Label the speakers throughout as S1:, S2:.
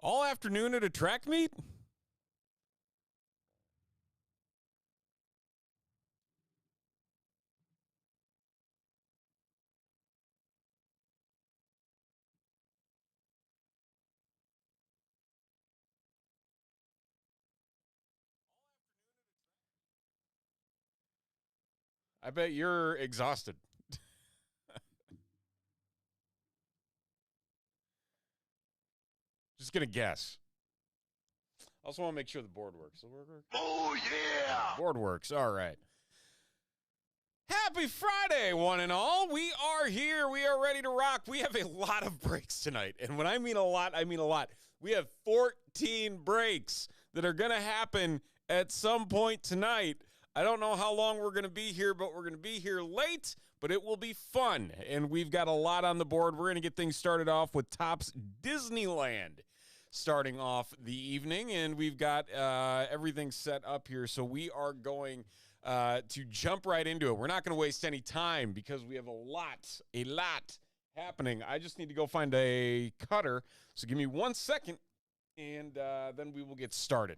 S1: All afternoon at a track meet? I bet you're exhausted. Just gonna guess. Also want to make sure the board works. The board work?
S2: Oh, yeah!
S1: Board works. All right. Happy Friday, one and all. We are here. We are ready to rock. We have a lot of breaks tonight. And when I mean a lot, I mean a lot. We have 14 breaks that are going to happen at some point tonight. I don't know how long we're going to be here, but we're going to be here late, but it will be fun. And we've got a lot on the board. We're going to get things started off with Topps Disneyland starting off the evening. And we've got everything set up here. So we are going to jump right into it. We're not going to waste any time because we have a lot happening. I just need to go find a cutter. So give me 1 second, and then we will get started.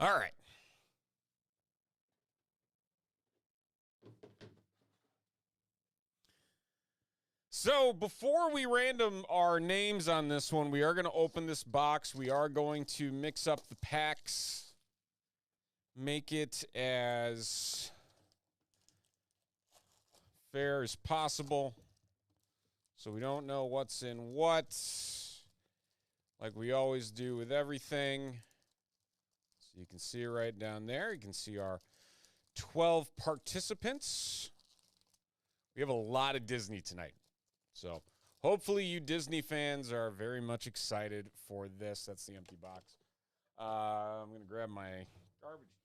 S1: All right. So before we random our names on this one, we are going to open this box. We are going to mix up the packs, make it as fair as possible so we don't know what's in what, like we always do with everything. So you can see right down there. You can see our 12 participants. We have a lot of Disney tonight. So hopefully you Disney fans are very much excited for this. That's the empty box. I'm going to grab my garbage can.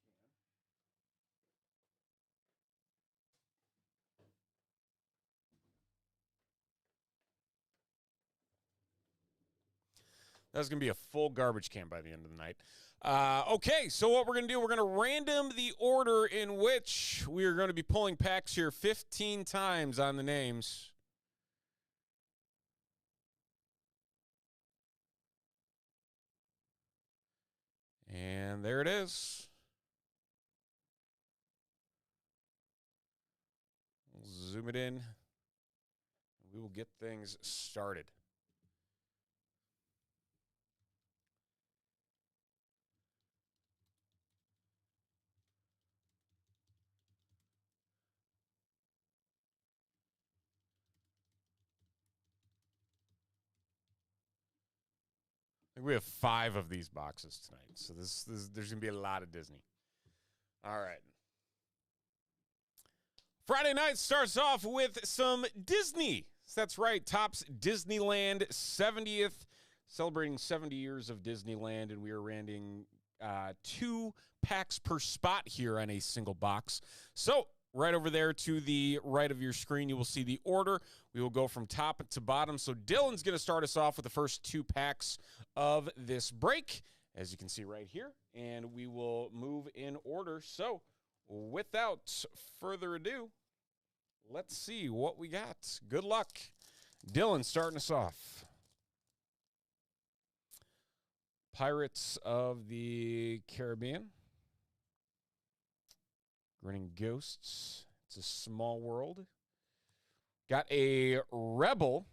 S1: That's going to be a full garbage can by the end of the night. Okay, so what we're going to do, we're going to random the order in which we are going to be pulling packs here 15 times on the names. And there it is. We'll zoom it in. We will get things started. think we have 5 of these boxes tonight. So there's going to be a lot of Disney. All right. Friday night starts off with some Disney. That's right. Topps Disneyland 70th, celebrating 70 years of Disneyland, and we are ranting 2 packs per spot here on a single box. So right over there to the right of your screen, you will see the order. We will go from top to bottom. So Dylan's going to start us off with the first 2 packs of this break, as you can see right here, and we will move in order. So without further ado, let's see what we got. Good luck. Dylan starting us off. Pirates of the Caribbean. Grinning Ghosts. It's a Small World. Got a Rebel.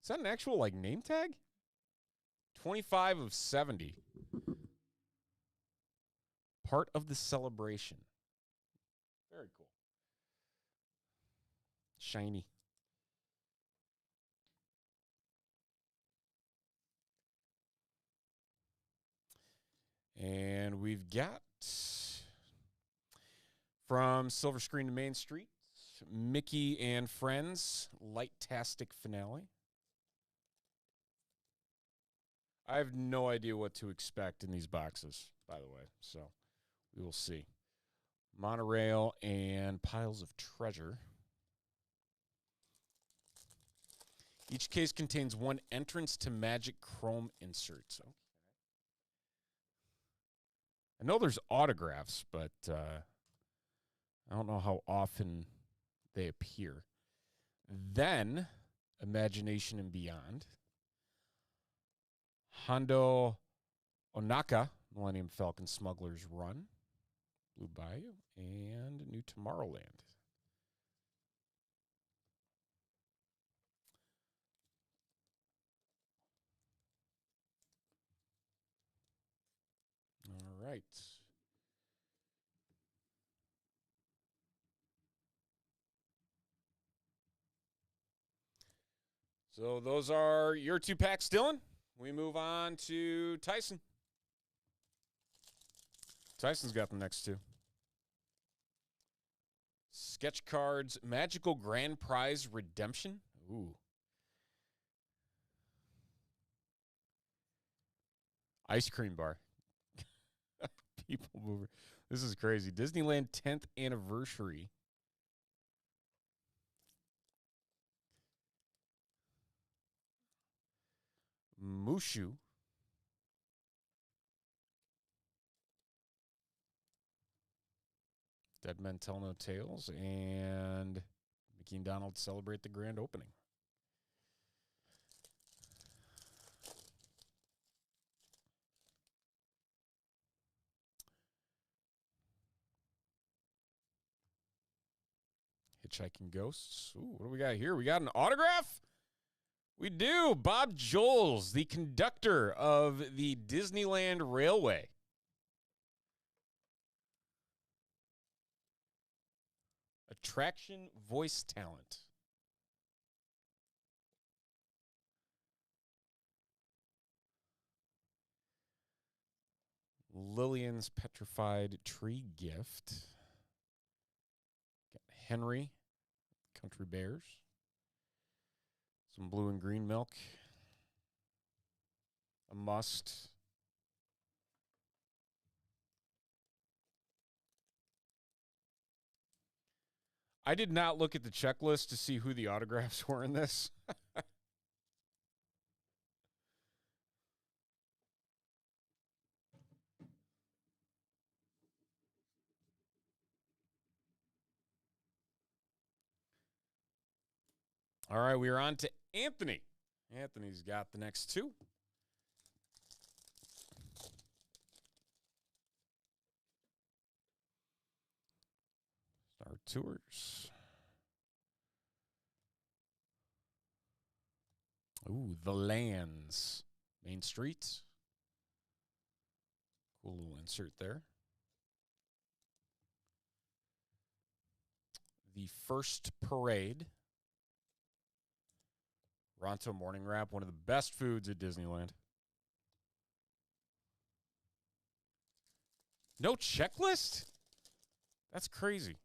S1: Is that an actual, like, name tag? 25 of 70. Part of the celebration. Very cool. Shiny. And we've got from Silver Screen to Main Street, Mickey and Friends, Light-tastic Finale. I have no idea what to expect in these boxes, by the way, so we will see. Monorail and Piles of Treasure. Each case contains 1 entrance to Magic Chrome inserts. Okay. I know there's autographs, but I don't know how often they appear. Then, Imagination and Beyond. Hondo Onaka, Millennium Falcon Smuggler's Run. Blue Bayou, and New Tomorrowland. All right. So those are your 2 packs, Dylan. We move on to Tyson. Tyson's got the next 2. Sketch Cards, Magical Grand Prize Redemption. Ooh. Ice cream bar. People mover. This is crazy. Disneyland 10th anniversary. Mushu. Dead Men Tell No Tales. And Mickey and Donald celebrate the grand opening. Hitchhiking Ghosts. Ooh, what do we got here? We got an autograph? We do. Bob Joles, the conductor of the Disneyland Railway. Attraction voice talent. Lillian's Petrified Tree Gift. Got Henry, Country Bears. Some blue and green milk. A must. I did not look at the checklist to see who the autographs were in this. All right, we are on to Anthony. Anthony's got the next 2. Star Tours. Ooh, The Lands. Main Street. Cool little insert there. The First Parade. Ronto morning wrap, one of the best foods at Disneyland. No checklist? That's crazy.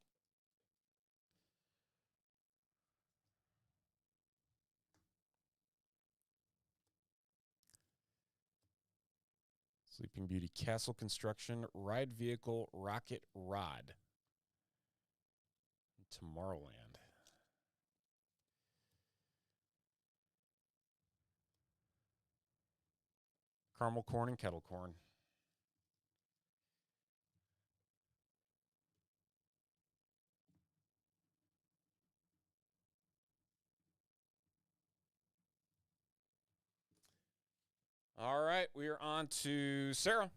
S1: Sleeping Beauty Castle Construction, Ride Vehicle, Rocket Rod. Tomorrowland. Caramel corn and kettle corn. All right, we are on to Sarah.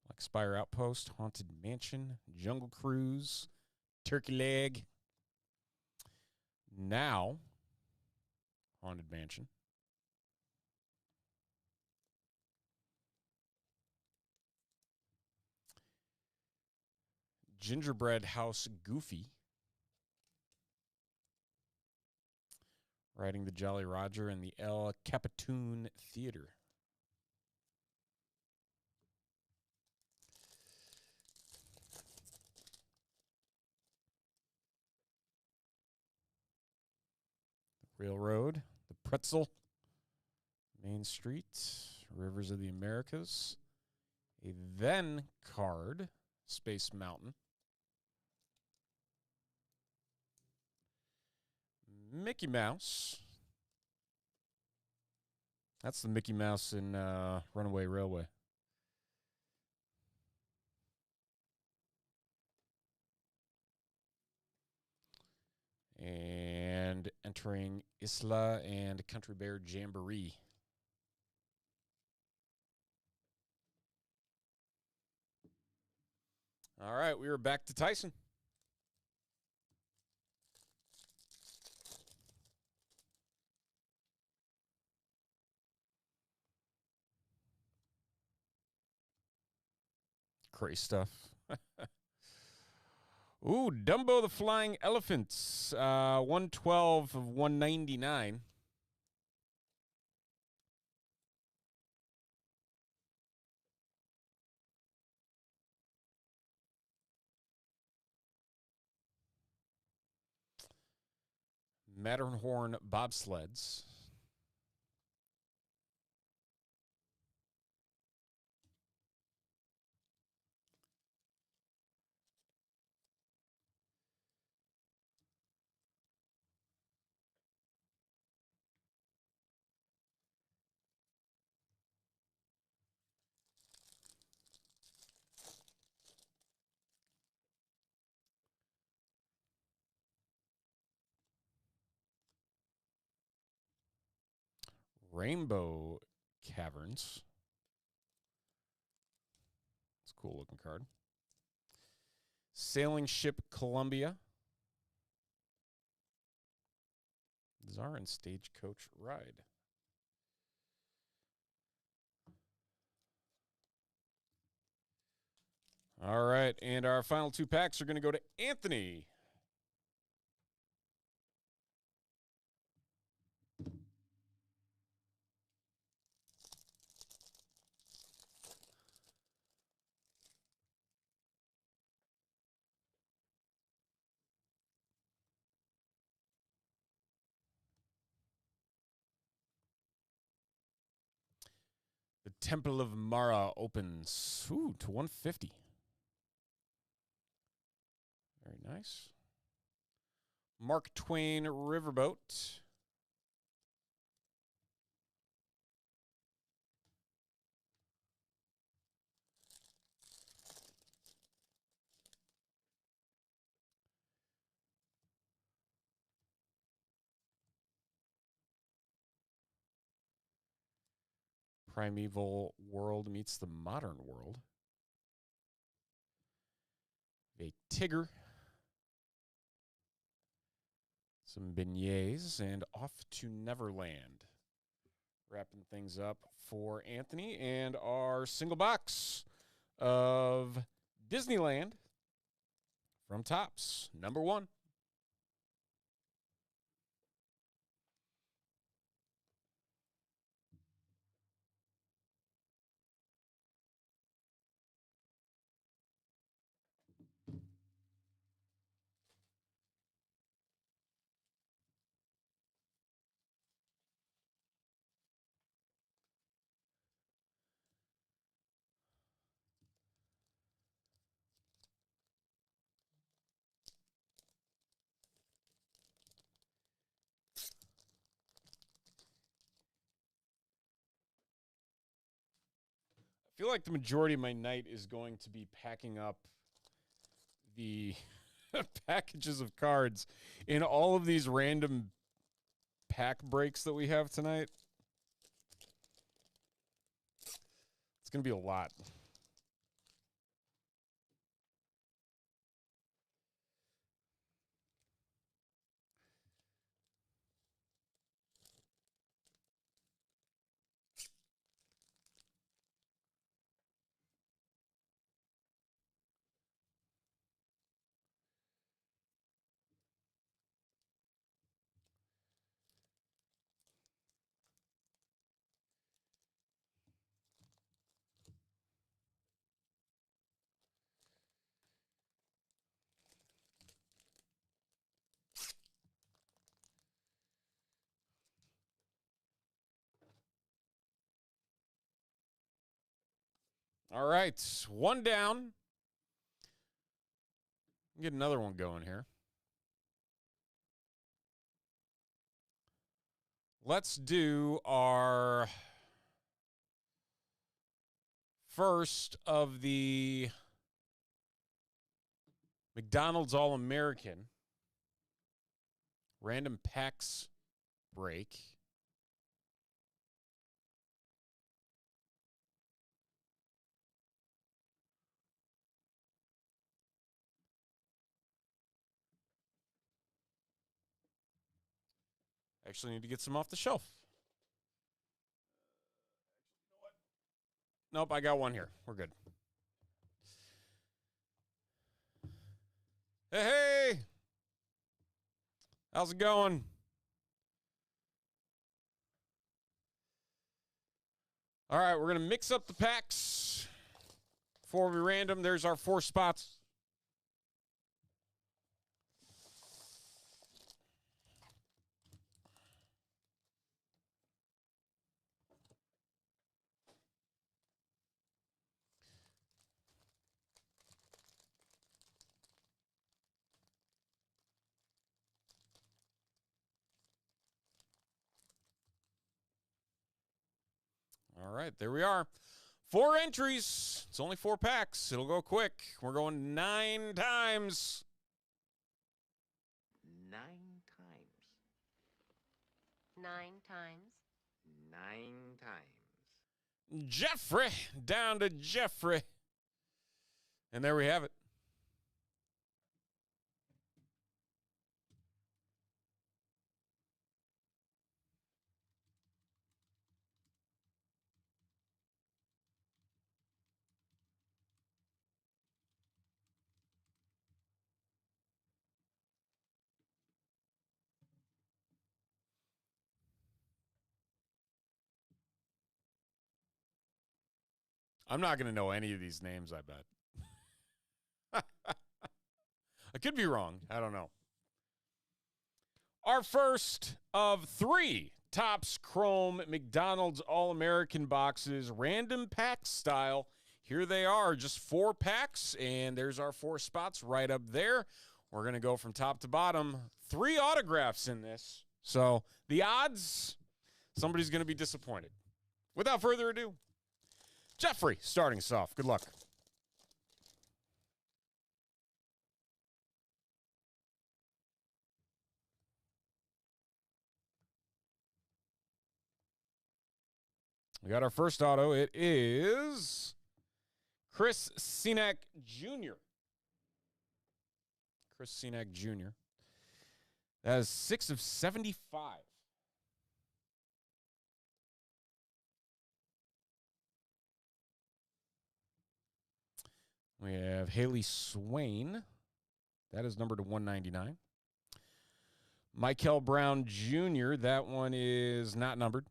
S1: Like Spire Outpost, Haunted Mansion, Jungle Cruise, Turkey Leg. Now, Haunted Mansion. Gingerbread House Goofy. Riding the Jolly Roger in the El Capitan Theater. Railroad, the Pretzel, Main Street, Rivers of the Americas, a then card, Space Mountain, Mickey Mouse. That's the Mickey Mouse in Runaway Railway. And entering Isla and Country Bear Jamboree. All right, we are back to Tyson. Great stuff. Ooh, Dumbo the Flying Elephants. 112 of 199. Matterhorn bobsleds. Rainbow Caverns. It's a cool looking card. Sailing Ship Columbia. Czar and Stagecoach Ride. All right, and our final two packs are going to go to Anthony. The Temple of Mara opens to 150. Very nice. Mark Twain Riverboat. Primeval World meets the Modern World. A Tigger. Some beignets, and Off to Neverland. Wrapping things up for Anthony. And our single box of Disneyland from Topps, number 1. I feel like the majority of my night is going to be packing up the packages of cards in all of these random pack breaks that we have tonight. It's going to be a lot. All right, one down. Get another one going here. Let's do our first of the McDonald's All-American random packs break. Actually need to get some off the shelf. Nope, I got one here. We're good. Hey! How's it going? All right, we're going to mix up the packs before we random. There's our 4 spots. All right, there we are. 4 entries. It's only 4 packs. It'll go quick. We're going 9 times.
S2: 9 times.
S3: 9 times.
S2: 9 times.
S1: Jeffrey, down to Jeffrey. And there we have it. I'm not going to know any of these names, I bet. I could be wrong. I don't know. Our first of 3 Topps Chrome McDonald's All-American boxes, random pack style. Here they are, just 4 packs, and there's our 4 spots right up there. We're going to go from top to bottom. 3 autographs in this. So the odds, somebody's going to be disappointed. Without further ado, Jeffrey starting us off. Good luck. We got our first auto. It is Chris Senack Jr. Chris Senack Jr. That is 6 of 75. We have Haley Swain. That is numbered to 199. Michael Brown Jr., that one is not numbered.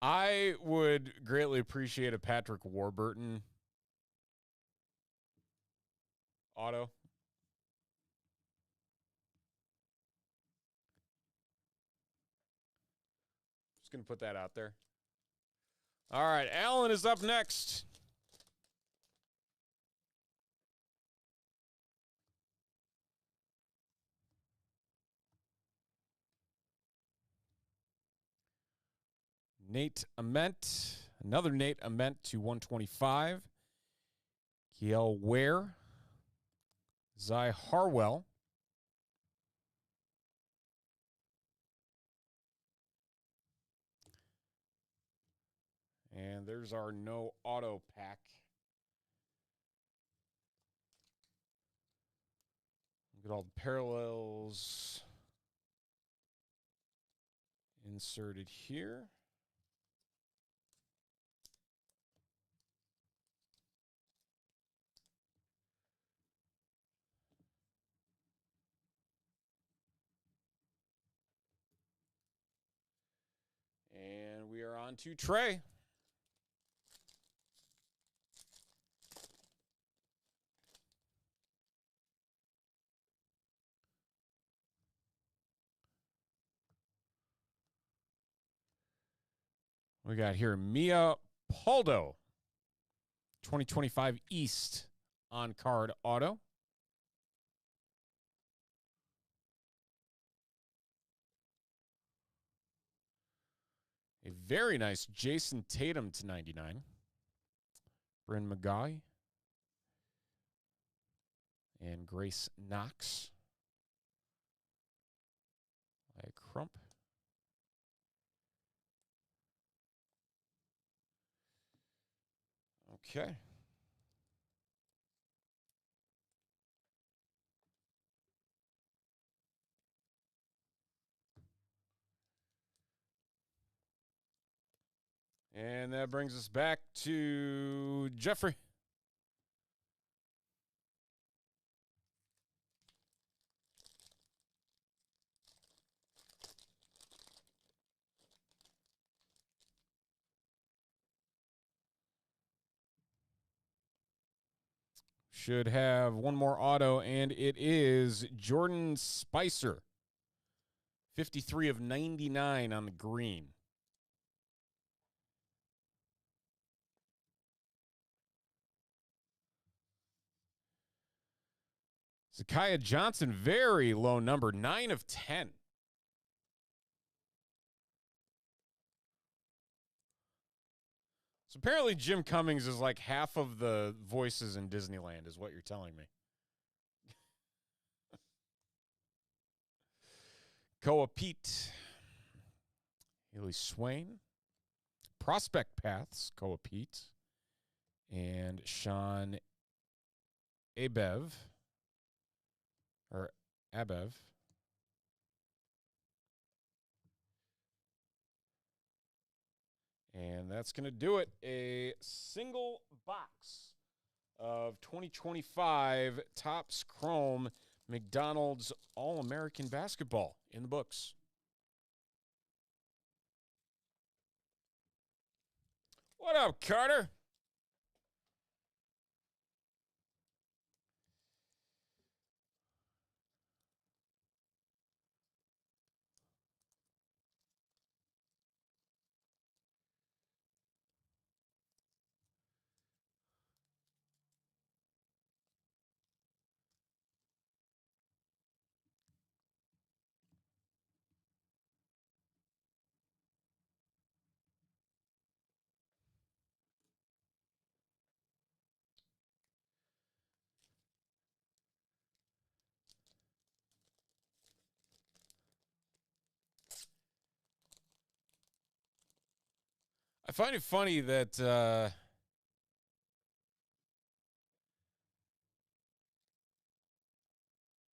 S1: I would greatly appreciate a Patrick Warburton auto. Just going to put that out there. All right, Alan is up next. Nate Ament. Another Nate Ament to 125. Kiel Ware. Zy Harwell. And there's our no auto pack. Look at all the parallels inserted here. And we are on to Trey. We got here Mia Poldo, 2025 East on card auto. A very nice Jason Tatum to 99. Bryn McGaughy. And Grace Knox. Like Crump. Okay. And that brings us back to Jeffrey. Should have one more auto, and it is Jordan Spicer. 53 of 99 on the green. Zakiah Johnson, very low number, 9 of 10. So apparently Jim Cummings is like half of the voices in Disneyland, is what you're telling me. Koa Pete. Haley Swain. Prospect Paths, Koa Pete. And Sean Abev. Or Abev. And that's going to do it. A single box of 2025 Topps Chrome McDonald's All-American Basketball in the books. What up, Carter? I find it funny that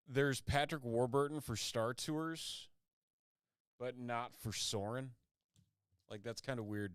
S1: there's Patrick Warburton for Star Tours, but not for Soren. Like, that's kind of weird.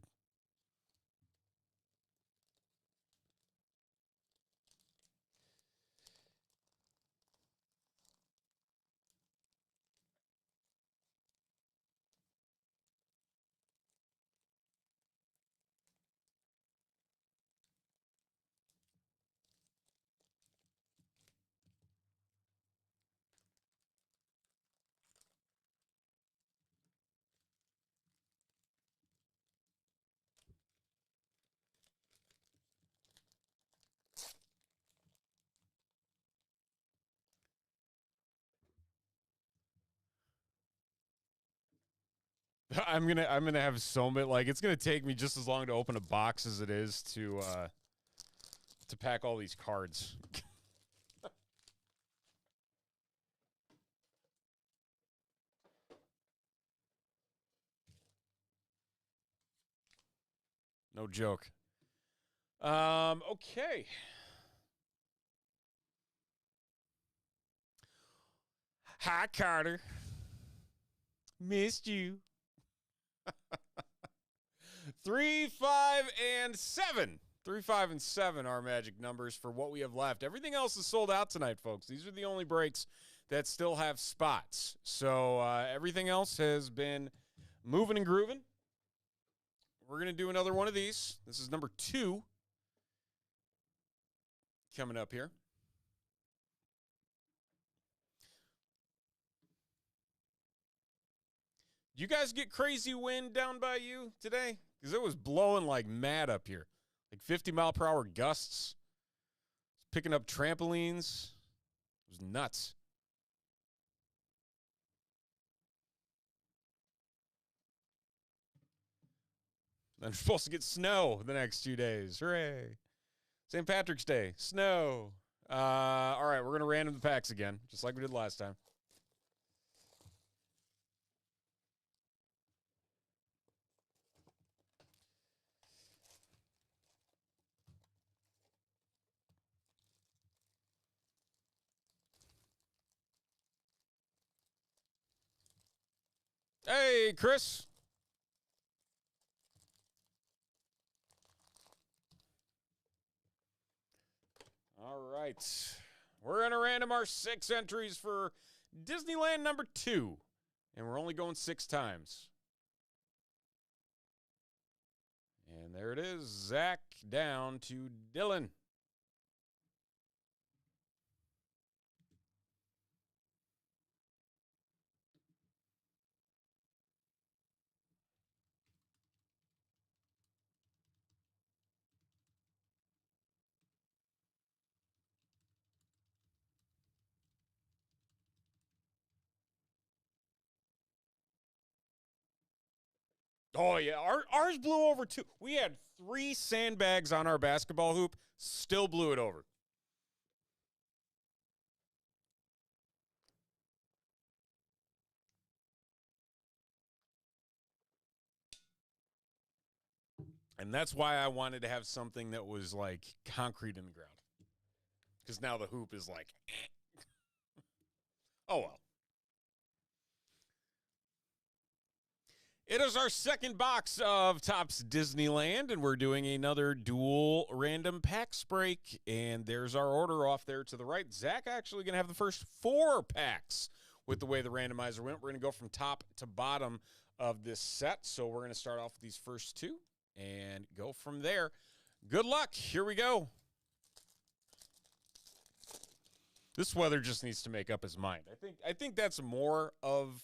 S1: I'm gonna have so many, like, it's gonna take me just as long to open a box as it is to pack all these cards. No joke. Okay. Hi, Carter. Missed you. 3, 5, and 7. 3, 5, and 7 are magic numbers for what we have left. Everything else is sold out tonight, folks. These are the only breaks that still have spots. So everything else has been moving and grooving. We're going to do another one of these. This is number 2 coming up here. You guys get crazy wind down by you today? Because it was blowing like mad up here. Like 50-mile-per-hour gusts. Picking up trampolines. It was nuts. Then we're supposed to get snow the next 2 days. Hooray. St. Patrick's Day. Snow. All right, we're going to random the packs again, just like we did last time. Hey, Chris. All right. We're going to random our 6 entries for Disneyland number 2. And we're only going 6 times. And there it is. Zach down to Dylan. Oh, yeah. Ours blew over, too. We had 3 sandbags on our basketball hoop. Still blew it over. And that's why I wanted to have something that was like concrete in the ground. Because now the hoop is like, oh well. It is our second box of Topps Disneyland, and we're doing another dual random packs break. And there's our order off there to the right. Zach actually going to have the first 4 packs with the way the randomizer went. We're going to go from top to bottom of this set. So we're going to start off with these first 2 and go from there. Good luck. Here we go. This weather just needs to make up his mind. I think that's more of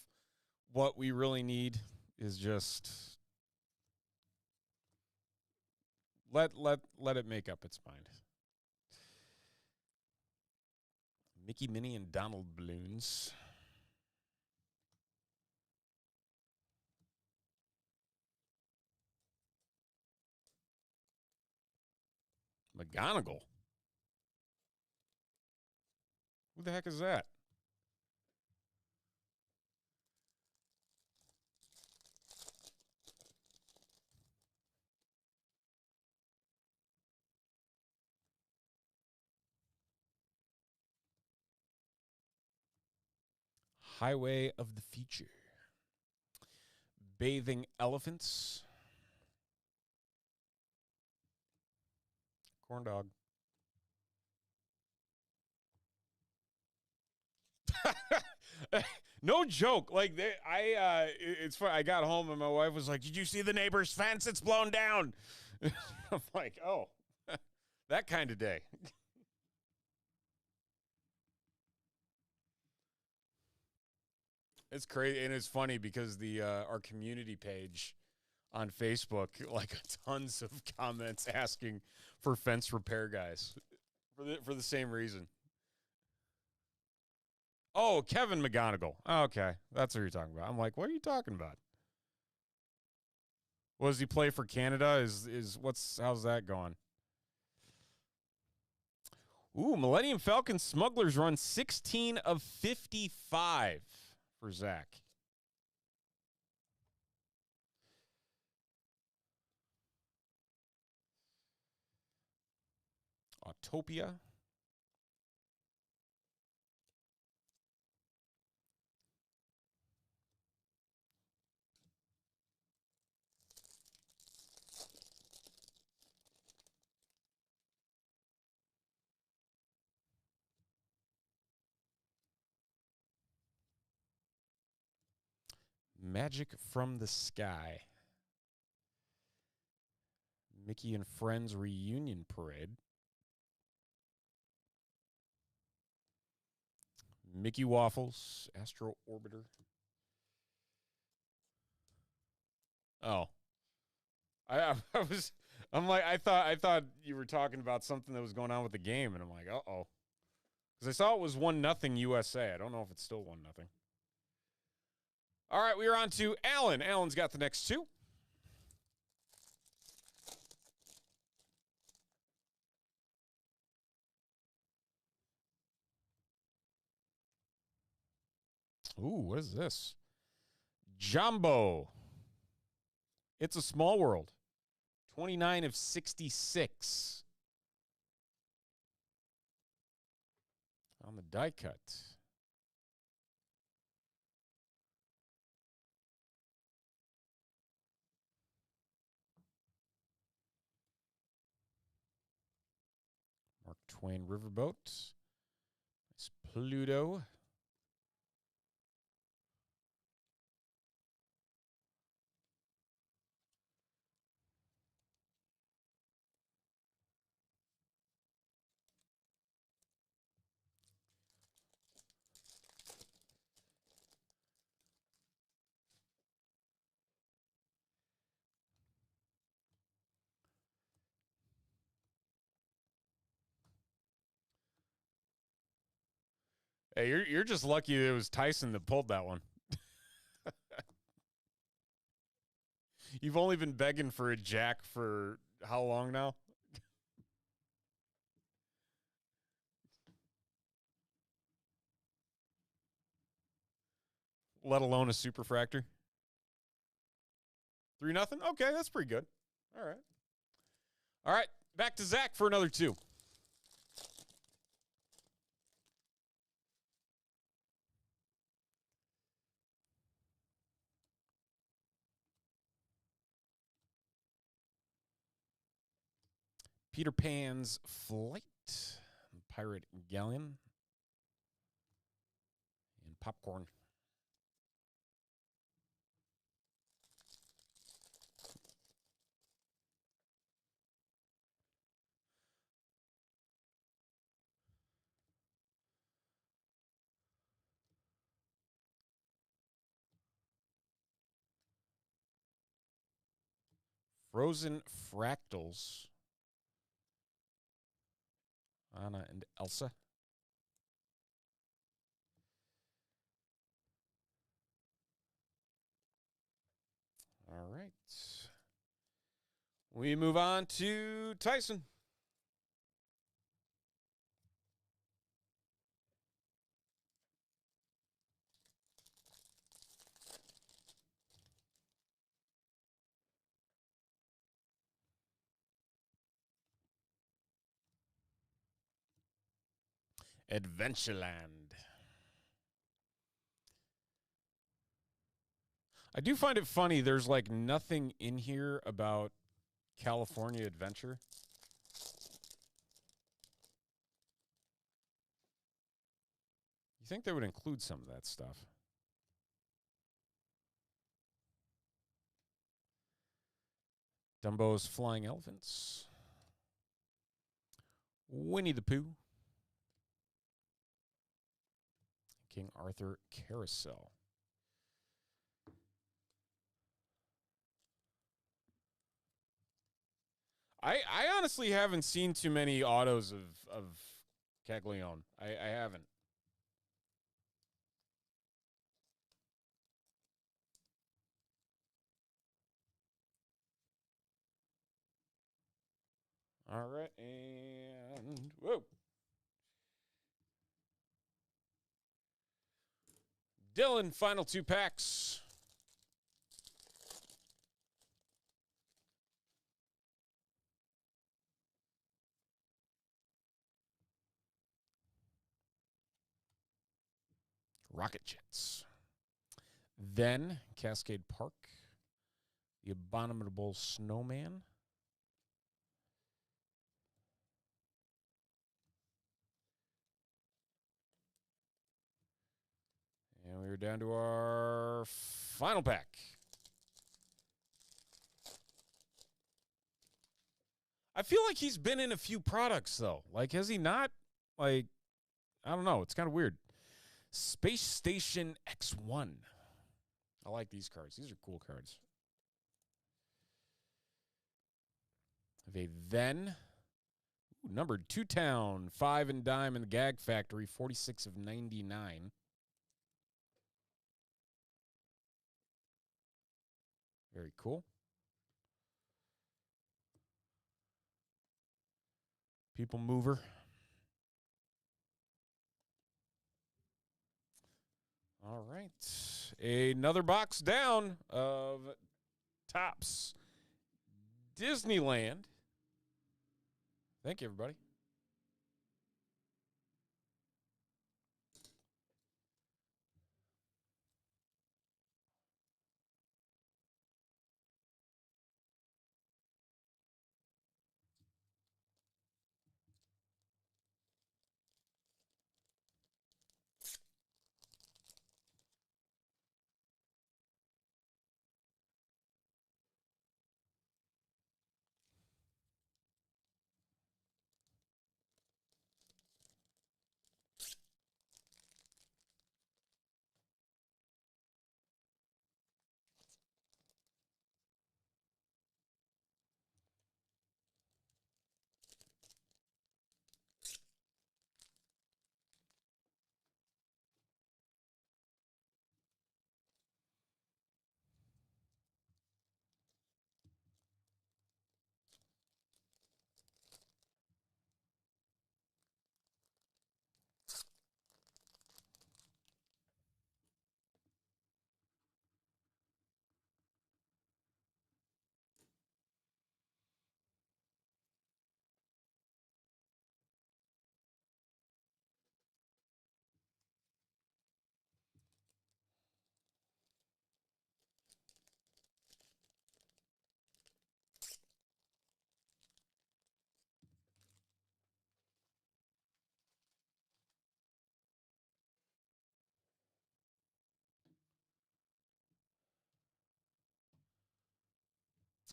S1: what we really need is just let it make up its mind. Mickey, Minnie, and Donald balloons. McGonagall. Who the heck is that? Highway of the Future. Bathing Elephants. Corn dog. No joke. Like it's funny. I got home and my wife was like, "Did you see the neighbor's fence? It's blown down." I'm like, "Oh, that kind of day." It's crazy, and it's funny because the our community page on Facebook, like tons of comments asking for fence repair guys for the same reason. Oh, Kevin McGonigal. Oh, okay, that's what you're talking about. I'm like, what are you talking about? What does he play for Canada? How's that going? Ooh, Millennium Falcon Smugglers run 16 of 55 for Zach. Autopia. Magic from the Sky. Mickey and Friends Reunion Parade. Mickey Waffles, Astro Orbiter. Oh. I thought you were talking about something that was going on with the game, and I'm like, uh-oh. Because I saw it was 1-0 USA. I don't know if it's still 1-0. All right, we are on to Alan. Alan's got the next two. Ooh, what is this? Jumbo. It's a Small World. 29 of 66. On the die cut. Mark Twain Riverboat. It's Pluto. Hey, you're just lucky it was Tyson that pulled that one. You've only been begging for a jack for how long now? Let alone a superfractor. 3-0? Okay, that's pretty good. All right. All right, back to Zach for another two. Peter Pan's Flight, Pirate Galleon, and Popcorn. Frozen Fractals, Anna and Elsa. All right. We move on to Tyson. Adventureland. I do find it funny. There's like nothing in here about California Adventure. You think they would include some of that stuff? Dumbo's Flying Elephants. Winnie the Pooh. King Arthur Carousel. I honestly haven't seen too many autos of Caglione. I haven't. All right, and whoa. Dylan, final 2 packs. Rocket Jets. Then Cascade Park. The Abominable Snowman. And we're down to our final pack. I feel like he's been in a few products, though. Like, has he not? Like, I don't know. It's kind of weird. Space Station X1. I like these cards. These are cool cards. They then numbered 2 Town, 5 and Dime in the Gag Factory, 46 of 99. Very cool. People Mover. All right. Another box down of Topps Disneyland. Thank you, everybody.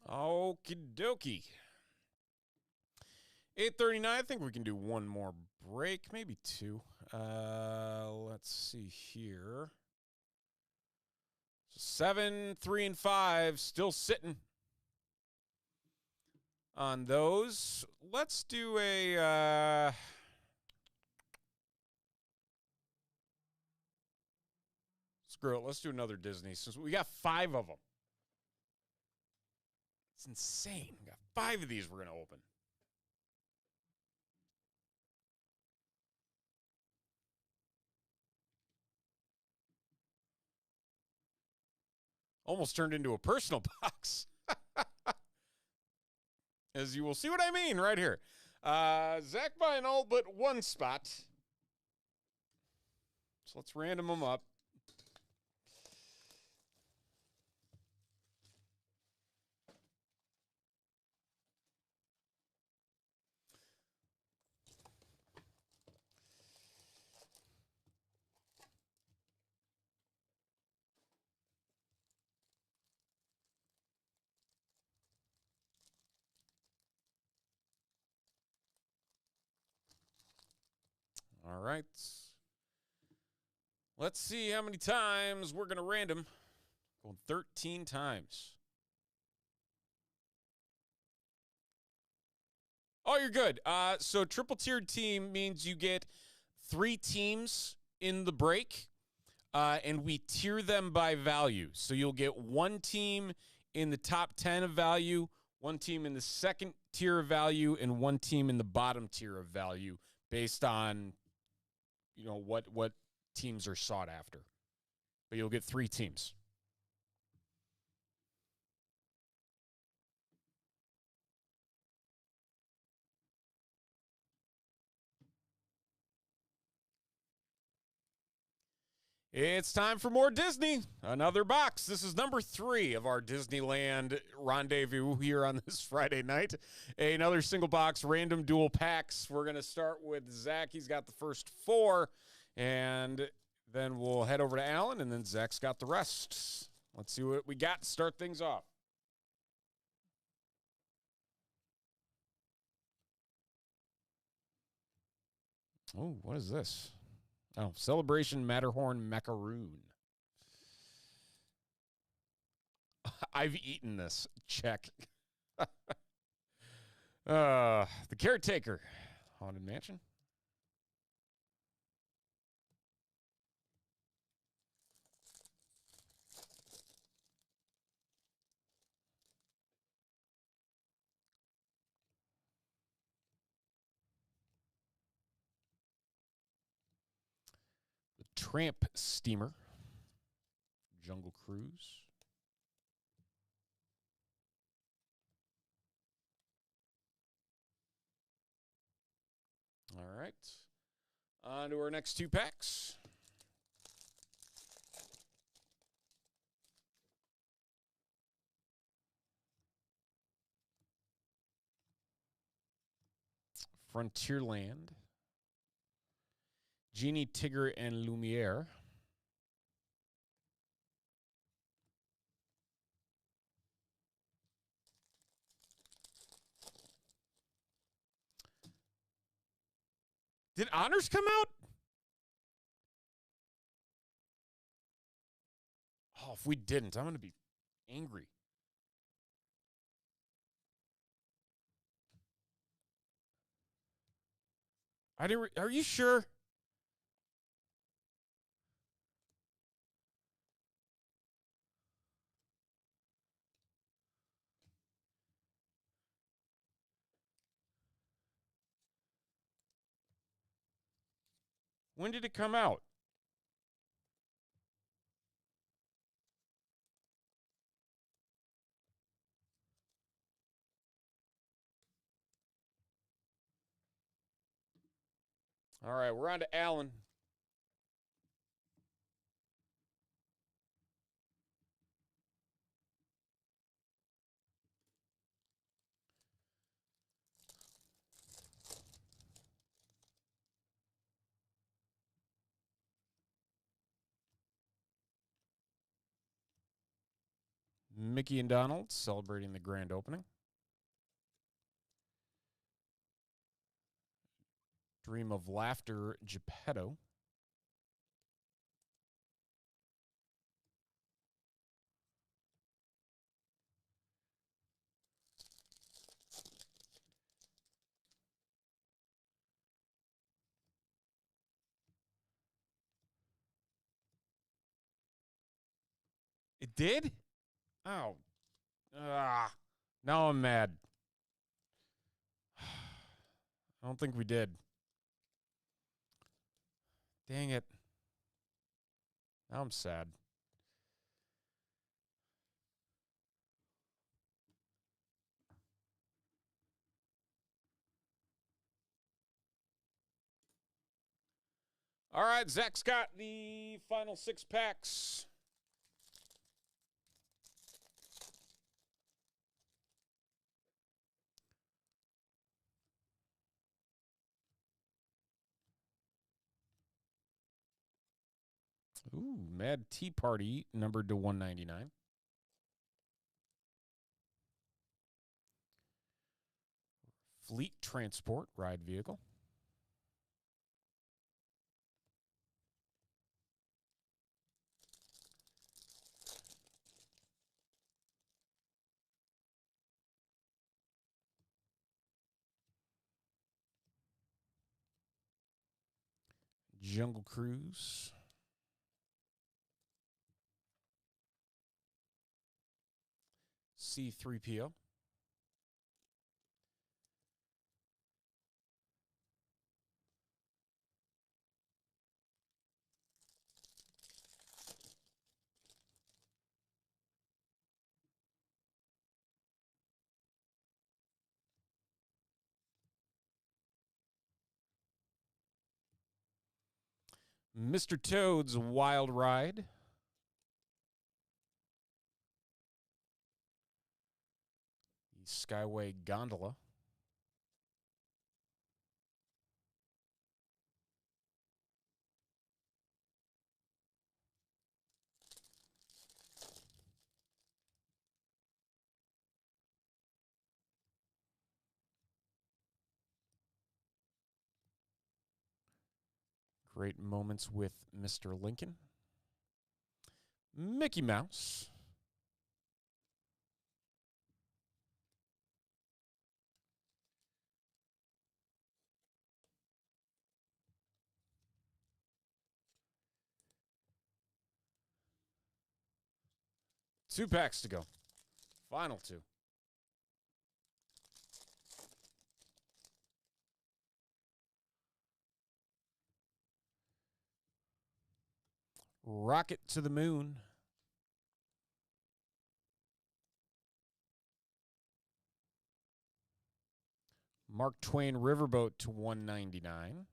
S1: Okie dokie. 8:39. I think we can do one more break, maybe 2. Let's see here. 7, 3, and 5 still sitting on those. Let's do a screw it. Let's do another Disney since we got 5 of them. It's insane. We got 5 of these we're going to open. Almost turned into a personal box. As you will see what I mean right here. Zach buying all but 1 spot. So let's random them up. All right. Let's see how many times we're going to random. Going 13 times. Oh, you're good. So triple tiered team means you get 3 teams in the break, and we tier them by value. So you'll get 1 team in the top 10 of value, 1 team in the second tier of value, and 1 team in the bottom tier of value based on, what teams are sought after. But you'll get 3 teams. It's time for more Disney. Another box. This is number 3 of our Disneyland rendezvous here on this Friday night. Another single box random dual packs. We're going to start with Zach. He's got the first 4. And then we'll head over to Alan, and then Zach's got the rest. Let's see what we got to start things off. Oh, what is this? Oh, Celebration Matterhorn Macaroon. I've eaten this. Check. The Caretaker. Haunted Mansion. The Tramp Steamer. Jungle Cruise. All right. On to our next 2 packs. Frontierland. Genie, Tigger, and Lumiere. Did Honors come out? Oh, if we didn't, I'm going to be angry. I didn't. Are you sure? When did it come out? All right, we're on to Alan. Mickey and Donald celebrating the grand opening. Dream of Laughter, Geppetto. It did? Oh. Now I'm mad. I don't think we did. Dang it. Now I'm sad. All right, Zach's got the final 6 packs. Ooh, Mad Tea Party, numbered to 199. Fleet Transport, ride vehicle. Jungle Cruise. C3PO. Mr. Toad's Wild Ride. The Skyway Gondola. Great moments with Mr. Lincoln. Mickey Mouse. Two packs to go. Final two. Rocket to the Moon. Mark Twain Riverboat to 199.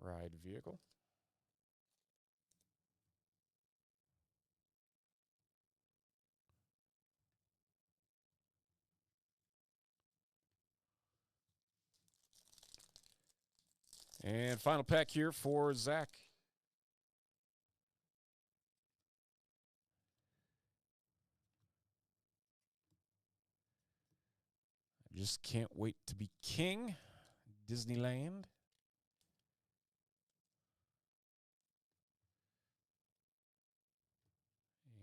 S1: Ride vehicle. And final pack here for Zach. I just can't wait to be king. Disneyland.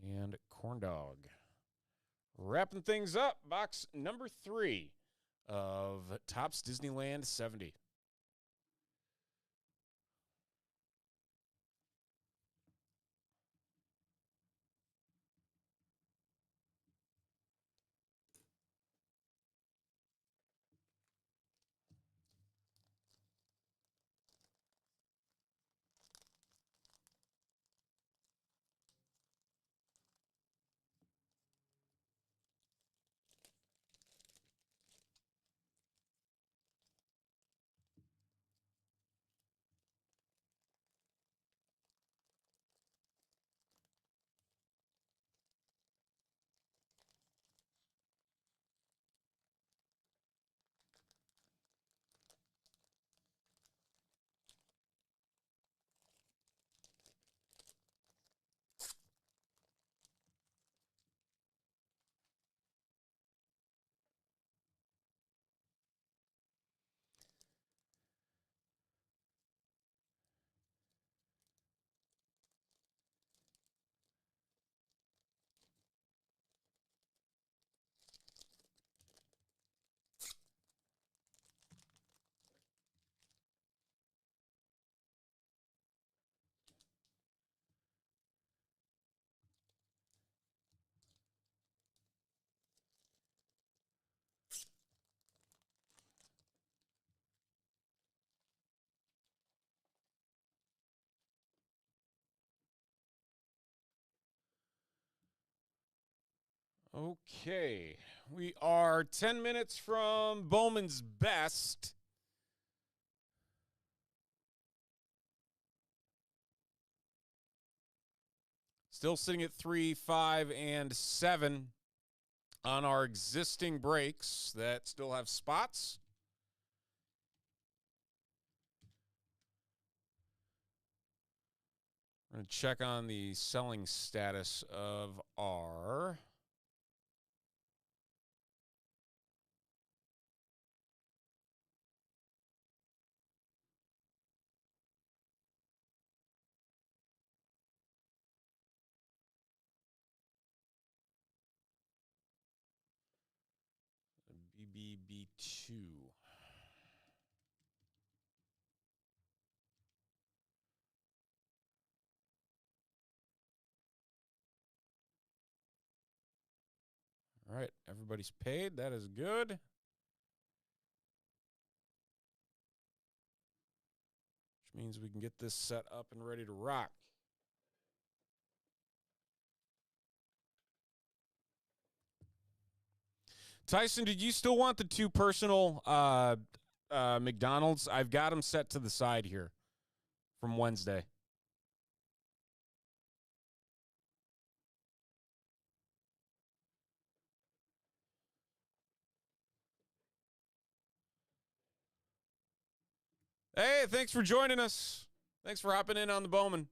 S1: And Corn Dog. Wrapping things up, box number 3 of Topps Disneyland 70. Okay, we are 10 minutes from Bowman's Best. Still sitting at 3, 5, and 7 on our existing breaks that still have spots. I'm going to check on the selling status of our BBB2. All right, everybody's paid. That is good. Which means we can get this set up and ready to rock. Tyson, did you still want the 2 personal McDonald's? I've got them set to the side here from Wednesday. Hey, thanks for joining us. Thanks for hopping in on the Bowman.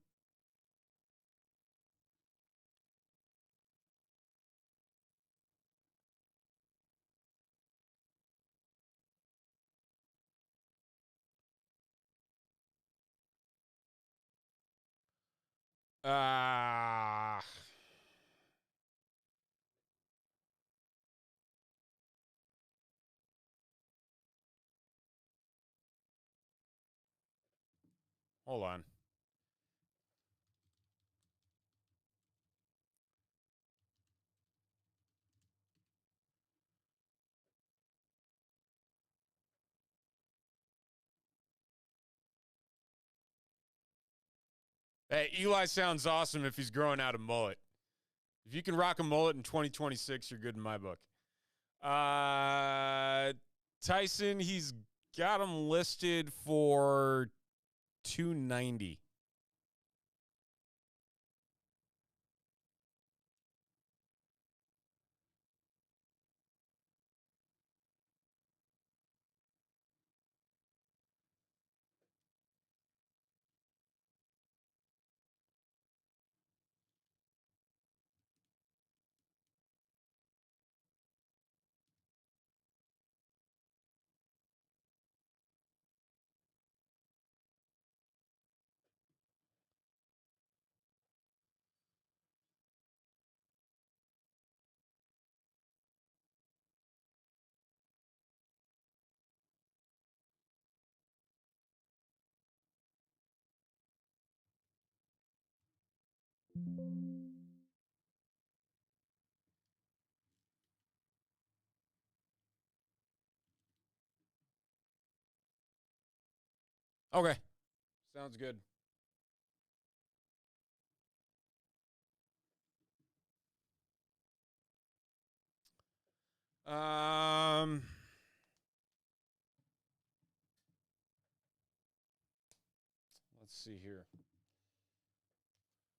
S1: Ah. Hold on. Hey, Eli sounds awesome if he's growing out a mullet. If you can rock a mullet in 2026, you're good in my book. Tyson, he's got him listed for $290. Okay. Sounds good. Let's see here.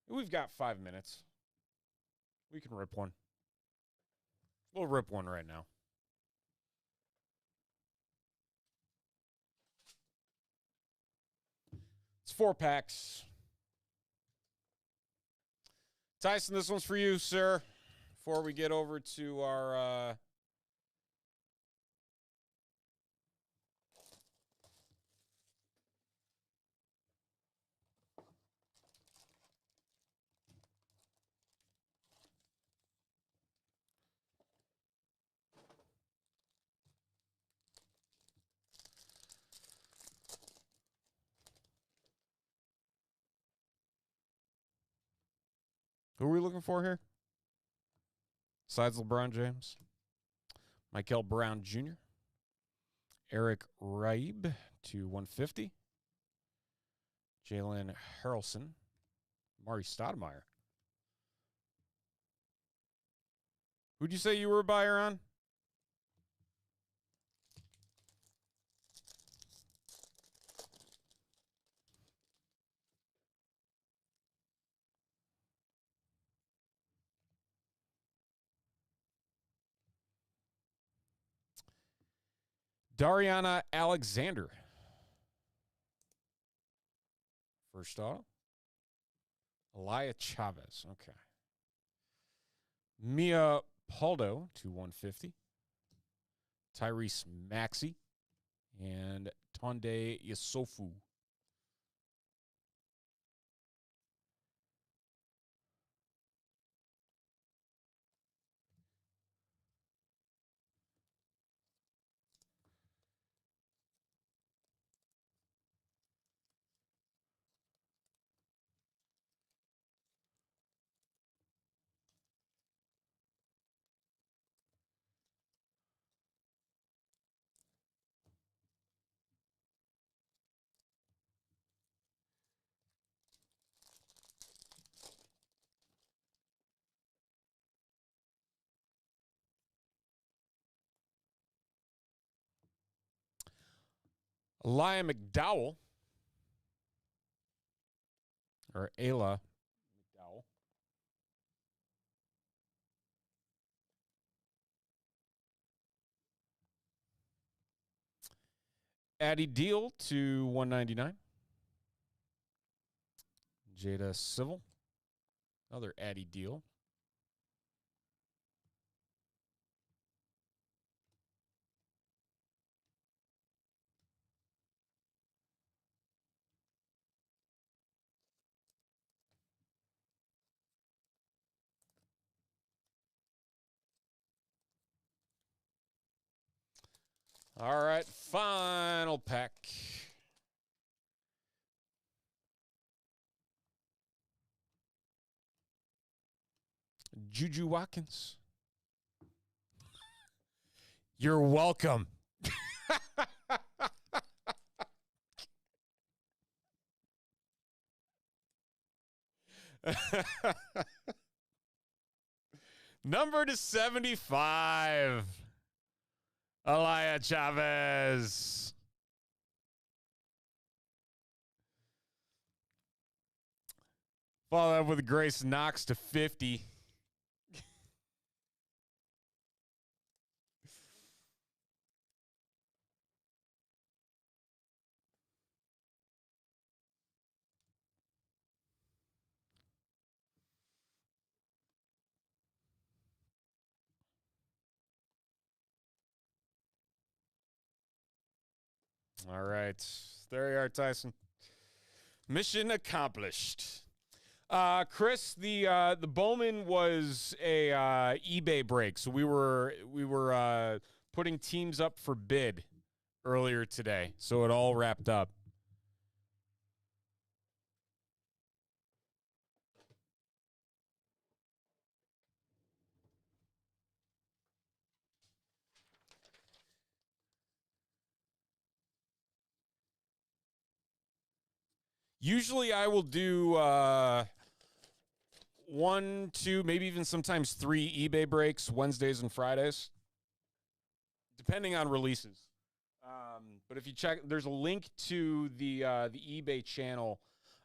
S1: We've got 5 minutes. We can rip one. We'll rip one right now. It's 4 packs. Tyson, this one's for you, sir. Before we get over to our who are we looking for here? Besides LeBron James. Michael Brown Jr. Eric Raib to 150. Jalen Harrelson. Mari Stoudemire. Who'd you say you were a buyer on? Dariana Alexander. First off. Elia Chavez. Okay. Mia Paldo to 150. Tyrese Maxey. And Tonde Yasofu. Elia McDowell. Or Ayla McDowell. Addie Deal to 199. Jada Civil. Another Addie Deal. All right, final pack. Juju Watkins. You're welcome. Number to 75. Elia Chavez. Follow up with Grace Knox to 50. All right. There you are, Tyson. Mission accomplished. Chris, the Bowman was a eBay break, so we were putting teams up for bid earlier today, so it all wrapped up. Usually I will do 1, 2, maybe even sometimes 3 eBay breaks Wednesdays and Fridays, depending on releases. But if you check, there's a link to the eBay channel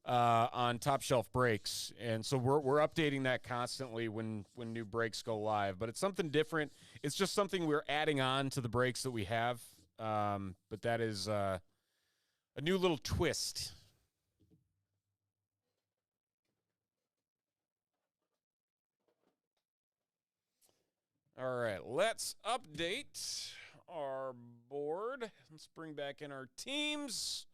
S1: on Top Shelf Breaks, and so we're updating that constantly when new breaks go live. But it's something different. It's just something we're adding on to the breaks that we have. But that is a new little twist. All right, let's update our board. Let's bring back in our teams.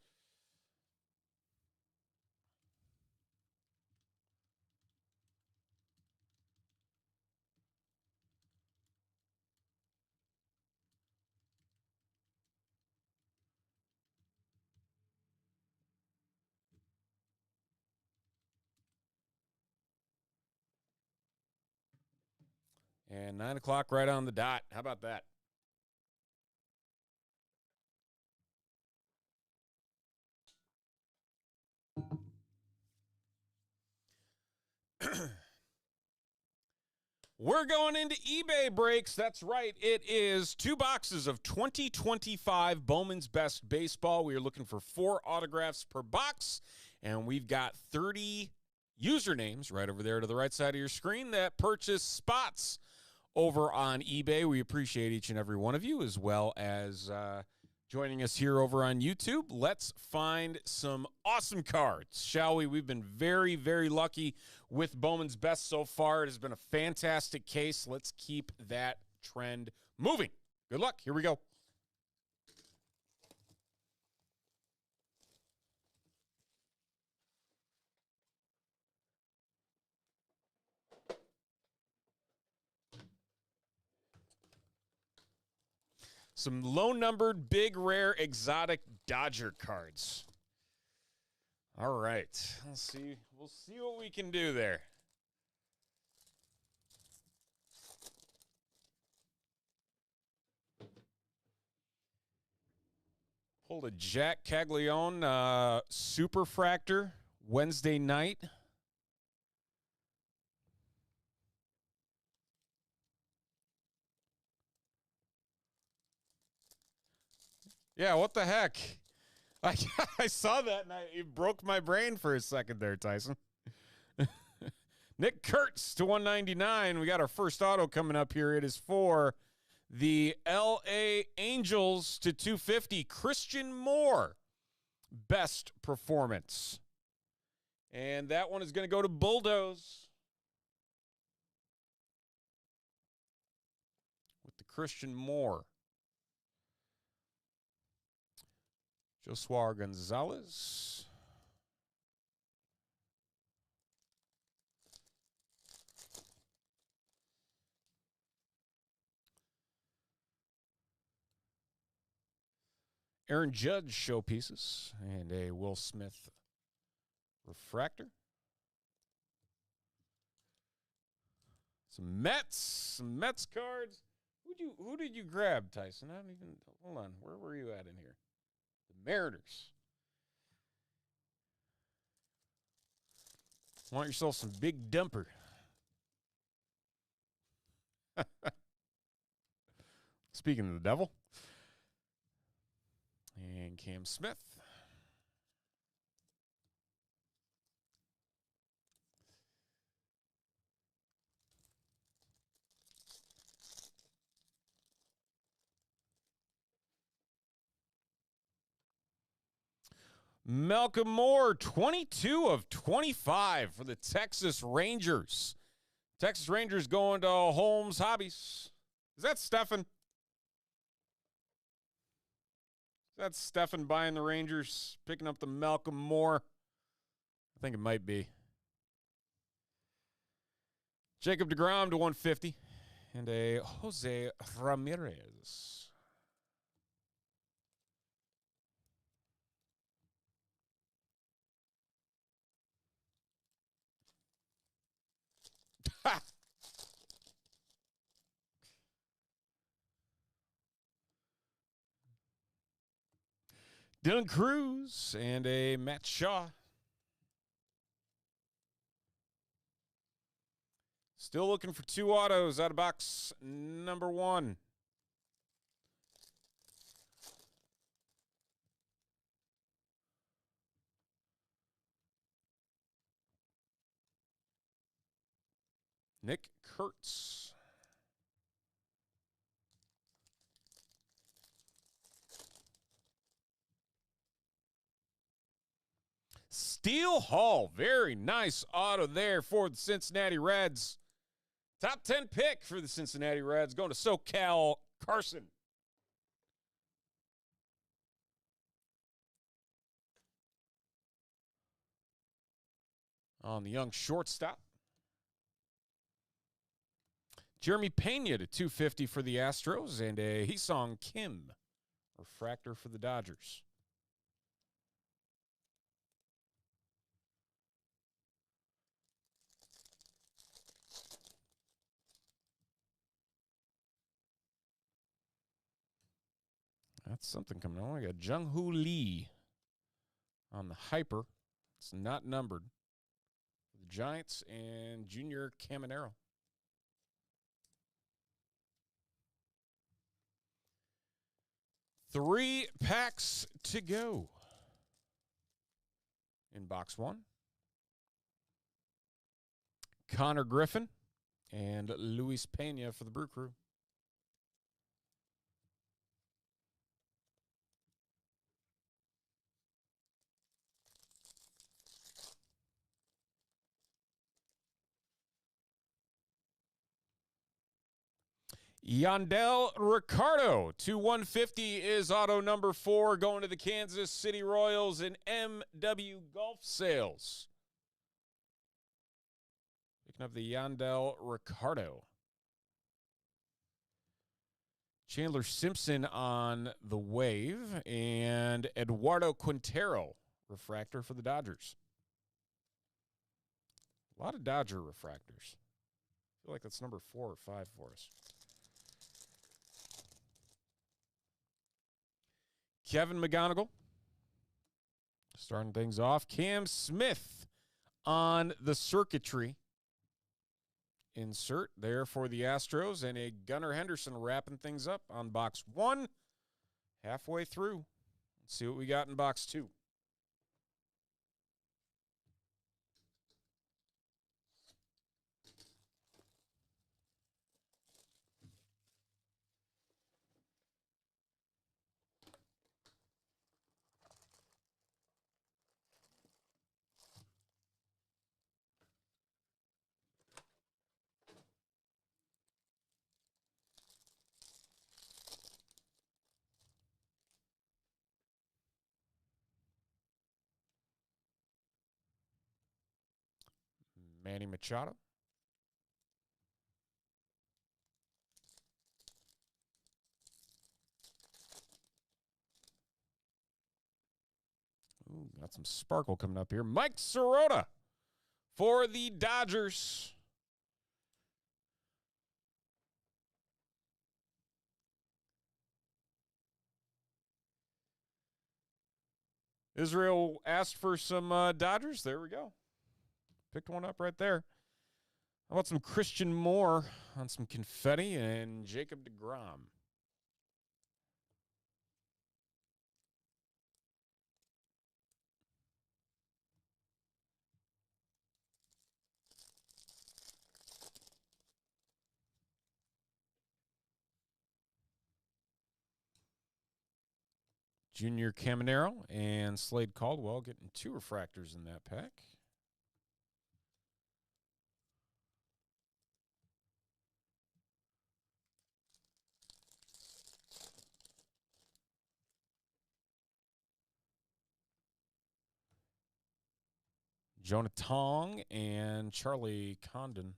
S1: And 9 o'clock right on the dot. How about that? We're going into eBay breaks. That's right. It is 2 boxes of 2025 Bowman's Best Baseball. We are looking for 4 autographs per box, and we've got 30 usernames right over there to the right side of your screen that purchase spots over on eBay. We appreciate each and every one of you, as well as joining us here over on YouTube. Let's find some awesome cards, shall we? We've been very, very lucky with Bowman's Best so far. It has been a fantastic case. Let's keep that trend moving. Good luck. Here we go. Some low-numbered, big, rare, exotic Dodger cards. All right. Let's see. We'll see what we can do there. Pulled a Jack Caglione Superfractor Wednesday night. Yeah, what the heck? I saw that and it broke my brain for a second there, Tyson. Nick Kurtz to 199. We got our first auto coming up here. It is for the L.A. Angels to 250. Christian Moore, best performance. And that one is going to go to Bulldoze. With the Christian Moore. Josuar Gonzalez. Aaron Judge showpieces and a Will Smith refractor. Some Mets cards. Who did you grab, Tyson? I don't even, hold on. Where were you at in here? The Mariners. Want yourself some big dumper. Speaking of the devil. And Cam Smith. Malcolm Moore, 22 of 25 for the Texas Rangers. Texas Rangers going to Holmes Hobbies. Is that Stefan? That's Stefan buying the Rangers, picking up the Malcolm Moore. I think it might be. Jacob deGrom to 150. And a Jose Ramirez. Ha! Dylan Cruz and a Matt Shaw. Still looking for two autos out of box number 1. Nick Kurtz. Steele Hall, very nice auto there for the Cincinnati Reds. Top 10 pick for the Cincinnati Reds, going to SoCal Carson. On the young shortstop. Jeremy Pena to 250 for the Astros, and a Hee-Sung Kim refractor for the Dodgers. That's something coming on. I got Jung-Hoo Lee on the Hyper. It's not numbered. The Giants and Junior Caminero. Three packs to go in box 1. Connor Griffin and Luis Pena for the Brew Crew. Yandel Ricardo to 150 is auto number 4 going to the Kansas City Royals in MW Golf Sales. Picking up the Yandel Ricardo. Chandler Simpson on the wave and Eduardo Quintero refractor for the Dodgers. A lot of Dodger refractors. I feel like that's number 4 or 5 for us. Kevin McGonigal starting things off. Cam Smith on the circuitry insert there for the Astros, and a Gunnar Henderson wrapping things up on box 1 halfway through. Let's see what we got in box 2. Manny Machado. Ooh, got some sparkle coming up here. Mike Sirota for the Dodgers. Israel asked for some Dodgers. There we go. Picked one up right there. How about some Christian Moore on some confetti and Jacob deGrom? Junior Caminero and Slade Caldwell getting 2 refractors in that pack. Jonah Tong and Charlie Condon.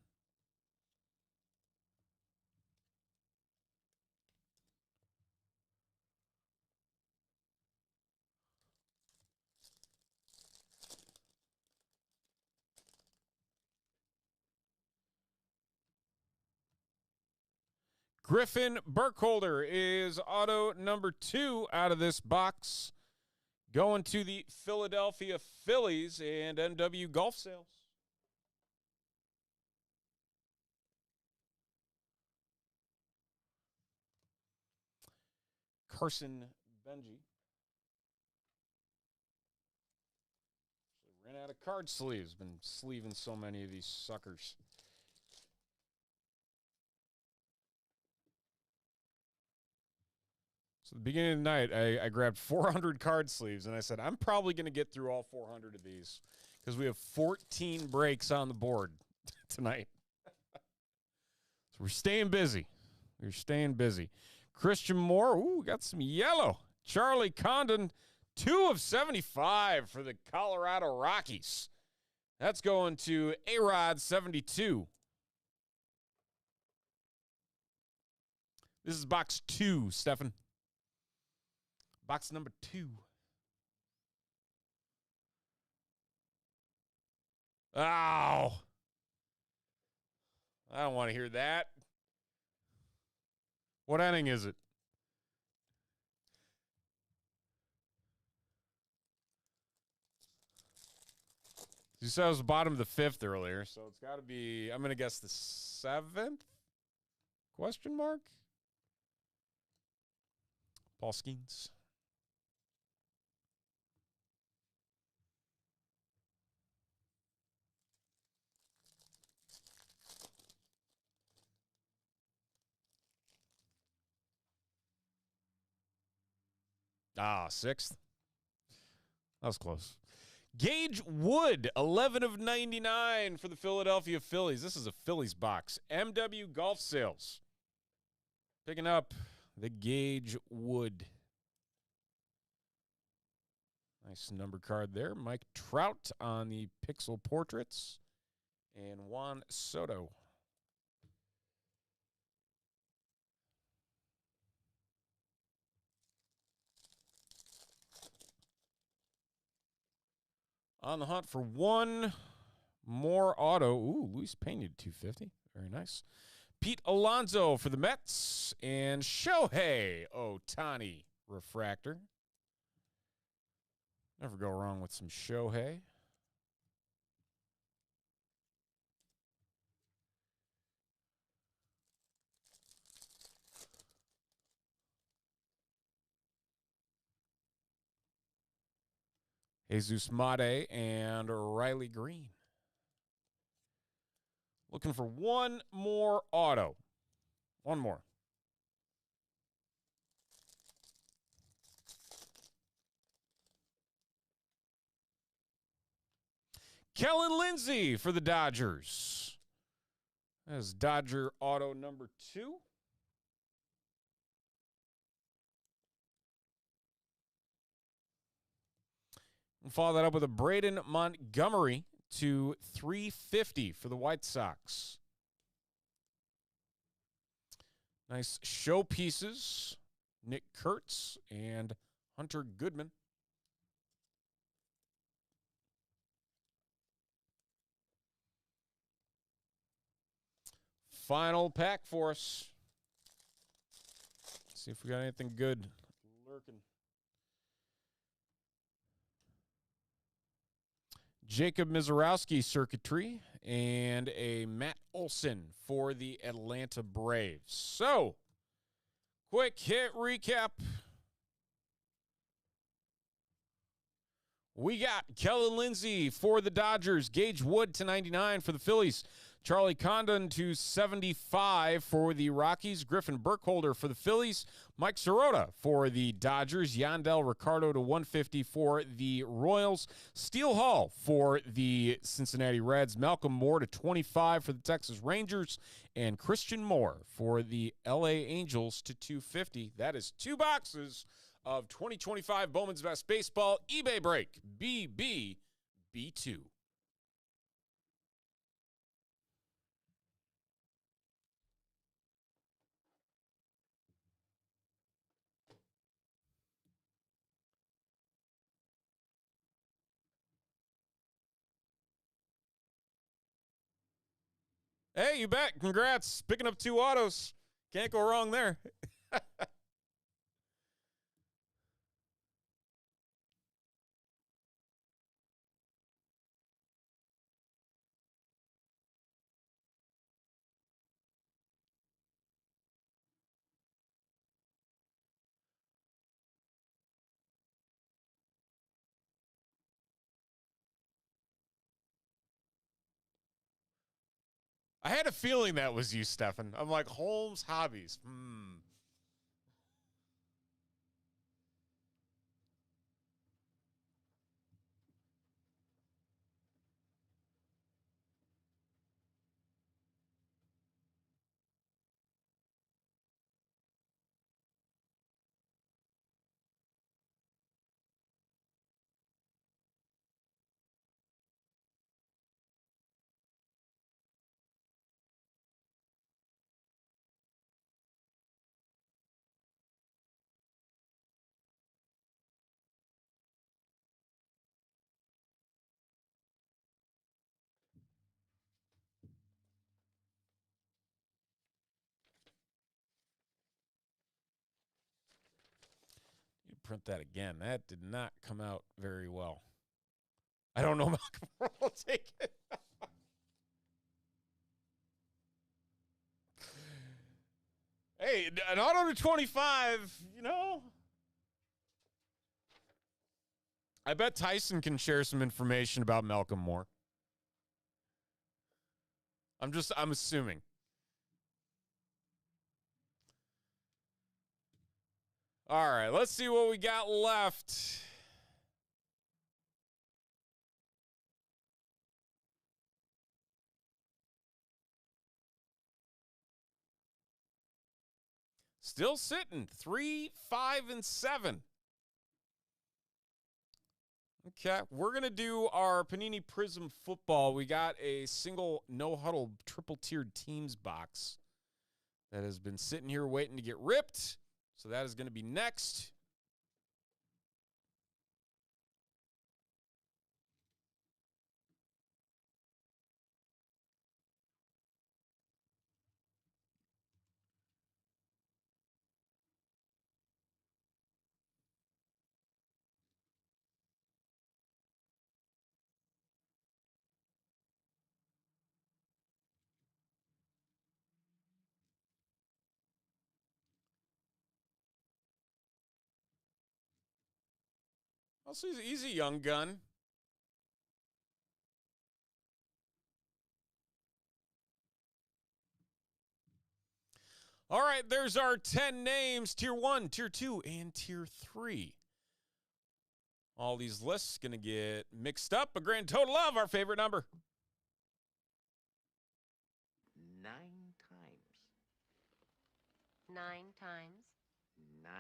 S1: Griffin Burkholder is auto number 2 out of this box. Going to the Philadelphia Phillies and MW Golf Sales. Carson Benji. Ran out of card sleeves. Been sleeving so many of these suckers. So at the beginning of the night, I grabbed 400 card sleeves, and I said, I'm probably going to get through all 400 of these because we have 14 breaks on the board tonight. So we're staying busy. We're staying busy. Christian Moore, ooh, got some yellow. Charlie Condon, 2 of 75 for the Colorado Rockies. That's going to A-Rod 72. This is box 2, Stefan. Box number 2. Ow. I don't want to hear that. What inning is it? You said it was the bottom of the 5th earlier, so it's got to be, I'm going to guess the 7th? Question mark? Paul Skeens. Ah, 6th. That was close. Gage Wood, 11 of 99 for the Philadelphia Phillies. This is a Phillies box. MW Golf Sales. Picking up the Gage Wood. Nice number card there. Mike Trout on the Pixel Portraits. And Juan Soto. On the hunt for one more auto. Ooh, Luis Pena, 250. Very nice. Pete Alonso for the Mets. And Shohei Ohtani refractor. Never go wrong with some Shohei. Jesus Mate, and Riley Green. Looking for one more auto. One more. Kellen Lindsey for the Dodgers. That's Dodger auto number 2. And follow that up with a Braden Montgomery to 350 for the White Sox. Nice showpieces. Nick Kurtz and Hunter Goodman. Final pack for us. See if we got anything good lurking. Jacob Mizorowski circuitry and a Matt Olson for the Atlanta Braves. So, quick hit recap. We got Kellen Lindsey for the Dodgers, Gage Wood to 99 for the Phillies, Charlie Condon to 75 for the Rockies, Griffin Burkholder for the Phillies, Mike Sirota for the Dodgers, Yandel Ricardo to 150 for the Royals, Steele Hall for the Cincinnati Reds, Malcolm Moore to 25 for the Texas Rangers, and Christian Moore for the LA Angels to 250. That is 2 boxes of 2025 Bowman's Best Baseball eBay break, BBB2. Hey, you bet. Congrats. Picking up 2 autos. Can't go wrong there. I had a feeling that was you, Stefan. I'm like, Holmes Hobbies. You print that again. That did not come out very well. I don't know. Malcolm Moore will take it. Hey, an auto to 25, you know. I bet Tyson can share some information about Malcolm Moore. I'm assuming. All right, let's see what we got left. Still sitting 3, 5, and 7. Okay, we're going to do our Panini Prism football. We got a single no-huddle triple-tiered teams box that has been sitting here waiting to get ripped. So that is going to be next. Also, he's a young gun. All right, there's our 10 names, Tier 1, Tier 2, and Tier 3. All these lists going to get mixed up. A grand total of our favorite number.
S2: 9 times.
S3: 9 times.
S2: 9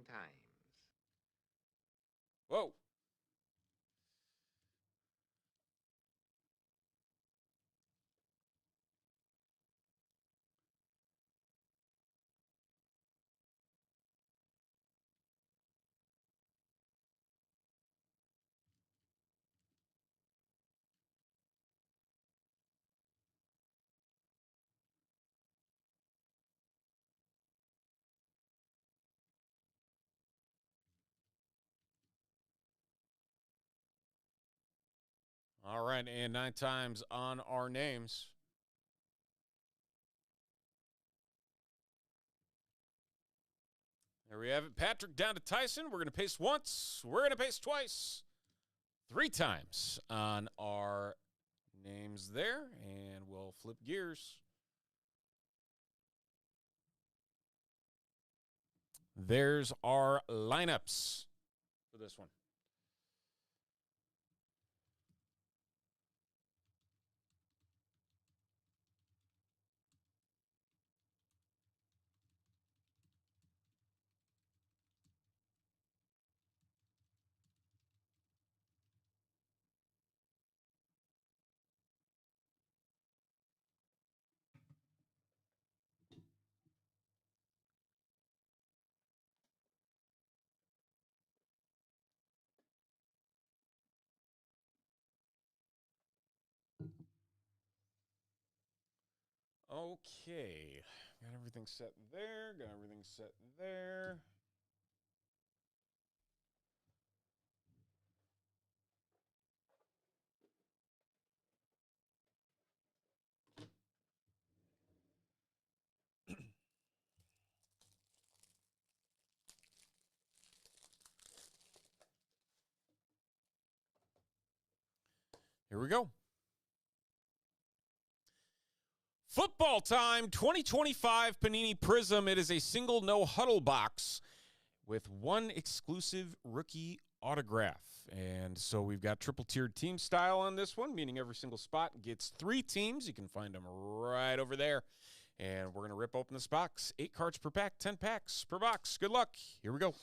S2: times.
S1: Whoa. All right, and 9 times on our names. There we have it. Patrick down to Tyson. We're going to paste once. We're going to paste twice. 3 times on our names there. And we'll flip gears. There's our lineups for this one. Okay. Got everything set there. Got everything set there. Here we go. Football time 2025 Panini Prism. It is a single no huddle box with one exclusive rookie autograph. And so we've got triple tiered team style on this one, meaning every single spot gets 3 teams. You can find them right over there. And we're going to rip open this box. 8 cards per pack, 10 packs per box. Good luck. Here we go.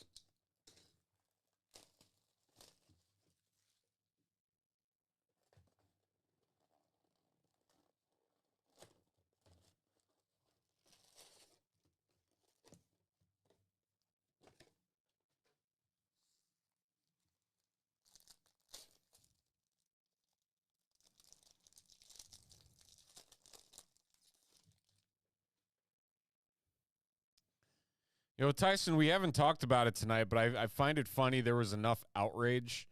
S1: You know, Tyson, we haven't talked about it tonight, but I find it funny there was enough outrage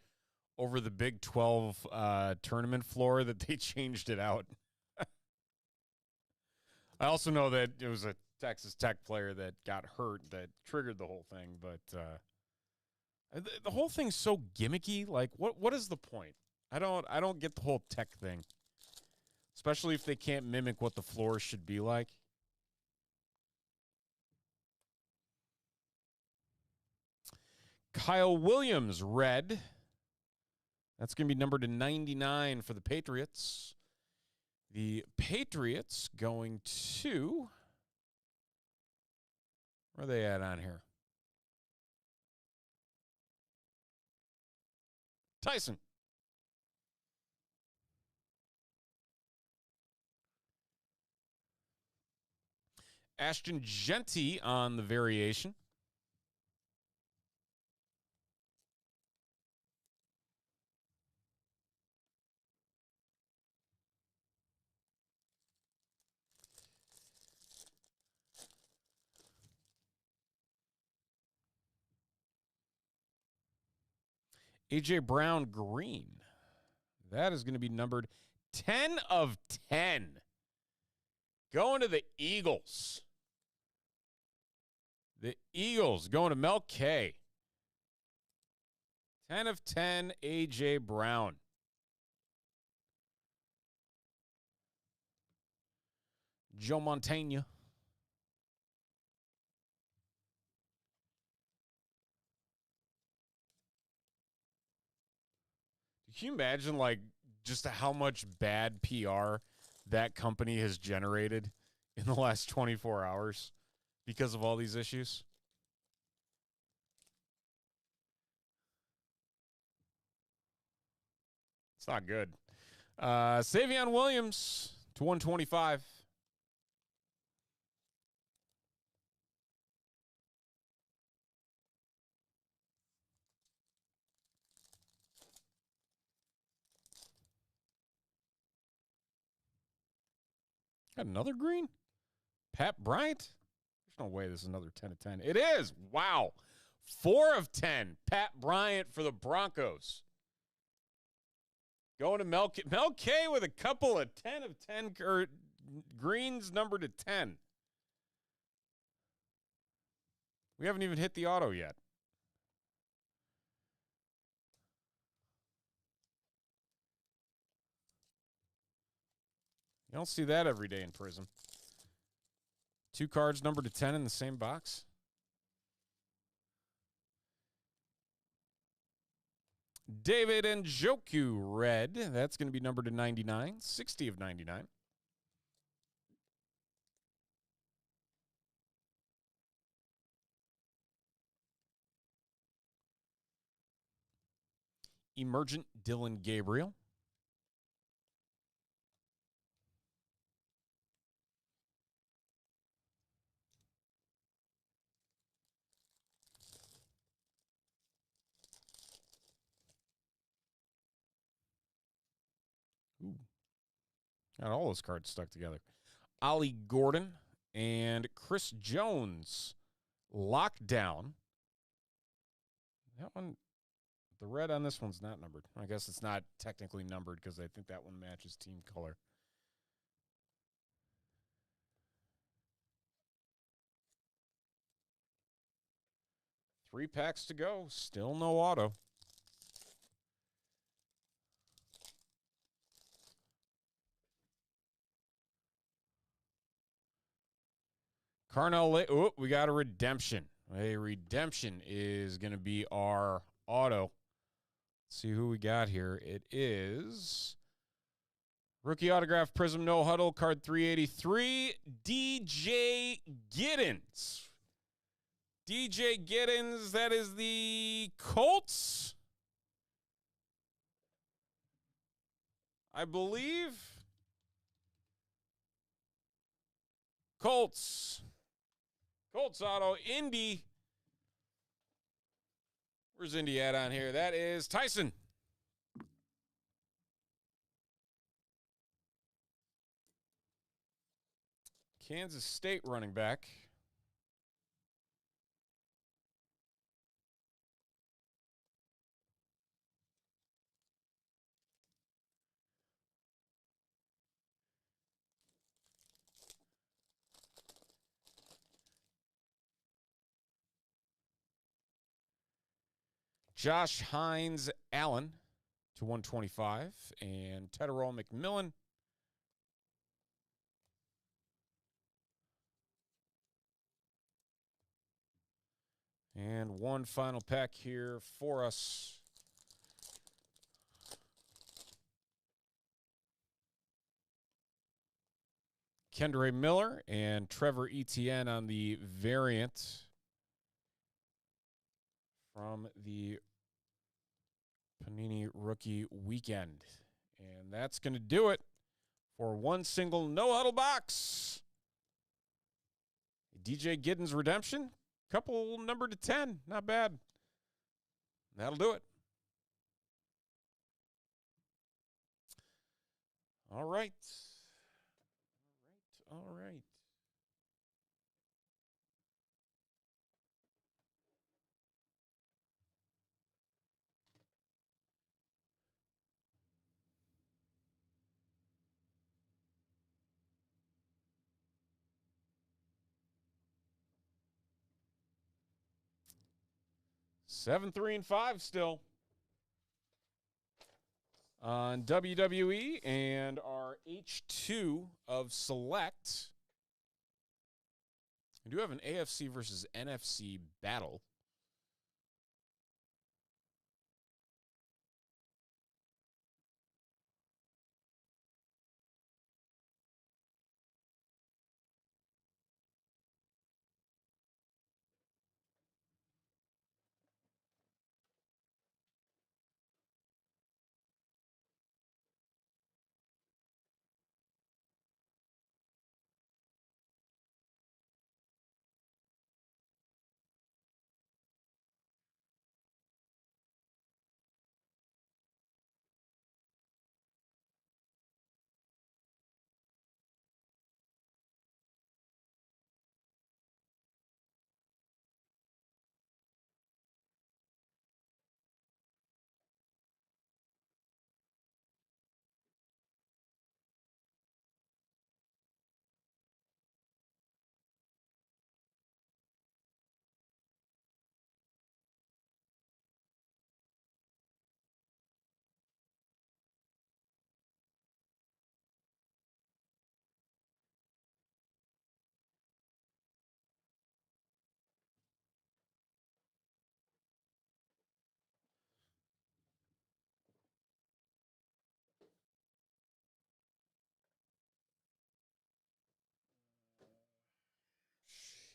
S1: over the Big 12 tournament floor that they changed it out. I also know that it was a Texas Tech player that got hurt that triggered the whole thing, but the whole thing's so gimmicky. Like, what is the point? I don't get the whole Tech thing, especially if they can't mimic what the floor should be like. Kyle Williams, red. That's going to be numbered to 99 for the Patriots. The Patriots going to... Where are they at on here? Tyson. Ashton Jeanty on the variation. A.J. Brown, green. That is going to be numbered 10 of 10. Going to the Eagles. The Eagles going to Mel K. 10 of 10, A.J. Brown. Joe Montana. Can you imagine, like, just how much bad PR that company has generated in the last 24 hours because of all these issues? It's not good. Savion Williams to 125. Got another green? Pat Bryant? There's no way this is another 10 of 10. It is. Wow. 4 of 10. Pat Bryant for the Broncos. Going to Mel K with a couple of 10 of 10 greens numbered to 10. We haven't even hit the auto yet. You don't see that every day in Prism. 2 cards numbered to 10 in the same box. David Njoku, red. That's going to be numbered to 99. 60 of 99. Emergent Dylan Gabriel. Ooh. Got all those cards stuck together. Ollie Gordon and Chris Jones. Lockdown. That one, the red on this one's not numbered. I guess it's not technically numbered because I think that one matches team color. Three packs to go. Still no auto. Carnell, oh, we got a redemption. A redemption is going to be our auto. Let's see who we got here. It is rookie autograph Prism No Huddle, card 383, DJ Giddens. DJ Giddens, that is the Colts, I believe. Colts auto, Indy. Where's Indy at on here? That is Tyson. Kansas State running back. Josh Hines Allen to 125. And Tedderall McMillan. And one final pack here for us. Kendre Miller and Trevor Etienne on the variant from the Panini Rookie Weekend. And that's going to do it for one single no-huddle box. DJ Giddens redemption. Couple numbered to 10. Not bad. That'll do it. All right. All right. Seven, 3, and 5 still. on WWE and our H2 of Select. We do have an AFC versus NFC battle.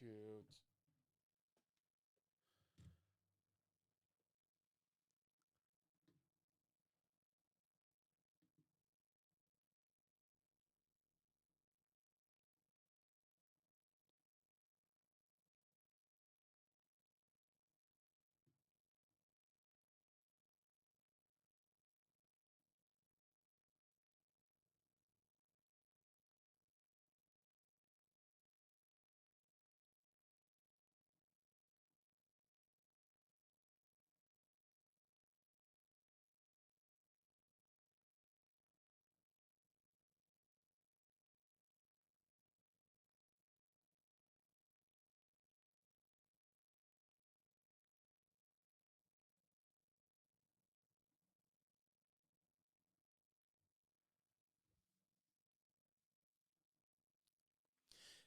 S1: Shoot.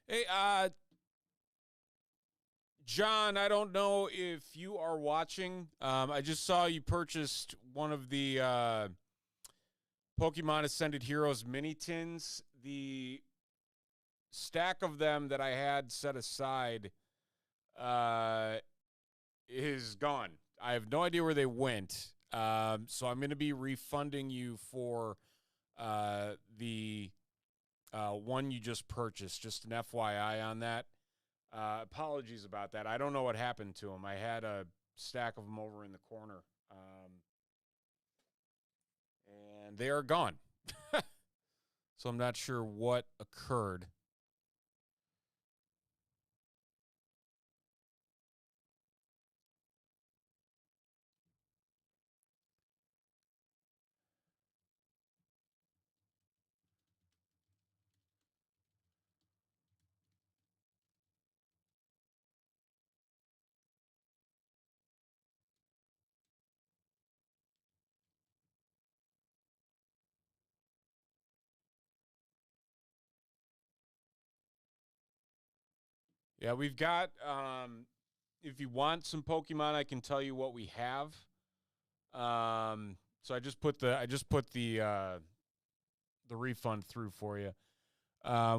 S1: Hey, John, I don't know if you are watching. I just saw you purchased one of the Pokemon Ascended Heroes mini tins. The stack of them that I had set aside is gone. I have no idea where they went. So I'm going to be refunding you for the one you just purchased. Just an FYI on that. Apologies about that. I don't know what happened to them. I had a stack of them over in the corner, and they are gone. So I'm not sure what occurred. Yeah, we've got. If you want some Pokemon, I can tell you what we have. So I just put the refund through for you.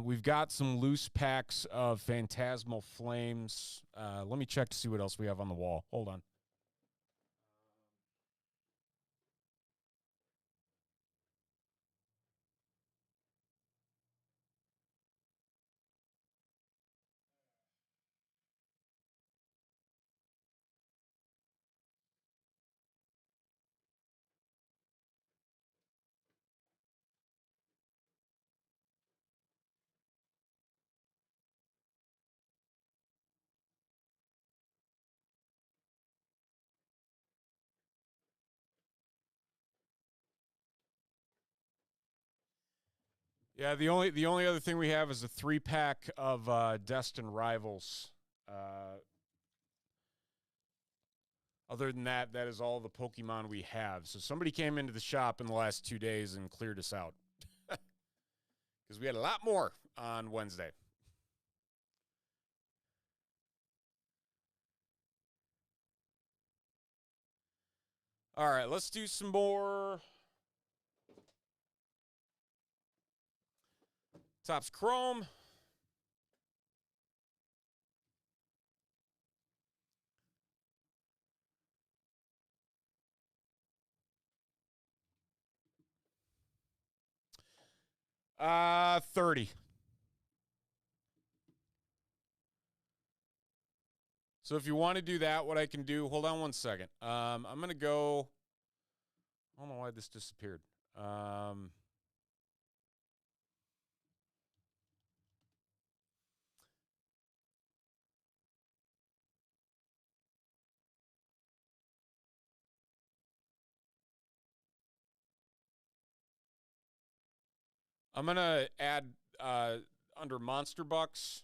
S1: We've got some loose packs of Phantasmal Flames. Let me check to see what else we have on the wall. Hold on. Yeah, the only other thing we have is a 3-pack of Destined Rivals. Other than that, that is all the Pokemon we have. So somebody came into the shop in the last 2 days and cleared us out. Because we had a lot more on Wednesday. All right, let's do some more Topps Chrome. Uh, 30. So if you want to do that, what I can do, hold on one second. I'm going to go, I don't know why this disappeared. I'm going to add under Monster Bucks.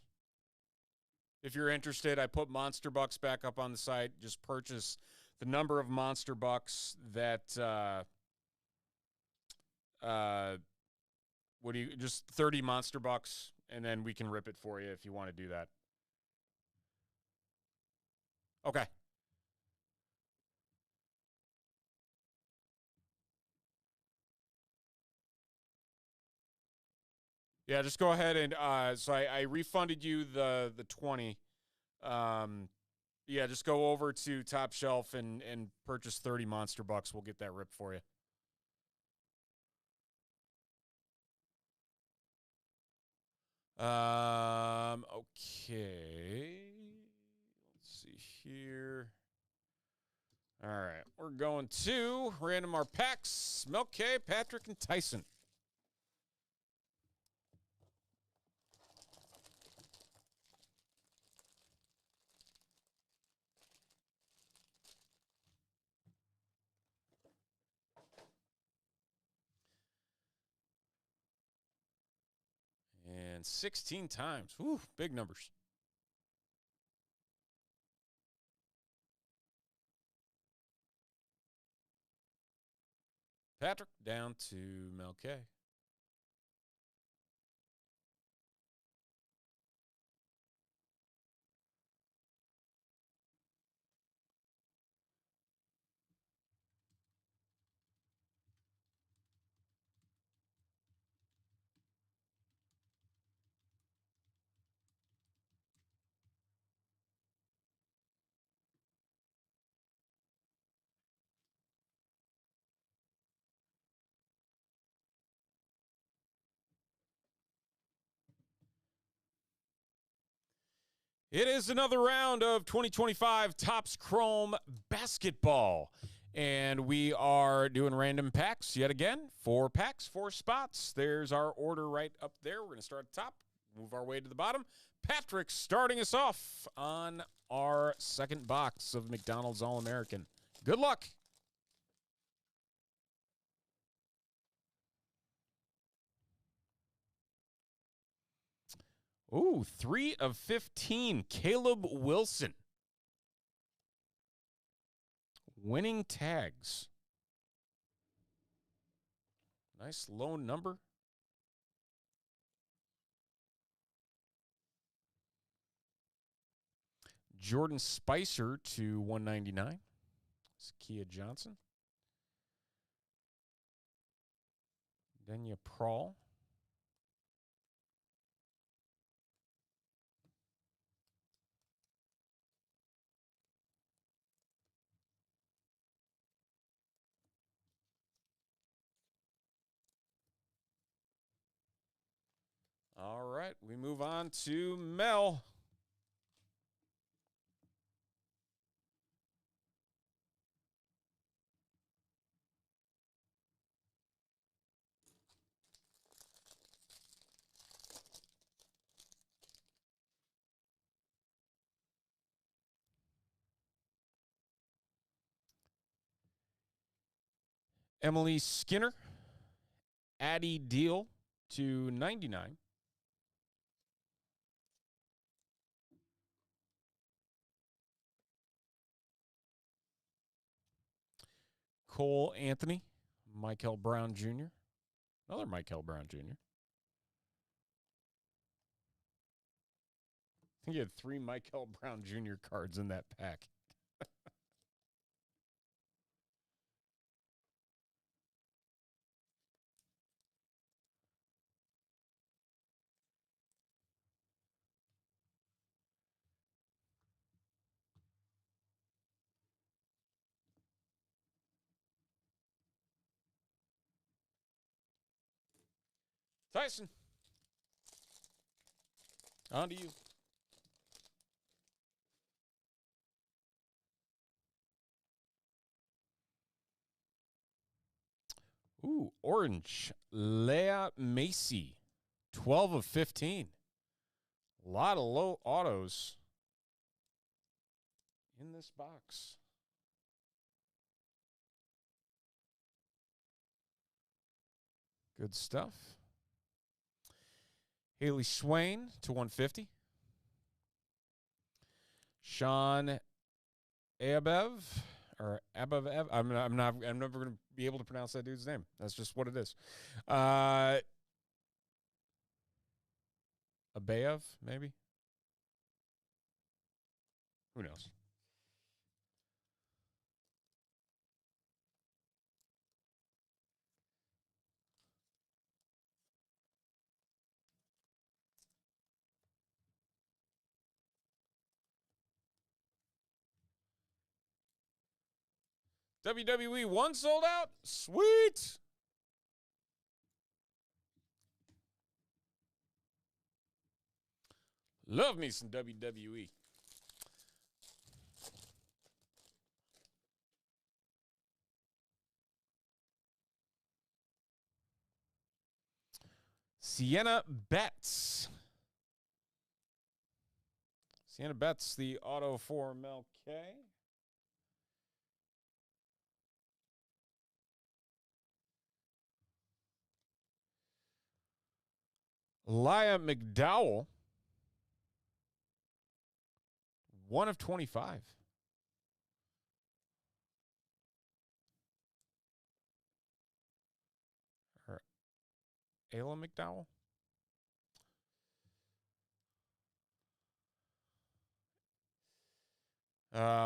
S1: If you're interested, I put Monster Bucks back up on the site. Just purchase the number of Monster Bucks that just 30 Monster Bucks, and then we can rip it for you if you want to do that. Okay. Yeah, just go ahead and so I refunded you the 20. Yeah, just go over to Top Shelf and purchase 30 Monster Bucks. We'll get that ripped for you. Okay. Let's see here. All right, we're going to Random Our Packs, Melke, Patrick, and Tyson. And 16 times. Whew, big numbers. Patrick down to Melke. It is another round of 2025 Topps Chrome Basketball. And we are doing random packs yet again. 4 packs, 4 spots. There's our order right up there. We're going to start at the top, move our way to the bottom. Patrick starting us off on our second box of McDonald's All-American. Good luck. Ooh, 3 of 15. Caleb Wilson. Winning tags. Nice low number. Jordan Spicer to 199. It's Kia Johnson. Denya Prawl. All right, we move on to Mel. Emily Skinner. Addie Deal to 99. Cole Anthony, Michael Brown Jr., another Michael Brown Jr. I think you had 3 Michael Brown Jr. cards in that pack. Tyson, on to you. Ooh, orange. Leah Macy, 12 of 15. A lot of low autos in this box. Good stuff. Haley Swain to 150. Sean Abev or Abev. I'm never going to be able to pronounce that dude's name. That's just what it is. Abev, maybe. Who knows? WWE 1 sold out? Sweet! Love me some WWE. Sienna Betts. Sienna Betts, the auto for Mel K. Leah McDowell, 1 of 25. Or Ayla McDowell.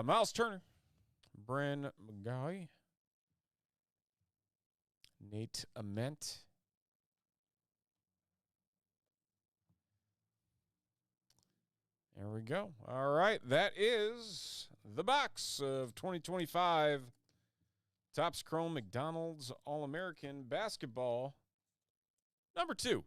S1: Miles Turner, Bryn McGowie, Nate Ament. There we go. All right, that is the box of 2025 Topps Chrome McDonald's All-American Basketball number 2.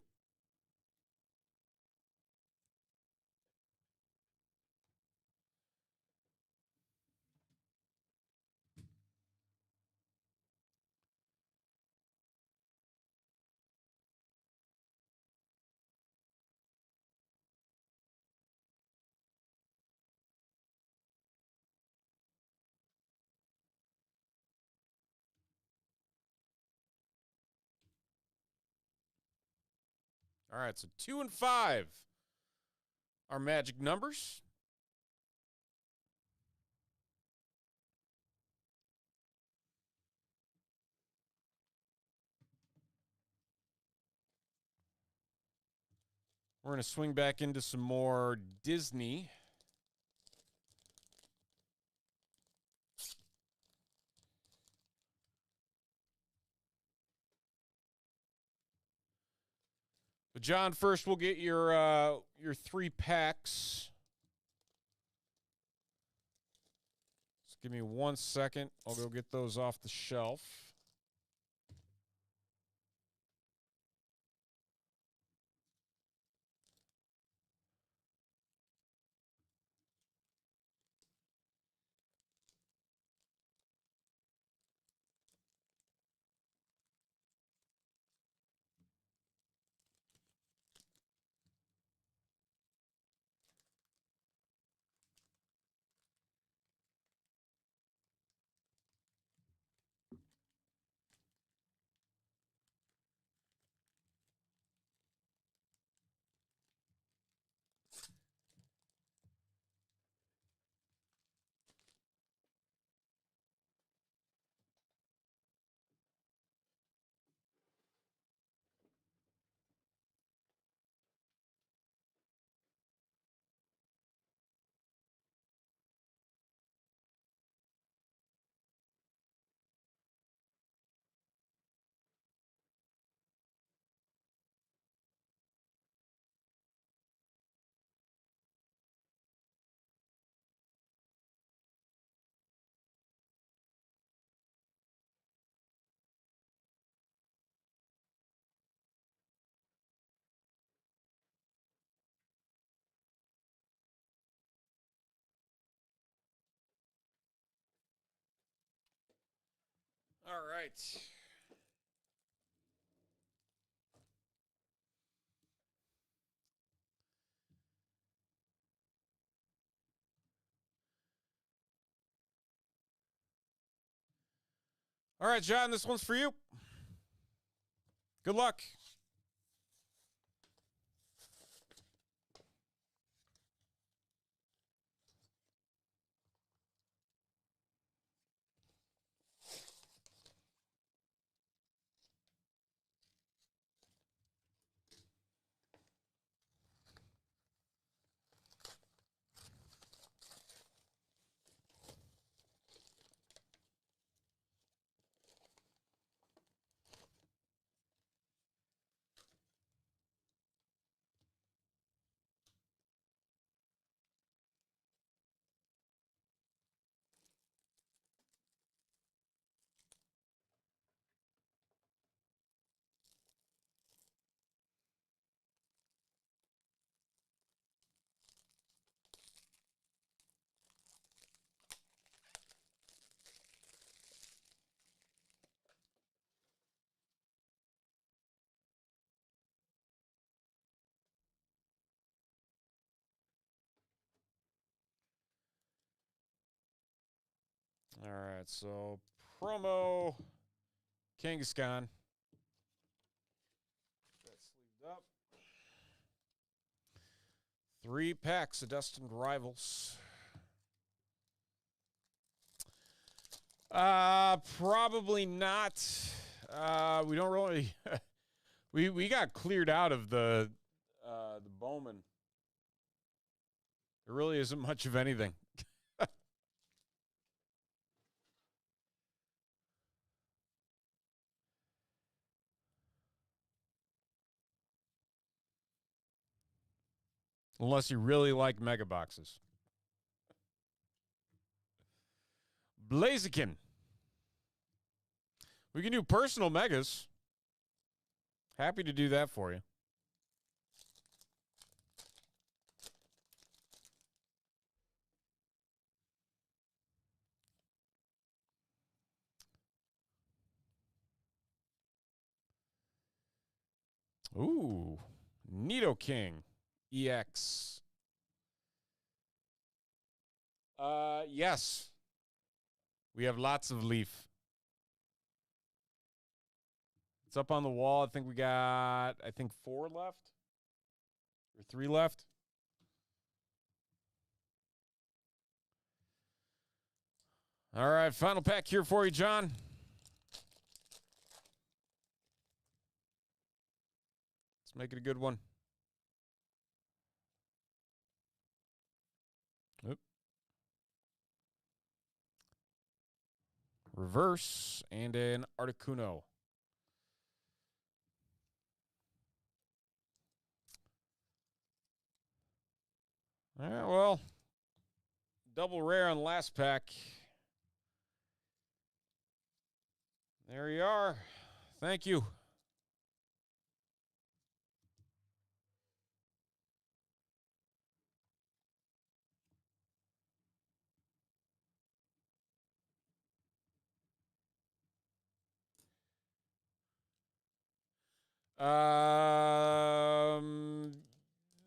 S1: All right, so 2 and 5 are magic numbers. We're going to swing back into some more Disney. But John, first we'll get your 3 packs. Just give me 1 second. I'll go get those off the shelf. All right. All right, John, this one's for you. Good luck. All right, so promo Kangaskhan. That's sleeved up. 3 packs of Destined Rivals. Probably not. We don't really. we got cleared out of the Bowman. There really isn't much of anything. Unless you really like mega boxes. Blaziken. We can do personal megas. Happy to do that for you. Ooh. Nidoking EX. Yes. We have lots of leaf. It's up on the wall. I think we got 4 left. Or 3 left. All right, final pack here for you, John. Let's make it a good one. Oop. Reverse and an Articuno. All right, well, double rare on the last pack. There you are. Thank you.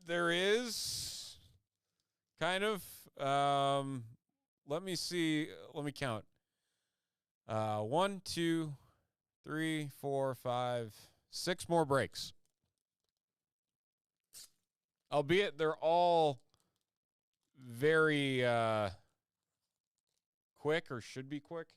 S1: There is kind of. Let me see. Let me count. 1, 2, 3, 4, 5, 6 more breaks. Albeit they're all very quick or should be quick.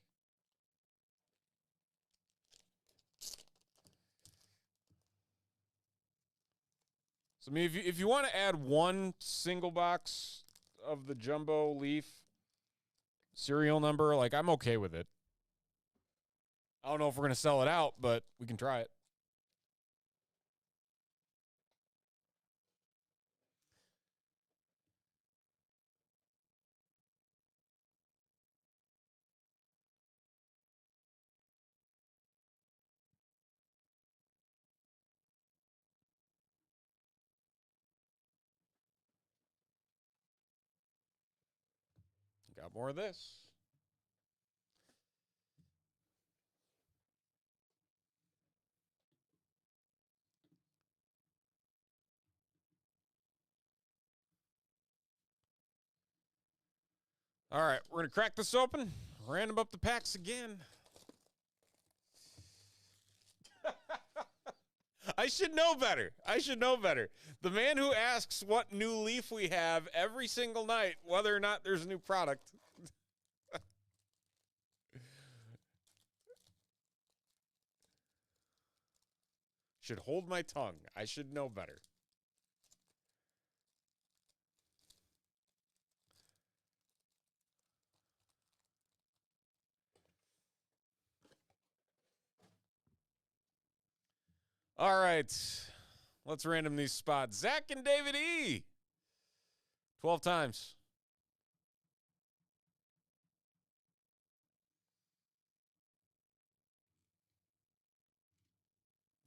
S1: So, I mean, if you want to add one single box of the jumbo leaf serial number, like, I'm okay with it. I don't know if we're going to sell it out, but we can try it. Got more of this. All right, we're going to crack this open. Random up the packs again. I should know better. I should know better. The man who asks what new leaf we have every single night, whether or not there's a new product. Should hold my tongue. I should know better. All right. Let's random these spots. Zach and David E. 12 times.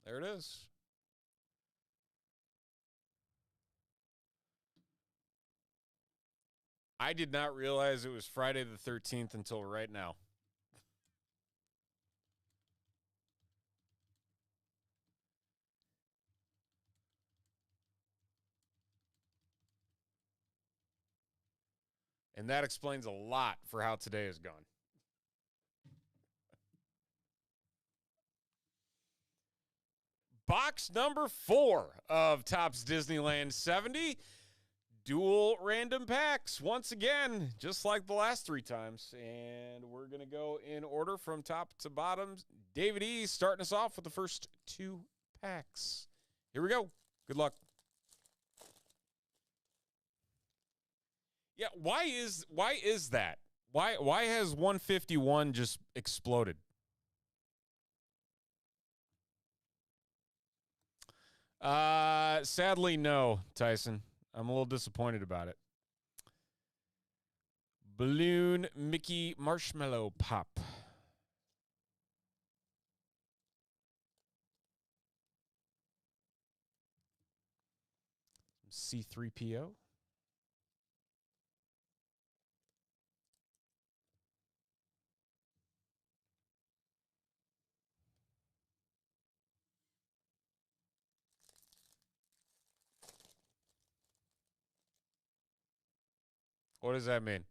S1: There it is. I did not realize it was Friday the 13th until right now. And that explains a lot for how today has gone. Box number 4 of Topps Disneyland 70. Dual random packs once again, just like the last 3 times. And we're going to go in order from top to bottom. David E. starting us off with the first 2 packs. Here we go. Good luck. Yeah, why is that? Why has 151 just exploded? Sadly, no, Tyson. I'm a little disappointed about it. Balloon Mickey Marshmallow Pop. C3PO. What does that mean?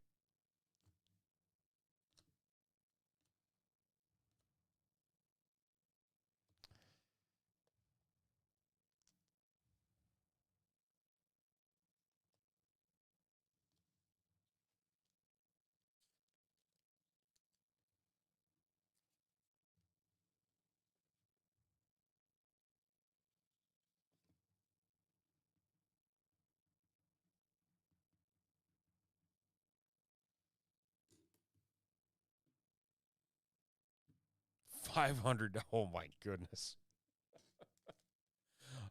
S1: $500. Oh, my goodness.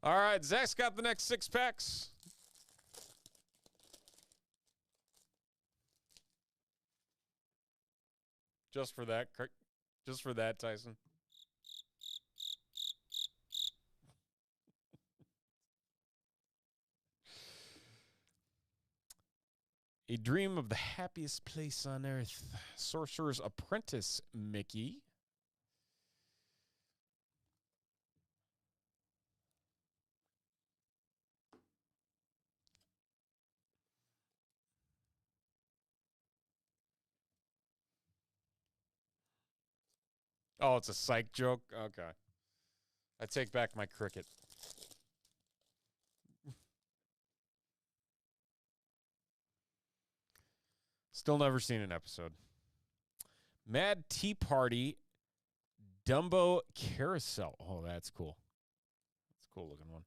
S1: All right, Zach's got the next 6 packs. Just for that, Tyson. A Dream of the Happiest Place on Earth. Sorcerer's Apprentice Mickey. Oh, it's a psych joke? Okay. I take back my cricket. Still never seen an episode. Mad Tea Party Dumbo Carousel. Oh, that's cool. That's a cool looking one.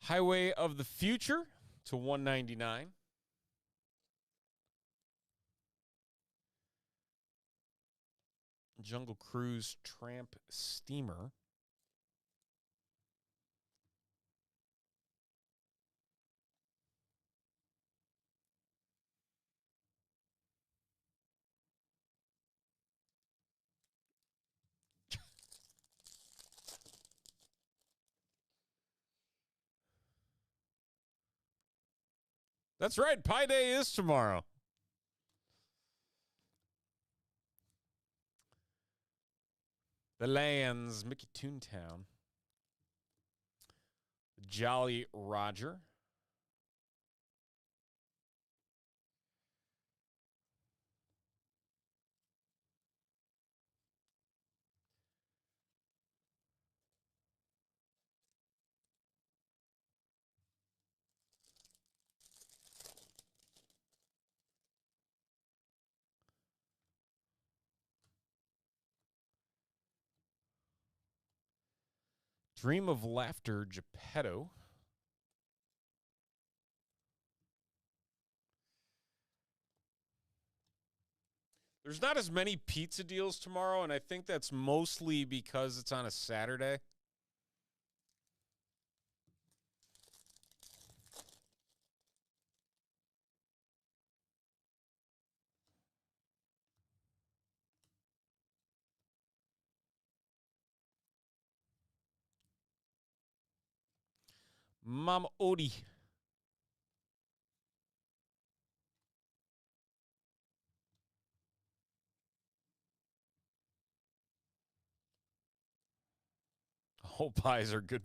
S1: Highway of the Future to 199. Jungle Cruise Tramp Steamer. That's right. Pi Day is tomorrow. The Lands, Mickey Toontown. Jolly Roger. Dream of Laughter, Geppetto. There's not as many pizza deals tomorrow, and I think that's mostly because it's on a Saturday. Mama Odie. Whole pies are good.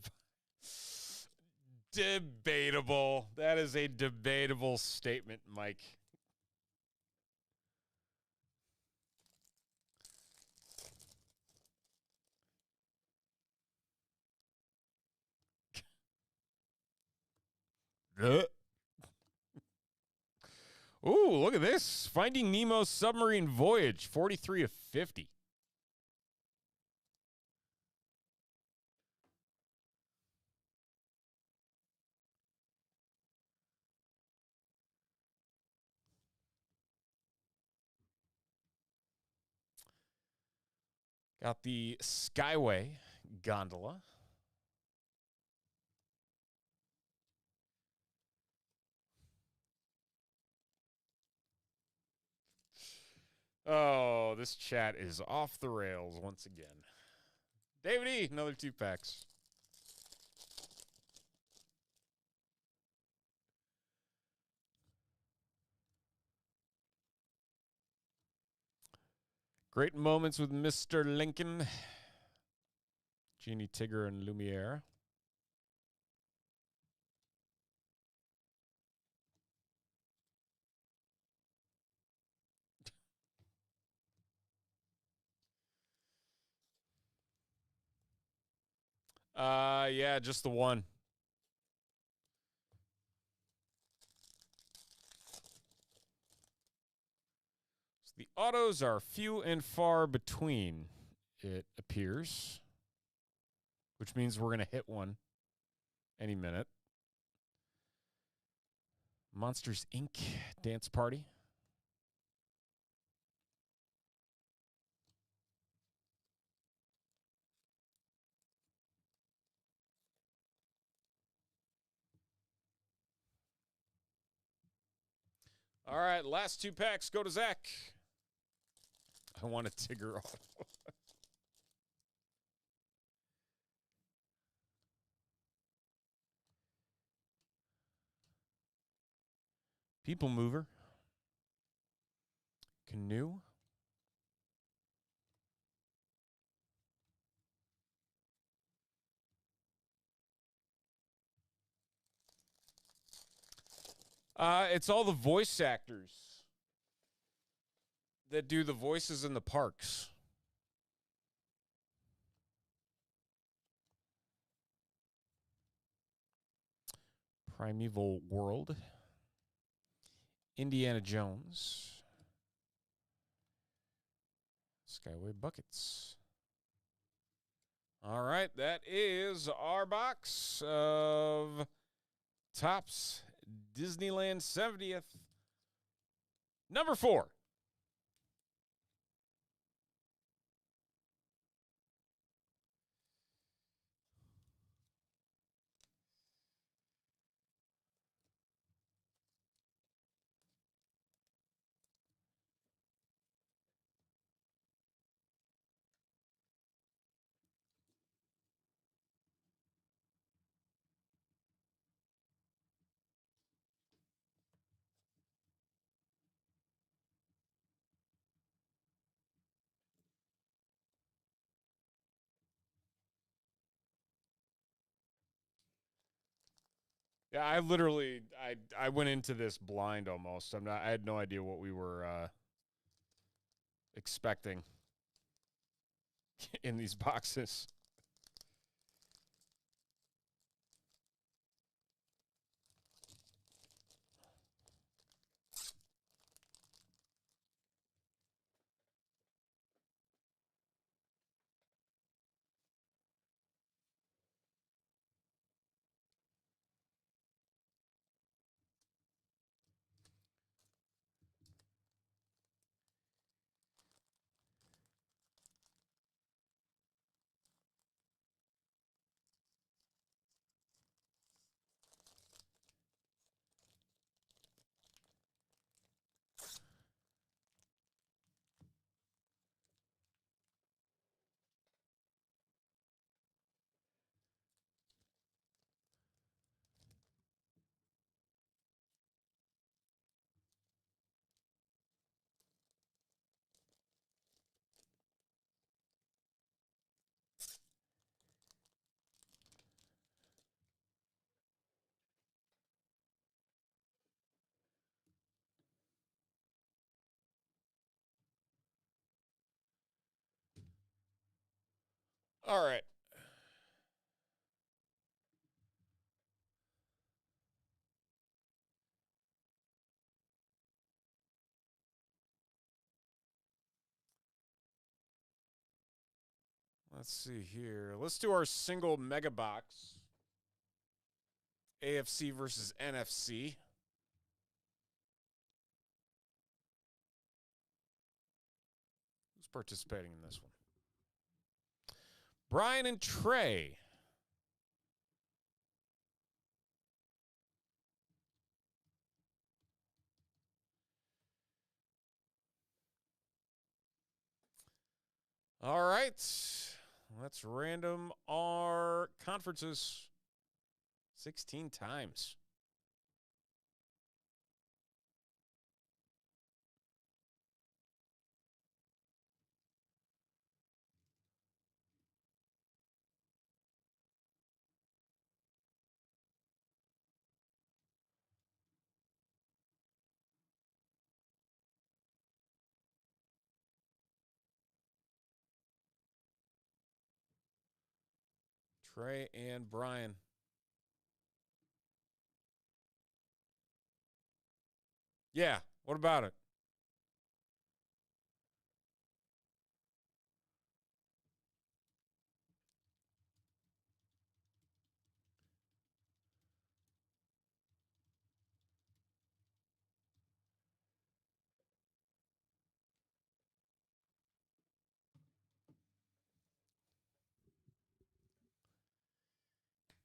S1: Debatable. That is a debatable statement, Mike. Ooh, look at this. Finding Nemo submarine voyage, 43 of 50. Got the Skyway gondola. Oh, this chat is off the rails once again. David E., another 2 packs. Great moments with Mr. Lincoln. Genie, Tigger, and Lumiere. Yeah, just the one. So the autos are few and far between, it appears, which means we're going to hit one any minute. Monsters, Inc. Dance Party. All right, last 2 packs go to Zach. I want a Tigger auto. People Mover. Canoe. It's all the voice actors that do the voices in the parks. Primeval World. Indiana Jones. Skyway Buckets. All right, that is our box of Topps Disneyland 70th. Number 4. Yeah, I went into this blind almost. I had no idea what we were expecting in these boxes. All right. Let's see here. Let's do our single mega box. AFC versus NFC. Who's participating in this one? Brian and Trey. All right. Let's random our conferences 16 times. Trey and Brian. Yeah, what about it?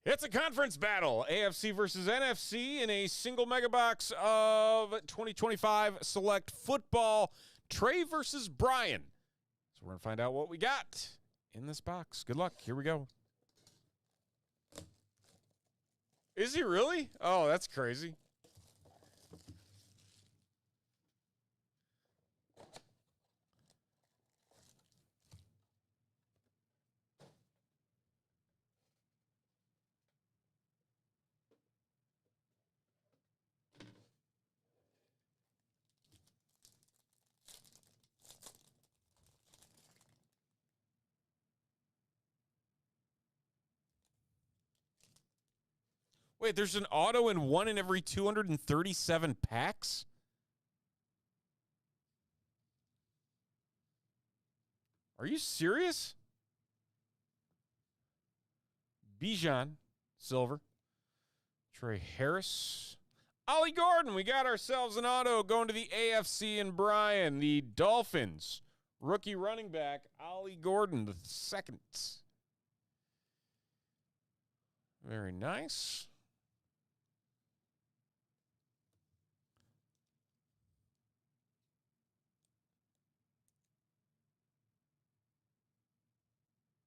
S1: It's a conference battle. AFC versus NFC in a single mega box of 2025 select football. Trey versus Brian. So we're going to find out what we got in this box. Good luck. Here we go. Is he really? Oh, that's crazy. Wait, there's an auto in 1 in every 237 packs? Are you serious? Bijan, silver. Trey Harris. Ollie Gordon, we got ourselves an auto going to the AFC and Brian. The Dolphins, rookie running back, Ollie Gordon, the second. Very nice.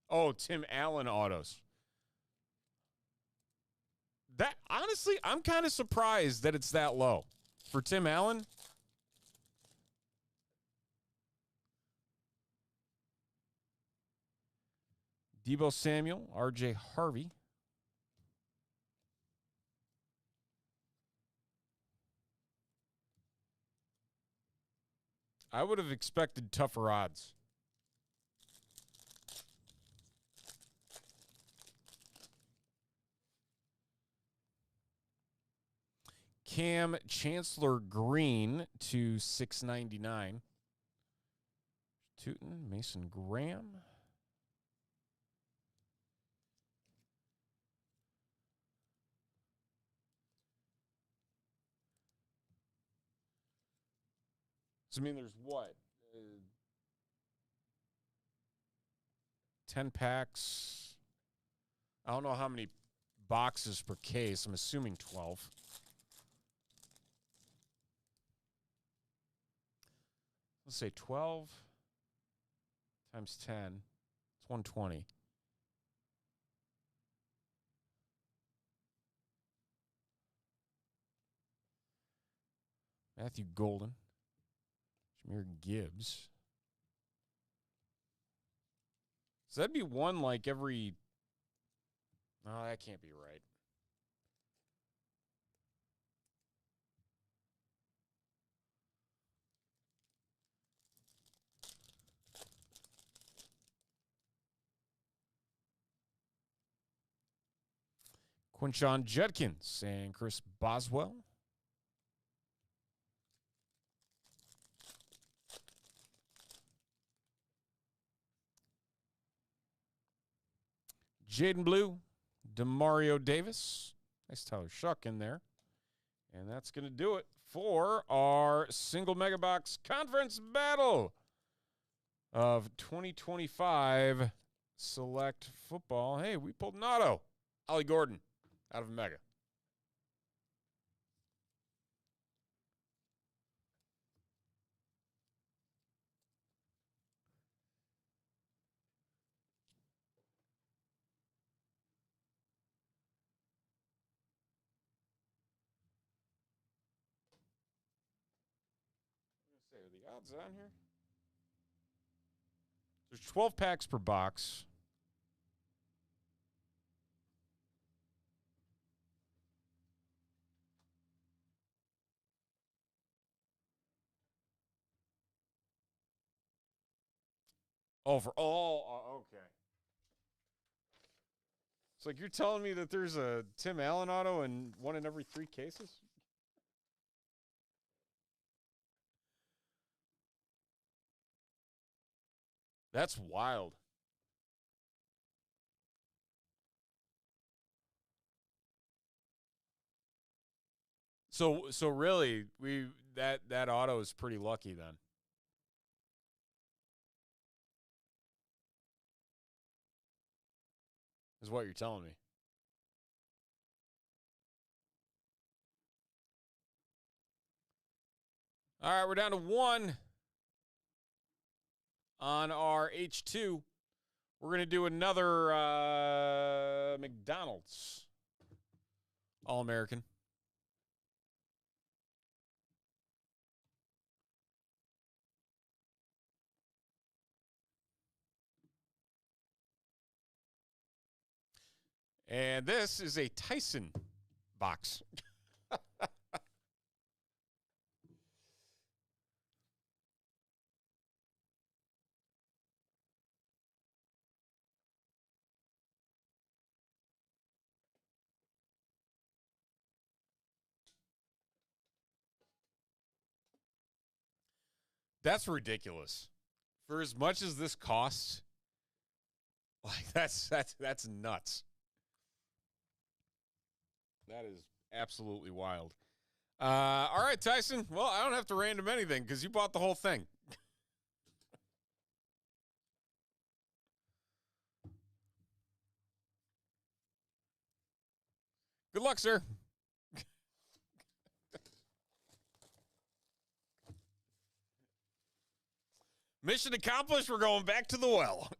S1: Oh, Tim Allen autos. That honestly, I'm kind of surprised that it's that low for Tim Allen. Deebo Samuel, RJ Harvey. I would have expected tougher odds. Cam Chancellor Green to 699. Tootin, Mason Graham. So, I mean, there's what? 10 packs. I don't know how many boxes per case. I'm assuming 12. Let's say 12 times 10. It's 120. Matthew Golden. Jahmyr Gibbs. So that'd be one like every... No, that can't be right. Quinshon Judkins and Chris Boswell. Jaden Blue, Demario Davis. Nice Tyler Shuck in there. And that's going to do it for our single mega box conference battle of 2025 select football. Hey, we pulled an auto. Ollie Gordon out of Mega. Are the odds on here? There's 12 packs per box. Oh, for all. Okay. It's like you're telling me that there's a Tim Allen auto in one in every 3 cases? That's wild. So really, that auto is pretty lucky then. Is what you're telling me. All right, we're down to 1 on our H2. We're going to do another McDonald's All-American. And this is a Tyson box. That's ridiculous. For as much as this costs, like that's nuts. That is absolutely wild. All right, Tyson. Well, I don't have to random anything because you bought the whole thing. Good luck, sir. Mission accomplished. We're going back to the well.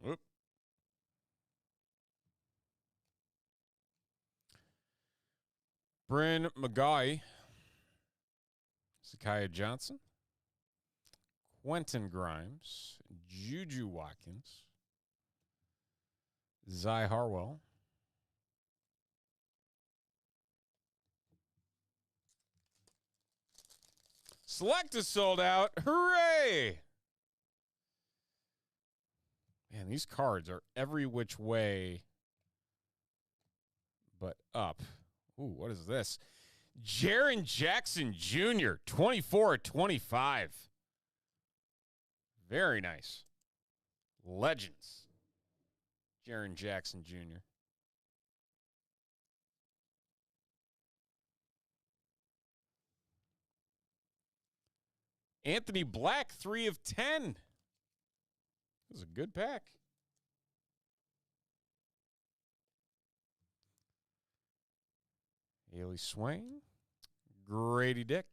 S1: Whoop. Bryn McGaughy, Zakiah Johnson, Quentin Grimes, Juju Watkins, Zy Harwell, Select is sold out. Hooray! Man, these cards are every which way but up. Ooh, what is this? Jaren Jackson Jr., 24/25. Very nice. Legends. Jaren Jackson Jr. Anthony Black, 3/10. That was a good pack. Haley Swain, Grady Dick.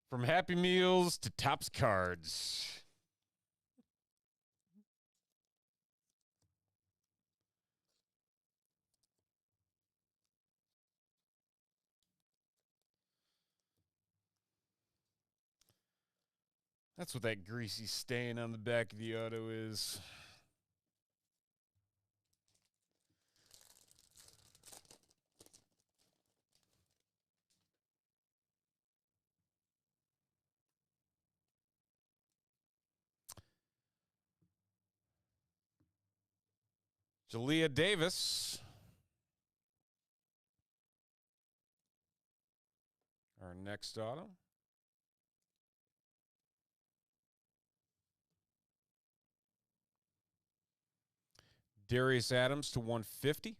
S1: From Happy Meals to Topps Cards. That's what that greasy stain on the back of the auto is. Jalea Davis. Our next auto. Darius Adams to 150.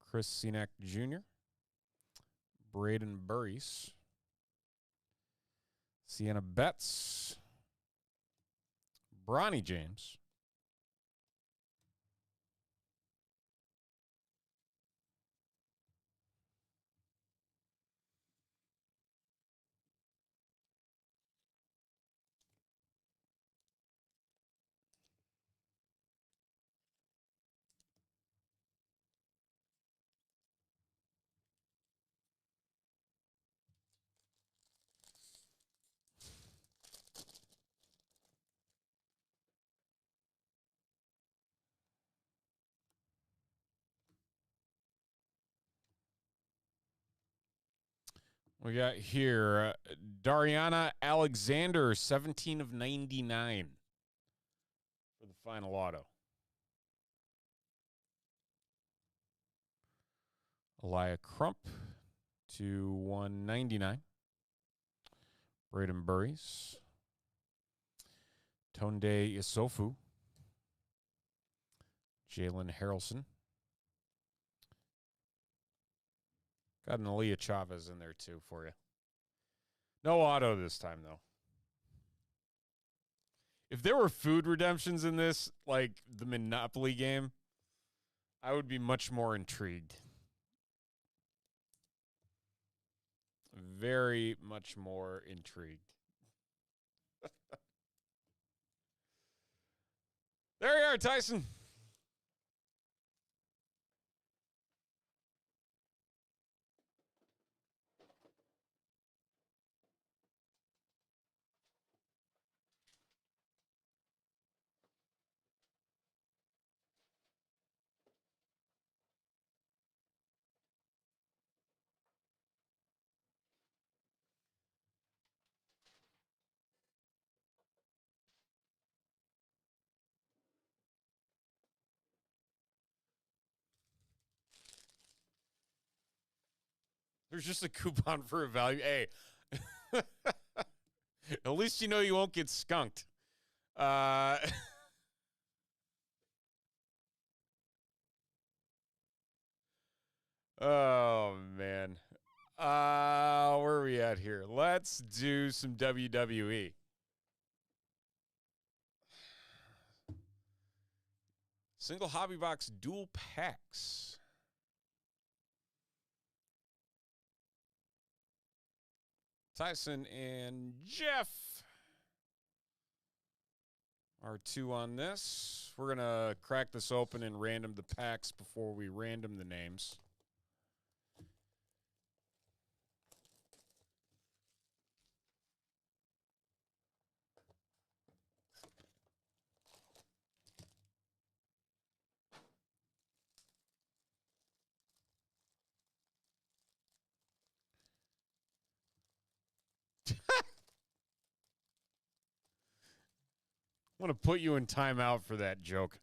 S1: Chris Cenac Jr. Braden Burries. Sienna Betts. Bronny James. We got here Dariana Alexander, 17 of 99 for the final auto. Elia Crump to 199. Braden Burries. Tonde Isofu. Jalen Harrelson. Got an Aaliyah Chavez in there, too, for you. No auto this time, though. If there were food redemptions in this, like the Monopoly game, I would be much more intrigued. Very much more intrigued. There you are, Tyson. There's just a coupon for a value. Hey, at least you know you won't get skunked. Oh, man. Where are we at here? Let's do some WWE. Single hobby box dual packs. Tyson and Jeff are two on this. We're going to crack this open and random the packs before we random the names. I want to put you in timeout for that joke.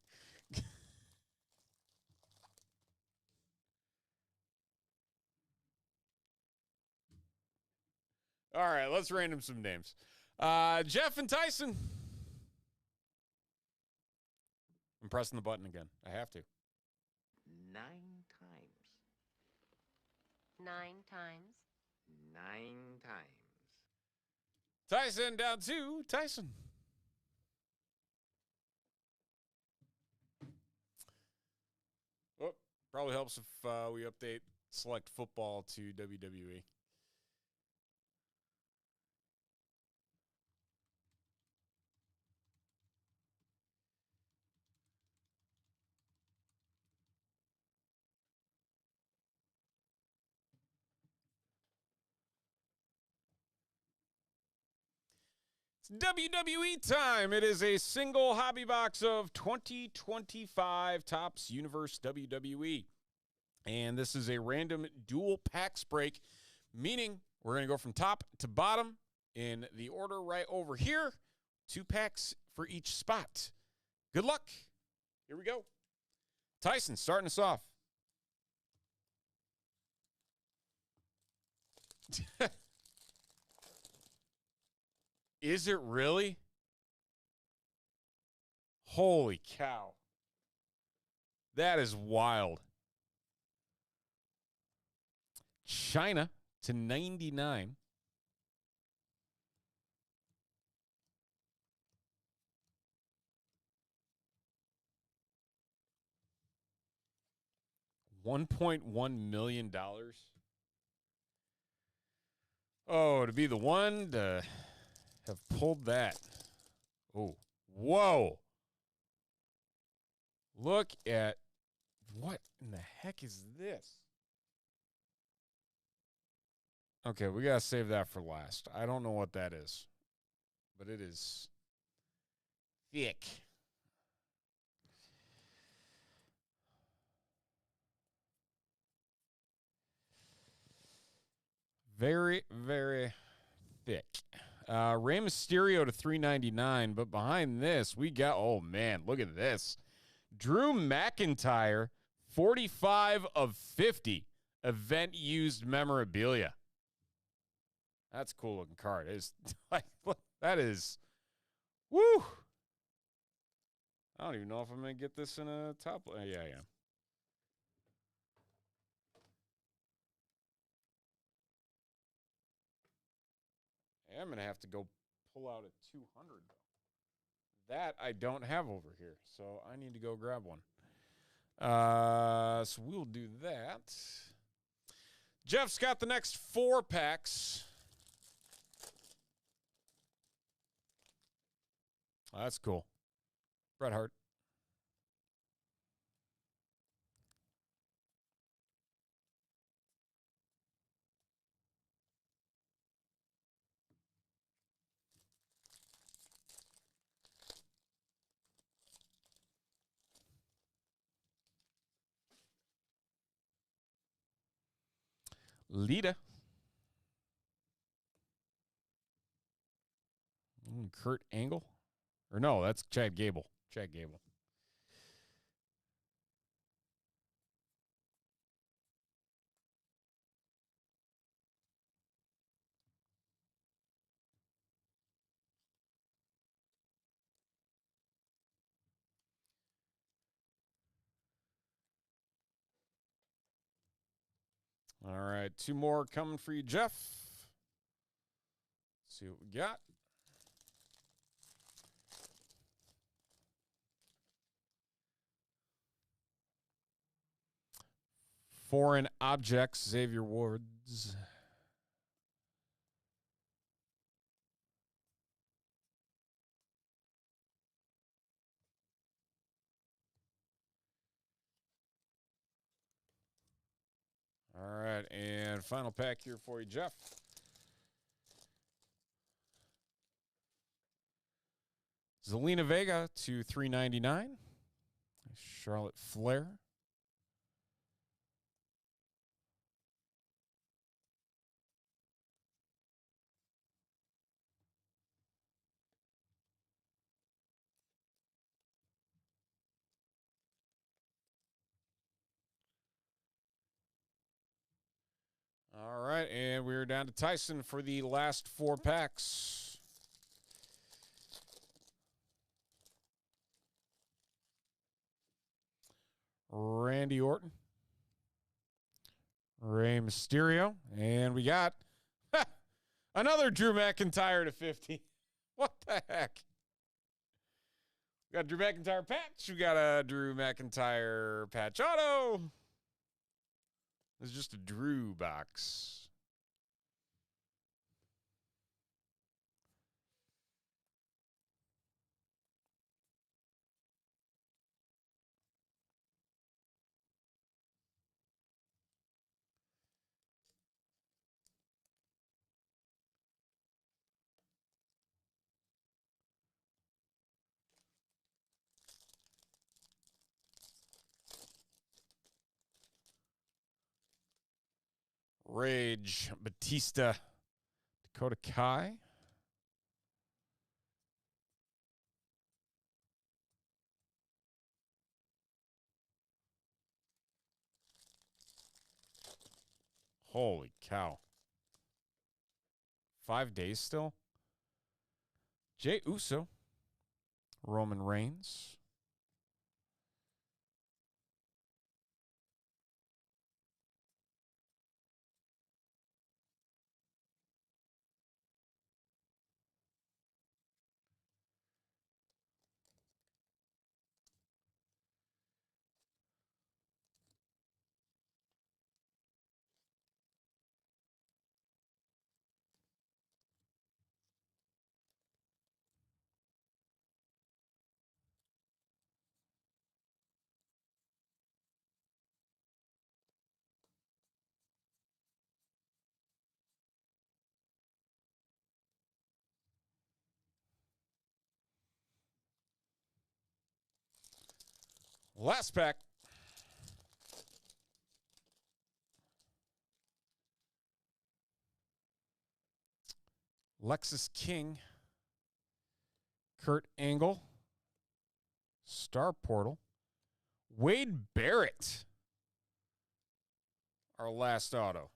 S1: All right, let's random some names. Jeff and Tyson. I'm pressing the button again. I have to.
S2: 9 times.
S3: 9 times.
S2: 9 times.
S1: Tyson down to Tyson. Oh, probably helps if we update Select Football to WWE. It's WWE time. It is a single hobby box of 2025 Topps Universe WWE. And this is a random dual packs break, meaning we're going to go from top to bottom in the order right over here. 2 packs for each spot. Good luck. Here we go. Tyson starting us off. Is it really? Holy cow. That is wild. China to 99. $1.1 million. Oh, to be the one to have pulled that. Oh, whoa. Look at what in the heck is this? Okay, we got to save that for last. I don't know what that is, but it is thick. Very, very thick. Rey Mysterio to $3.99, but behind this, we got, oh man, look at this. Drew McIntyre, 45 of 50 event used memorabilia. That's a cool looking card. It's like, that is, woo. I don't even know if I'm going to get this in a top. Yeah, I am. I'm going to have to go pull out a 200, though. That I don't have over here, so I need to go grab one. So we'll do that. Jeff's got the next 4 packs. Oh, that's cool. Bret Hart. Lita. Kurt Angle. Or no, that's Chad Gable. Chad Gable. All right, 2 more coming for you, Jeff. Let's see what we got. Foreign Objects, Xavier Woods. All right, and final pack here for you, Jeff. Zelina Vega to $3.99. Charlotte Flair. All right, and we're down to Tyson for the last 4 packs. Randy Orton. Rey Mysterio. And we got another Drew McIntyre to 50. What the heck? We got Drew McIntyre patch. We got a Drew McIntyre patch auto. It's just a Drew box. Rage, Batista, Dakota Kai. Holy cow. 5 days still? Jey Uso, Roman Reigns. Last pack. Lexus King, Kurt Angle, Star Portal, Wade Barrett, our last auto.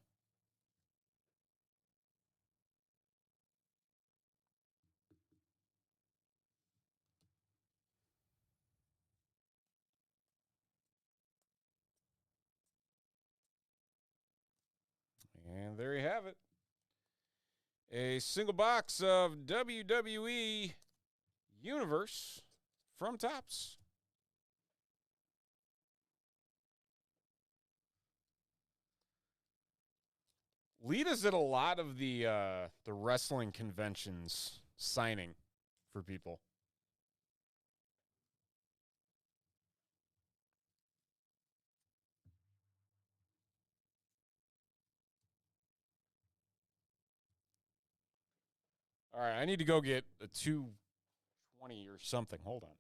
S1: And there you have it. A single box of WWE Universe from Topps. Lita's at a lot of the wrestling conventions signing for people. All right, I need to go get a 220 or something. Hold on.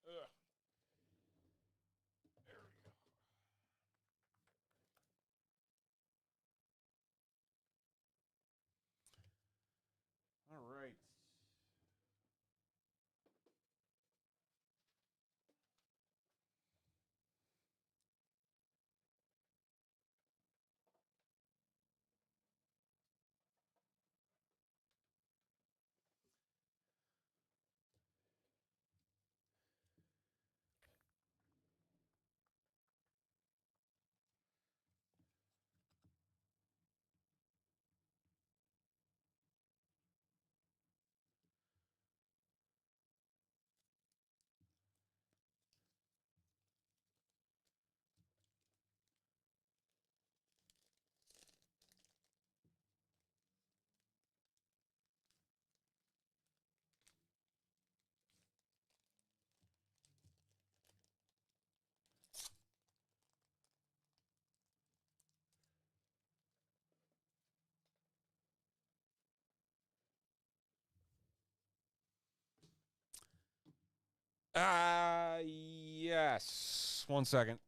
S1: Ugh. There we go. All right. Yes. 1 second.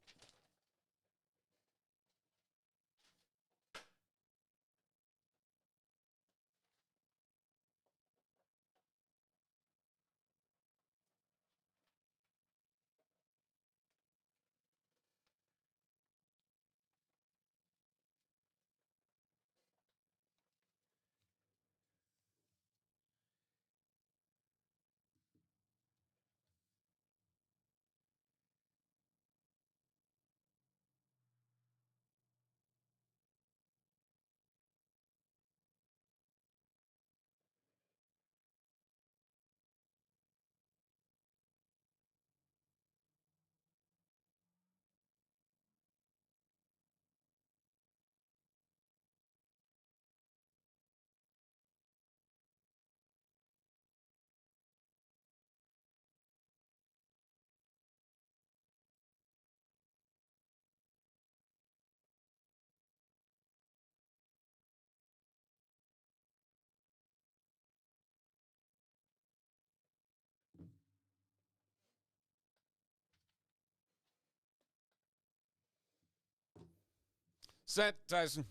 S1: Set, Tyson.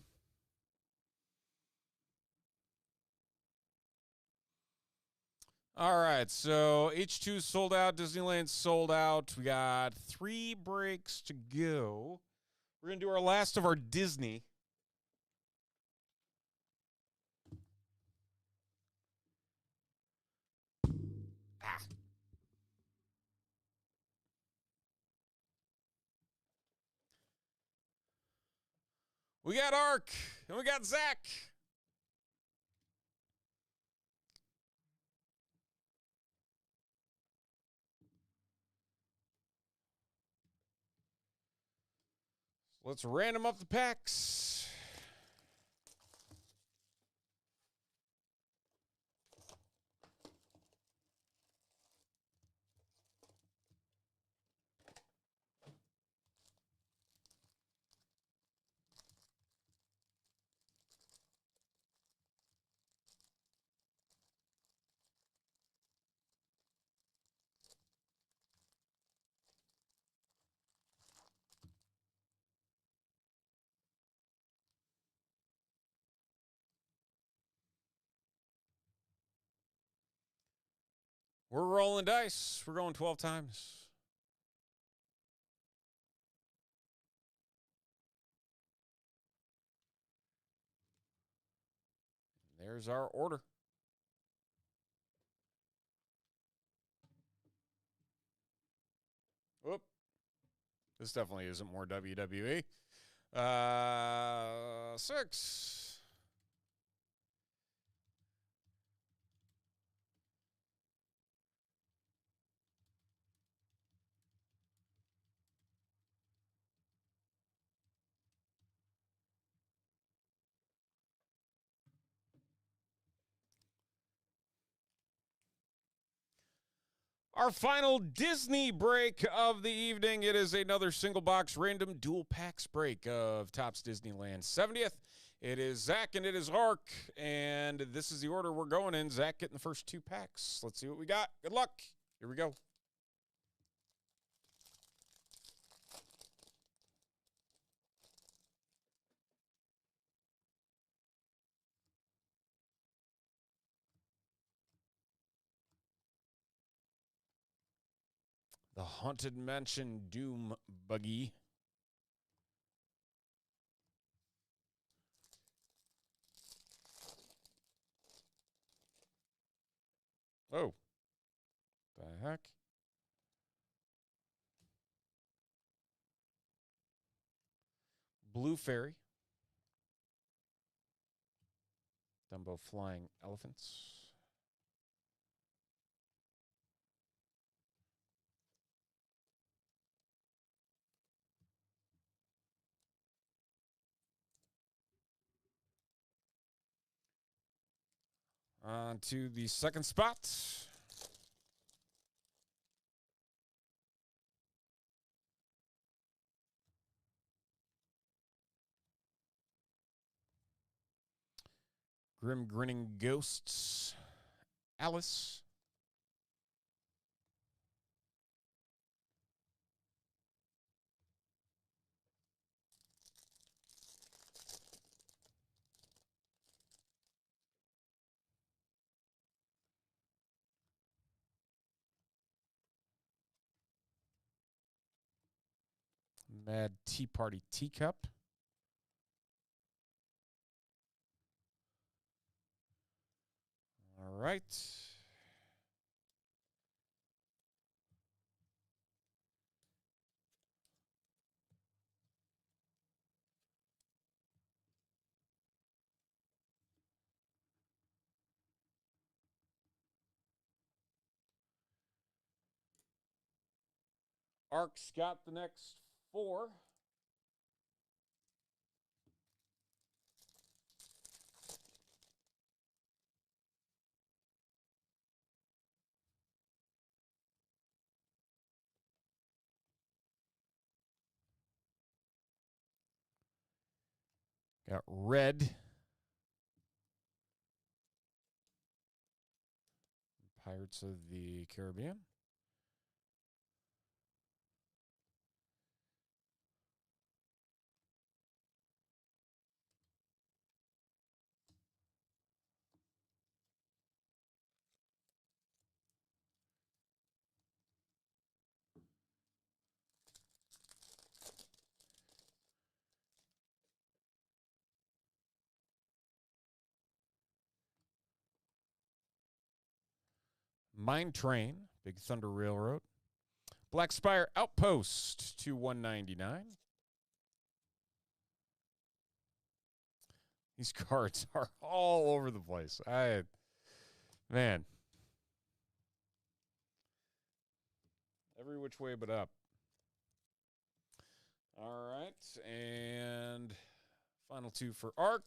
S1: All right, so H2 sold out. Disneyland sold out. We got 3 breaks to go. We're going to do our last of our Disney. We got Ark, and we got Zach. Let's random up the packs. We're rolling dice. We're going 12 times. There's our order. Whoop. This definitely isn't more WWE. 6. Our final Disney break of the evening. It is another single box random dual packs break of Topps Disneyland 70th. It is Zach and it is Ark, and this is the order we're going in. Zach getting the first 2 packs. Let's see what we got. Good luck. Here we go. The Haunted Mansion Doom Buggy. Oh. The heck? Blue Fairy. Dumbo Flying Elephants. On to the second spot. Grim Grinning Ghosts. Alice. Mad Tea Party Teacup. All right. Ark's got the next 4. Got Red. Pirates of the Caribbean. Mine Train, Big Thunder Railroad. Black Spire Outpost to 199. These cards are all over the place. Man. Every which way but up. All right. And final two for ARC.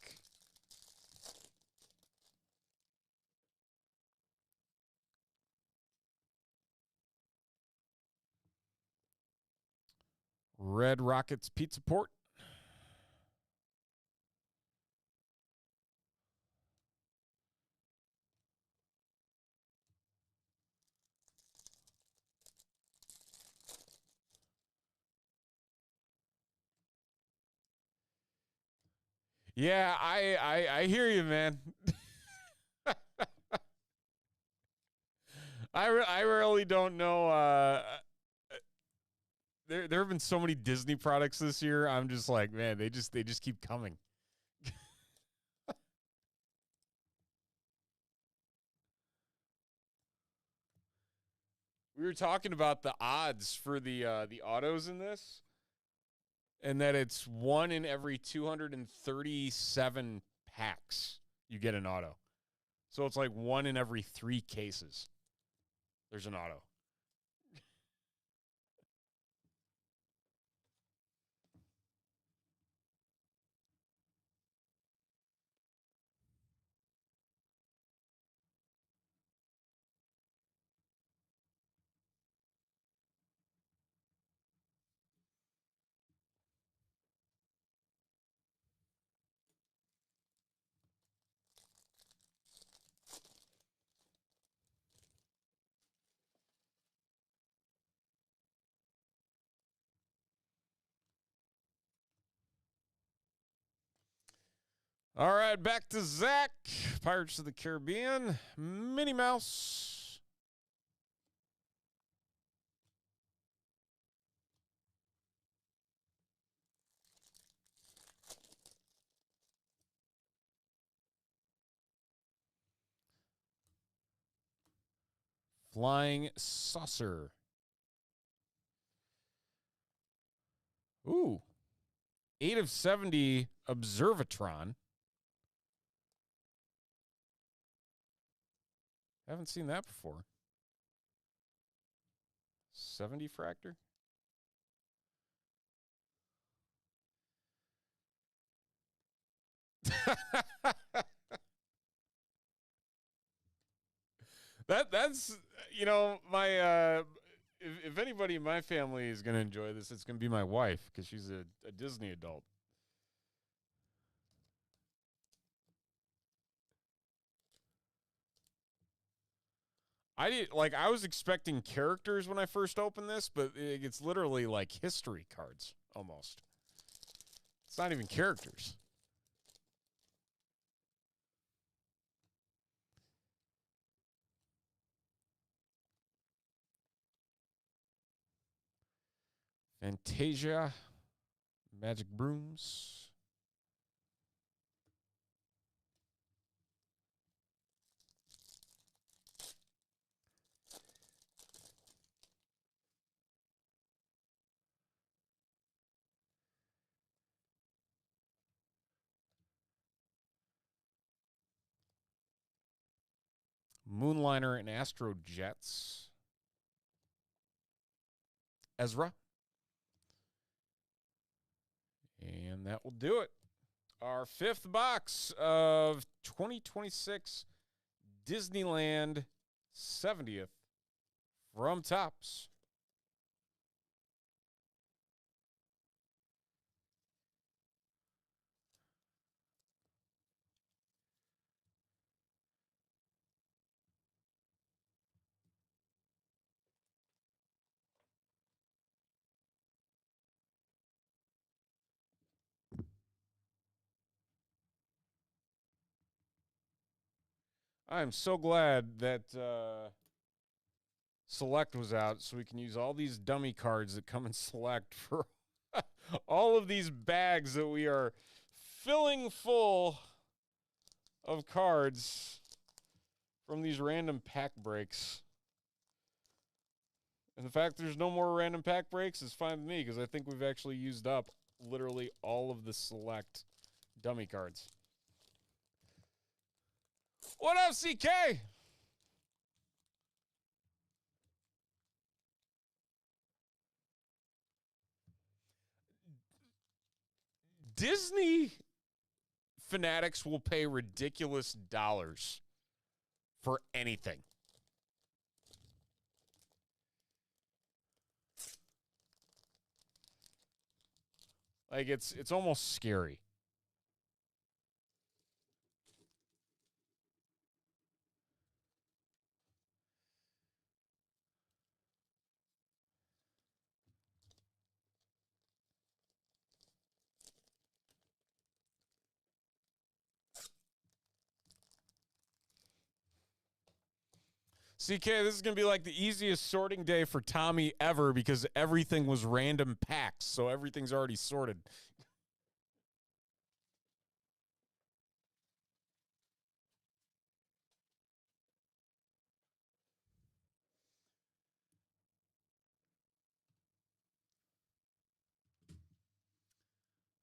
S1: Red Rockets Pizza Port. Yeah, I hear you, man. I really don't know. There have been so many Disney products this year. I'm just like, man, they just keep coming. We were talking about the odds for the autos in this, and that it's 1 in every 237 packs you get an auto. So it's like 1 in every 3 cases there's an auto. All right, back to Zach. Pirates of the Caribbean. Minnie Mouse. Flying Saucer. Ooh. 8 of 70 Observatron. Haven't seen that before. 70 Fractor? That's my if anybody in my family is going to enjoy this, it's going to be my wife because she's a Disney adult. I was expecting characters when I first opened this, but it's literally like history cards almost. It's not even characters. Fantasia, Magic Brooms. Moonliner and Astro Jets. Ezra. And that will do it. Our 5th box of 2026 Disneyland 70th from Topps. I'm so glad that Select was out so we can use all these dummy cards that come in Select for all of these bags that we are filling full of cards from these random pack breaks. And the fact there's no more random pack breaks is fine with me because I think we've actually used up literally all of the select dummy cards. What up, CK? Disney fanatics will pay ridiculous dollars for anything. Like it's almost scary. CK, this is going to be like the easiest sorting day for Tommy ever because everything was random packs, so everything's already sorted.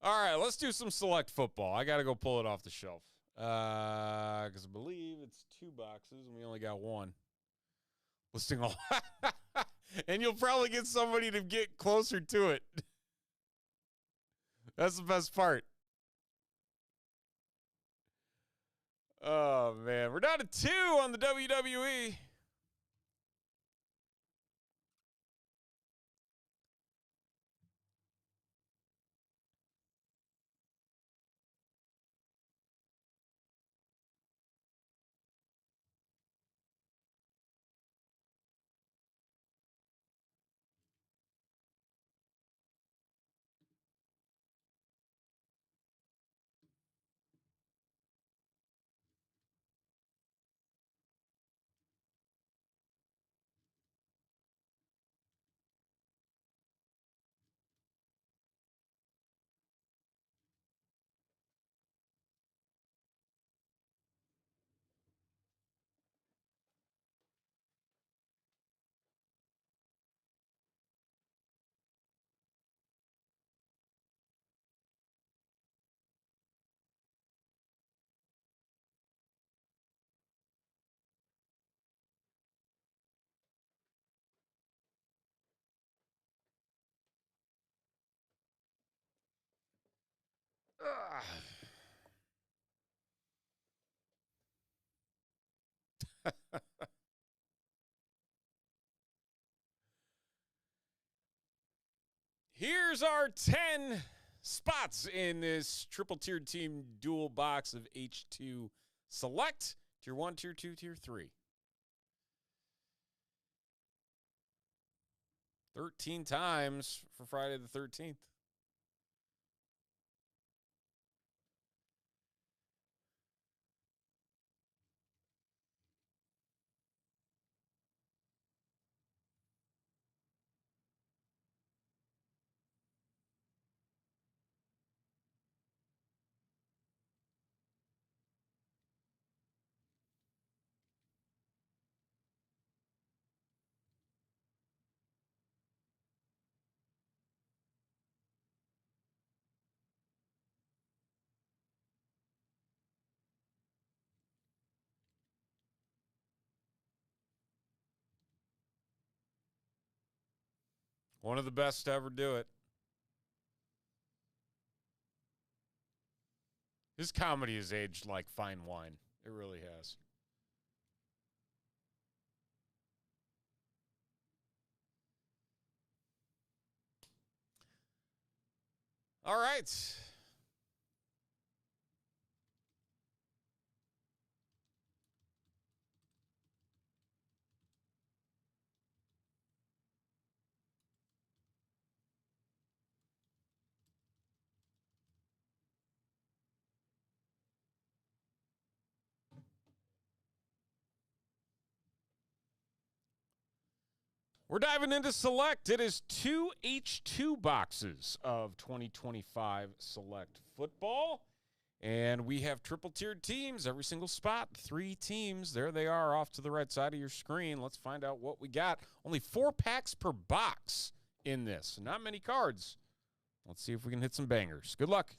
S1: All right, let's do some select football. I got to go pull it off the shelf because I believe it's 2 boxes and we only got 1. Listing all, and you'll probably get somebody to get closer to it. That's the best part. Oh man, we're down to 2 on the WWE. Here's our 10 spots in this triple tiered team dual box of H2 Select. Tier 1, Tier 2, Tier 3. 13 times for Friday the 13th. One of the best to ever do it. His comedy has aged like fine wine. It really has. All right. We're diving into Select. It is 2 H2 boxes of 2025 Select football. And we have triple tiered teams, every single spot, 3 teams. There they are off to the right side of your screen. Let's find out what we got. Only 4 packs per box in this. Not many cards. Let's see if we can hit some bangers. Good luck.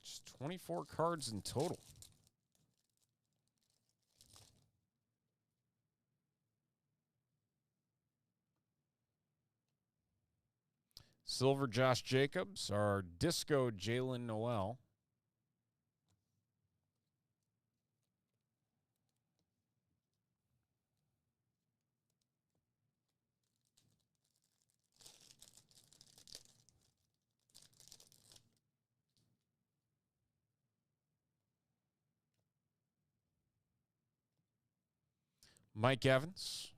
S1: Just 24 cards in total. Silver Josh Jacobs, our Disco Jalen Noel. Mike Evans.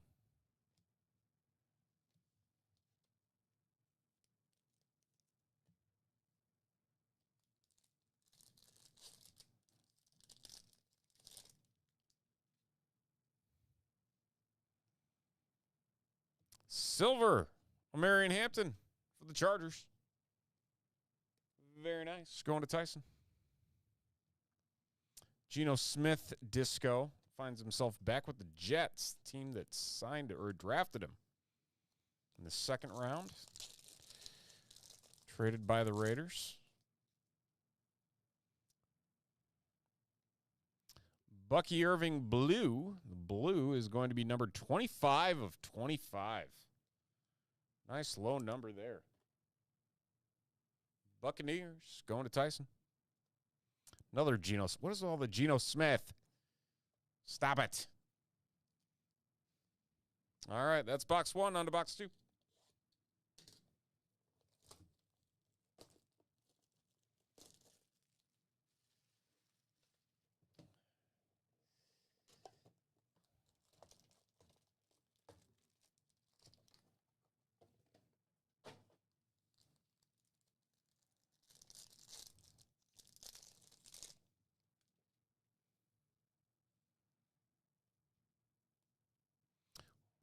S1: Silver, Marion Hampton for the Chargers. Very nice. Going to Tyson. Geno Smith, Disco, finds himself back with the Jets, team that signed or drafted him in the 2nd round. Traded by the Raiders. Bucky Irving Blue. The blue is going to be number 25 of 25. Nice low number there. Buccaneers going to Tyson. Another Geno. What is all the Geno Smith? Stop it. All right, that's box 1. On to box 2.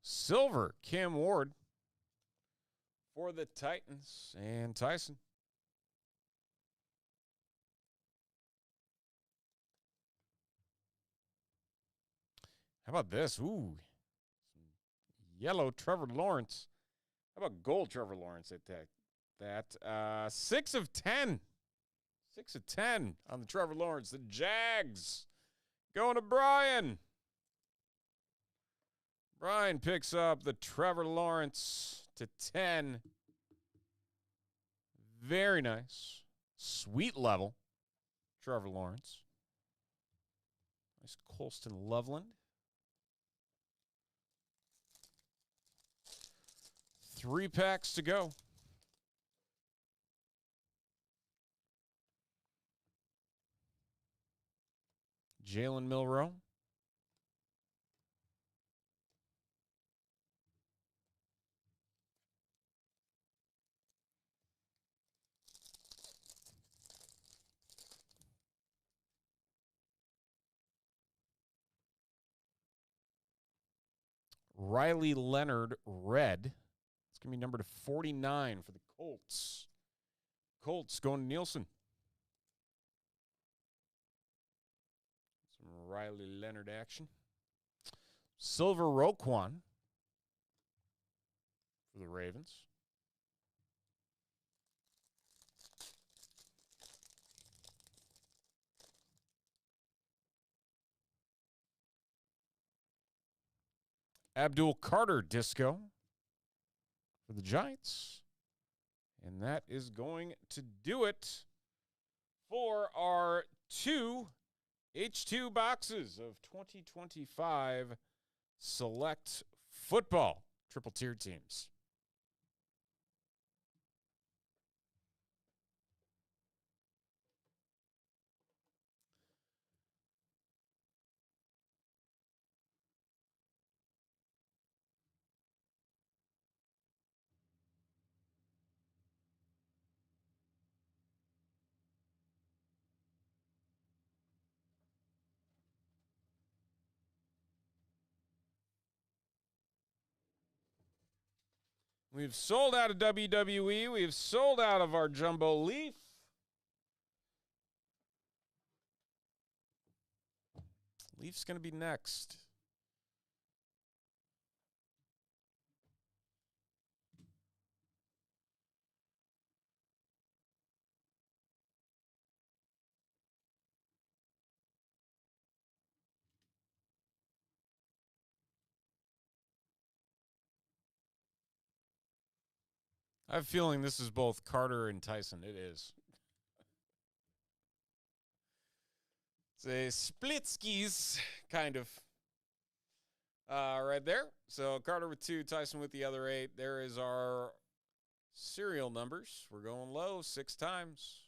S1: Silver, Cam Ward for the Titans and Tyson. How about this? Ooh, yellow Trevor Lawrence. How about gold Trevor Lawrence at that? 6 of 10. 6 of 10 on the Trevor Lawrence. The Jags going to Brian. Brian picks up the Trevor Lawrence to 10. Very nice. Sweet level. Trevor Lawrence. Nice Colston Loveland. 3 packs to go. Jalen Milroe. Riley Leonard, red. It's going to be number to 49 for the Colts. Colts going to Nielsen. Some Riley Leonard action. Silver Roquan for the Ravens. Abdul Carter Disco for the Giants. And that is going to do it for our 2 H2 boxes of 2025 Select Football Triple Tier Teams. We've sold out of WWE. We've sold out of our Jumbo Leaf. Leaf's going to be next. I have a feeling this is both Carter and Tyson. It is. It's a split skis, kind of. Right there. So Carter with 2, Tyson with the other 8. There is our serial numbers. We're going low 6 times.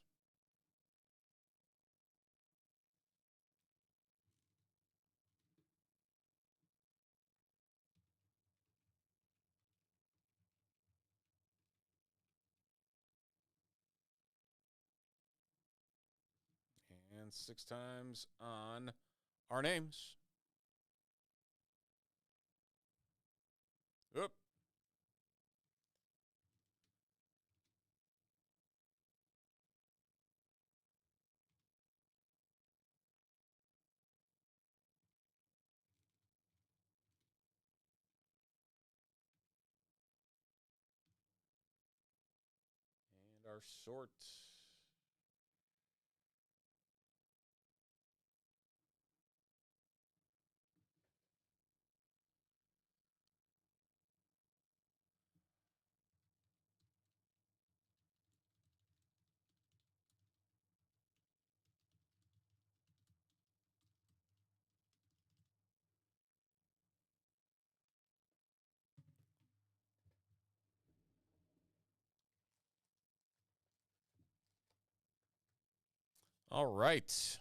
S1: And 6 times on our names. Oop. And our sort. All right.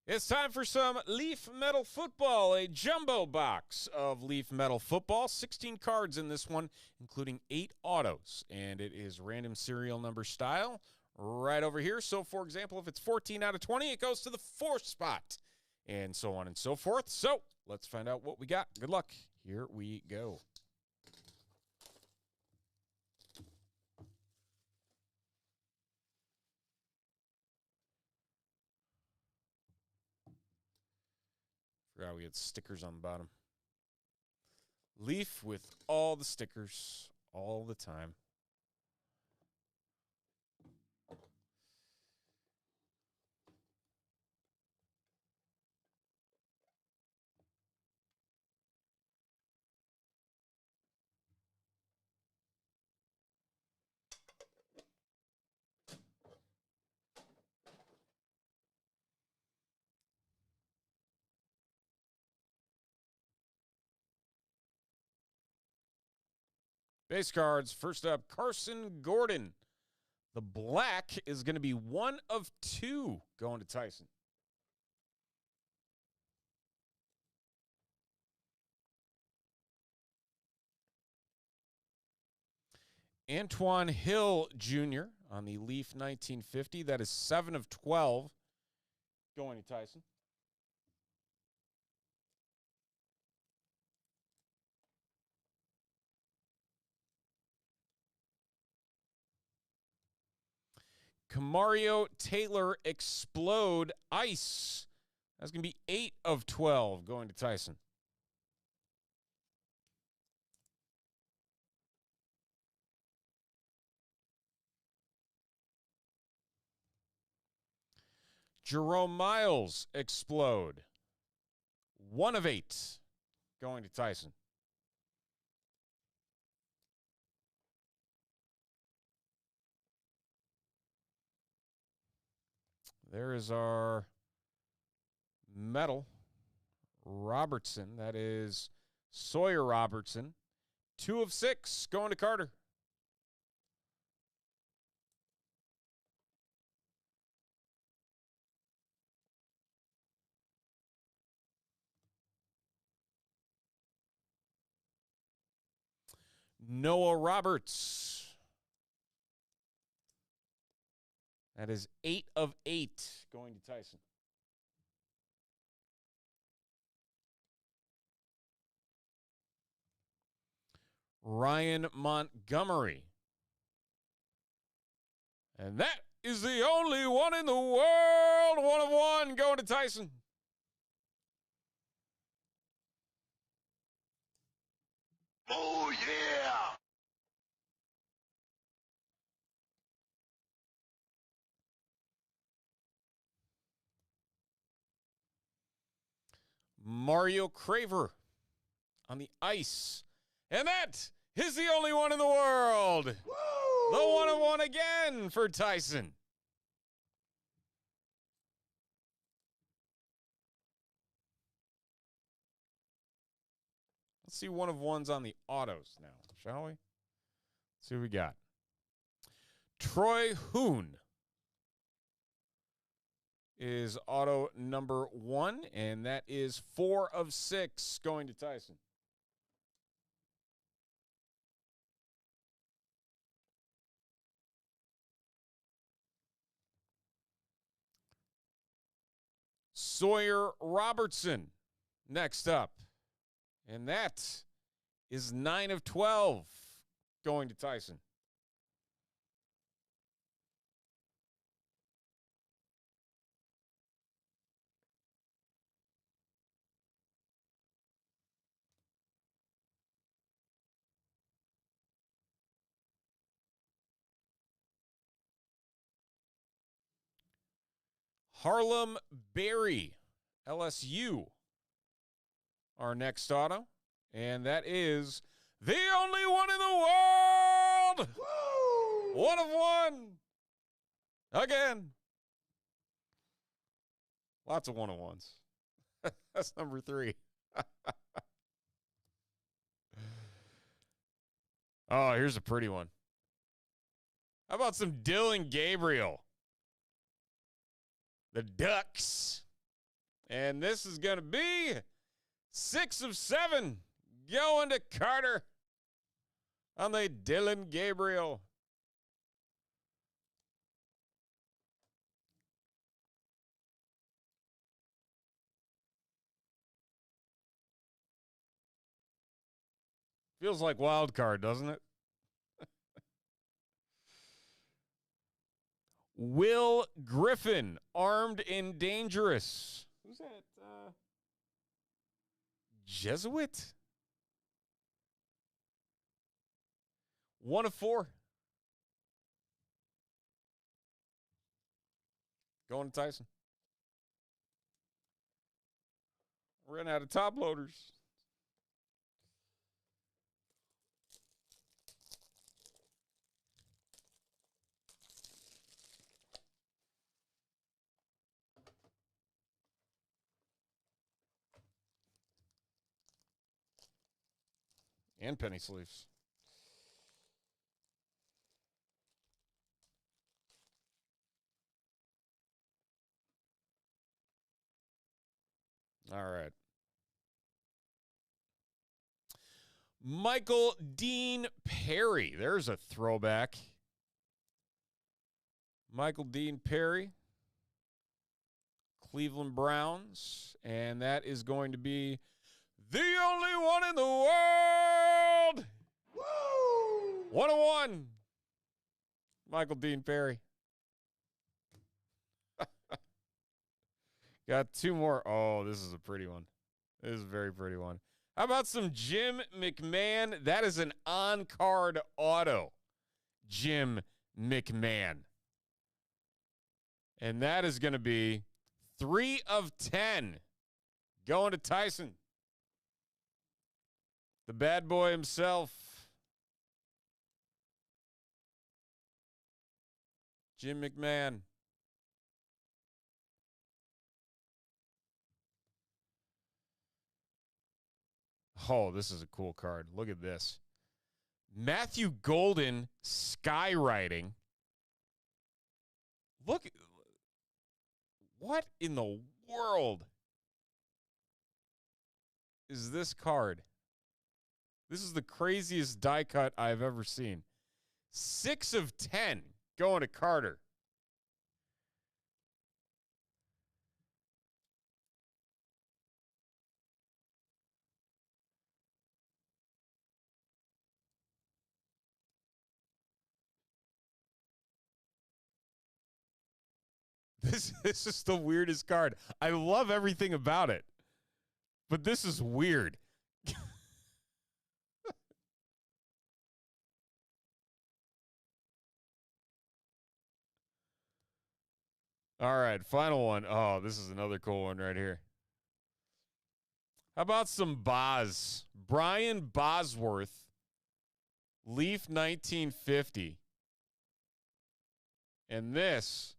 S1: It's time for some Leaf Metal Football, a jumbo box of Leaf Metal Football. 16 cards in this one, including 8 autos, and it is random serial number style right over here. So, for example, if it's 14 out of 20, it goes to the 4th spot, and so on and so forth. So, let's find out what we got. Good luck. Here we go. Forgot we had stickers on the bottom. Leaf with all the stickers all the time. Base cards. First up, Carson Gordon. The black is going to be 1 of 2 going to Tyson. Antoine Hill Jr. on the Leaf 1950. That is 7 of 12 going to Tyson. Camario Taylor Explode Ice. That's going to be 8 of 12 going to Tyson. Jerome Miles Explode. 1 of 8 going to Tyson. There is our metal Robertson. That is Sawyer Robertson. 2 of 6 going to Carter. Noah Roberts. That is 8 of 8 going to Tyson. Ryan Montgomery. And that is the only one in the world. 1 of 1 going to Tyson.
S4: Oh, yeah!
S1: Mario Craver on the ice. And that is the only one in the world.
S4: Woo!
S1: The 1 of 1 again for Tyson. Let's see 1 of 1s on the autos now, shall we? Let's see what we got. Troy Hoon is auto number 1, and that is 4 of 6 going to Tyson. Sawyer Robertson next up. And that is 9 of 12 going to Tyson. Harlem Berry, LSU, our next auto. And that is the only one in the world.
S4: Woo!
S1: 1 of 1. Again. Lots of 1 of 1s. That's number 3. Oh, here's a pretty one. How about some Dylan Gabriel? The Ducks. And this is going to be 6 of 7 going to Carter on the Dylan Gabriel. Feels like wild card, doesn't it? Will Griffin, Armed and Dangerous. Who's that? Jesuit? 1 of 4. Going to Tyson. We're running out of top loaders. And penny sleeves. All right. Michael Dean Perry. There's a throwback. Michael Dean Perry. Cleveland Browns. And that is going to be the only one in the world.
S4: Woo!
S1: 1 of 1. Michael Dean Perry. Got 2 more. Oh, this is a pretty one. This is a very pretty one. How about some Jim McMahon? That is an on-card auto. Jim McMahon. And that is going to be 3 of 10 going to Tyson. The bad boy himself. Jim McMahon. Oh, this is a cool card. Look at this. Matthew Golden skywriting. Look. What in the world is this card? This is the craziest die cut I've ever seen. 6 of 10 going to Carter. This is the weirdest card. I love everything about it, but this is weird. All right, final one. Oh, this is another cool one right here. How about some Boz? Brian Bosworth, Leaf 1950. And this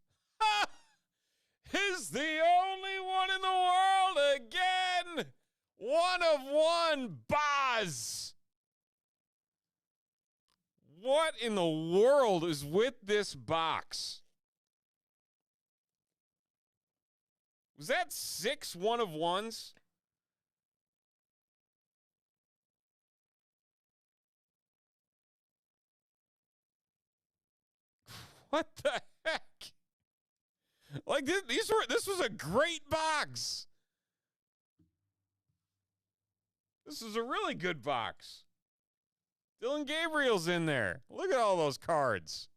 S1: is the only one in the world again. One of one, Boz. What in the world is with this box? Was that 6 one of ones? What the heck? Like this was a great box. This is a really good box. Dylan Gabriel's in there. Look at all those cards.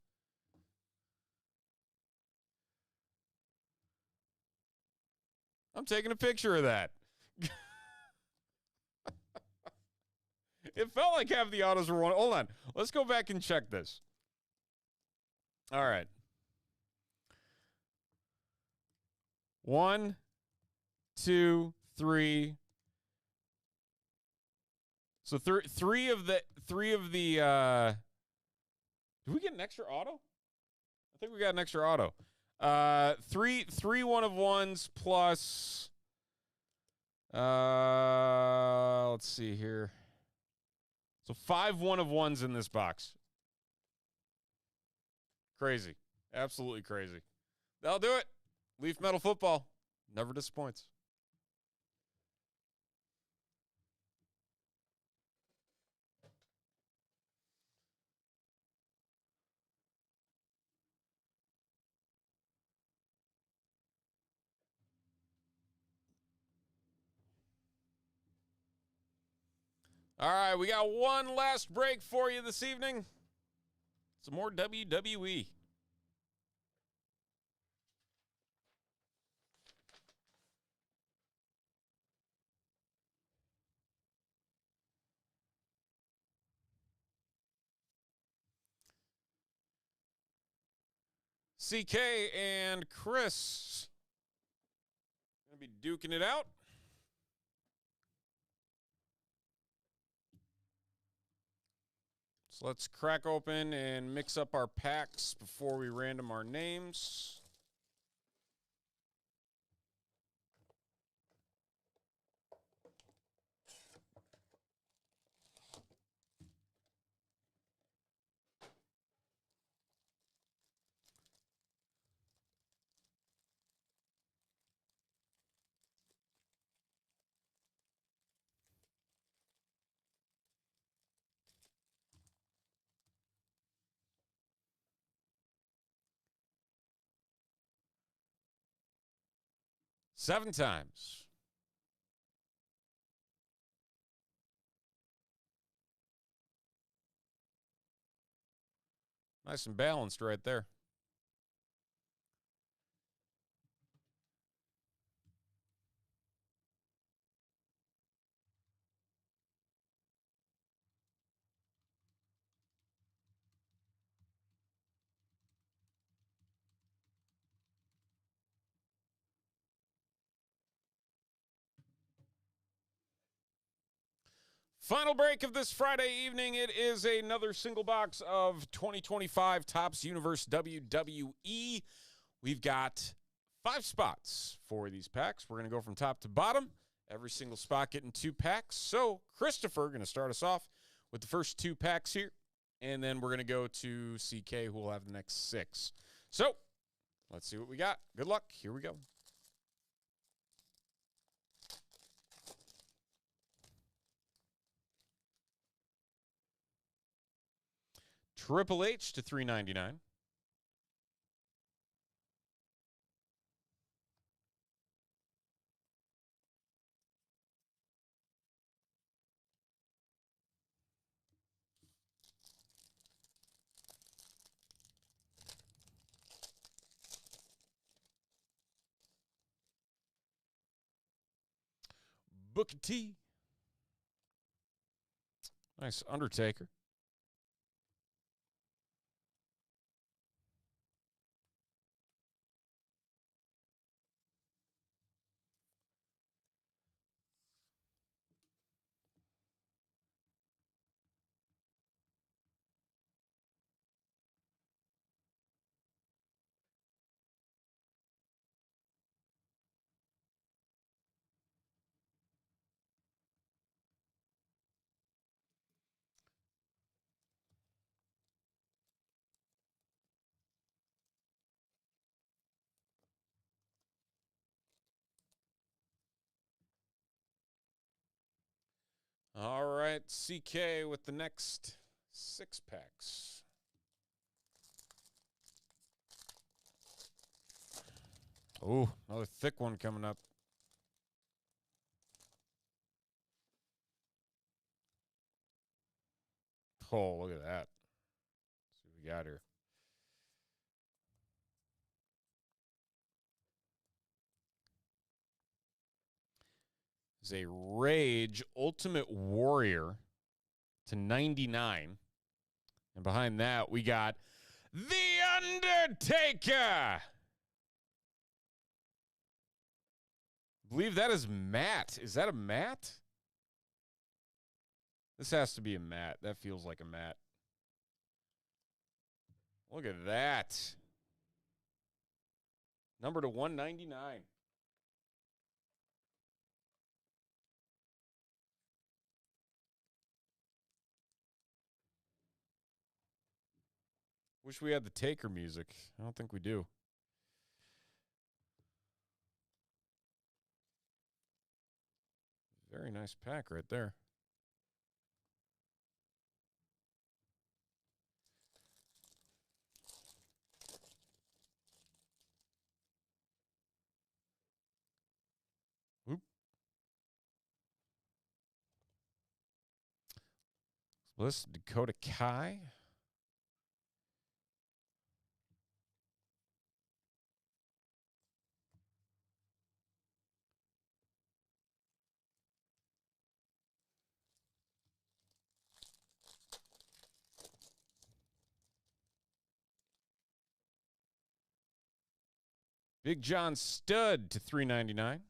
S1: I'm taking a picture of that. It felt like half the autos were one. Hold on. Let's go back and check this. All right. 1, 2, 3. So three of the did we get an extra auto? I think we got an extra auto. Three one of ones plus let's see here. So 5 one of ones in this box. Crazy. Absolutely crazy. That'll do it. Leaf Metal Football never disappoints. All right, we got one last break for you this evening. Some more WWE. CK and Chris going to be duking it out. So let's crack open and mix up our packs before we random our names. Seven times. Nice and balanced right there. Final break of this Friday evening. It is another single box of 2025 Topps Universe WWE. We've got 5 spots for these packs. We're going to go from top to bottom. Every single spot getting 2 packs. So, Christopher going to start us off with the first 2 packs here. And then we're going to go to CK, who will have the next 6. So, let's see what we got. Good luck. Here we go. Triple H to 399. Booker T. Nice Undertaker. All right, CK with the next 6 packs. Oh, another thick one coming up. Oh, look at that. Let's see what we got here. Is a Rage Ultimate Warrior to 99. And behind that, we got The Undertaker. I believe that is Matt. Is that a Matt? This has to be a Matt. That feels like a Matt. Look at that. Number to 199. Wish we had the Taker music. I don't think we do. Very nice pack right there. Oop. Bliss, Dakota Kai. Big John Studd to 399.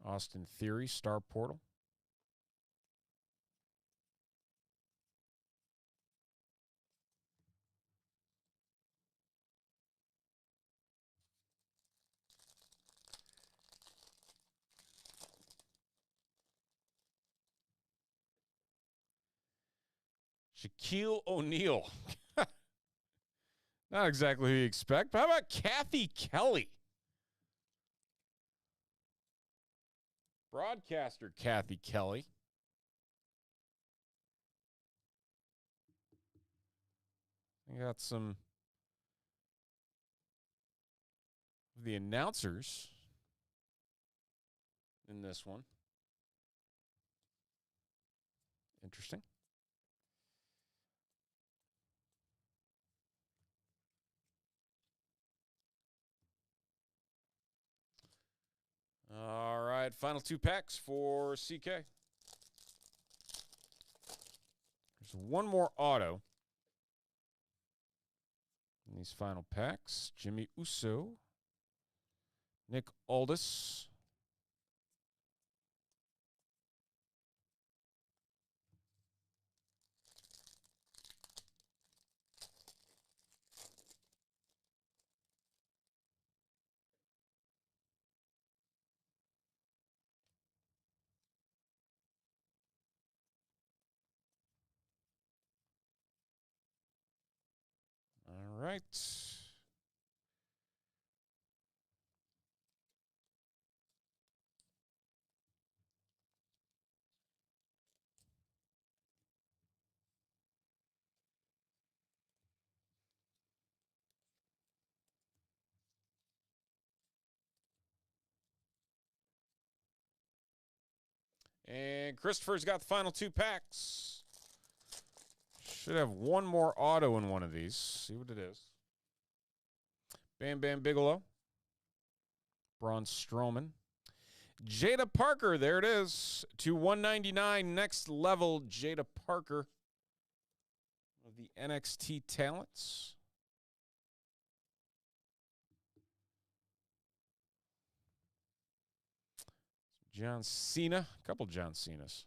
S1: Austin Theory, Star Portal. Shaquille O'Neal. Not exactly who you expect. But how about Kathy Kelly? Broadcaster Kathy Kelly. We got some of the announcers in this one. Interesting. All right, final 2 packs for CK. There's one more auto in these final packs. Jimmy Uso, Nick Aldis, all right. And Christopher's got the final 2 packs. Should have one more auto in one of these. See what it is. Bam Bam Bigelow. Braun Strowman. Jada Parker, there it is, to 199. Next level, Jada Parker of the NXT talents. John Cena, a couple John Cenas.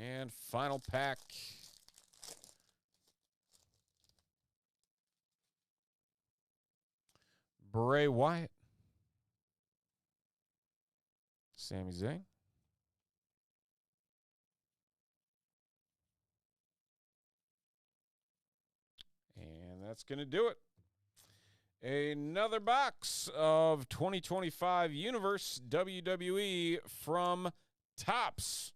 S1: And final pack. Bray Wyatt. Sami Zayn. And that's going to do it. Another box of 2025 Universe WWE from Topps.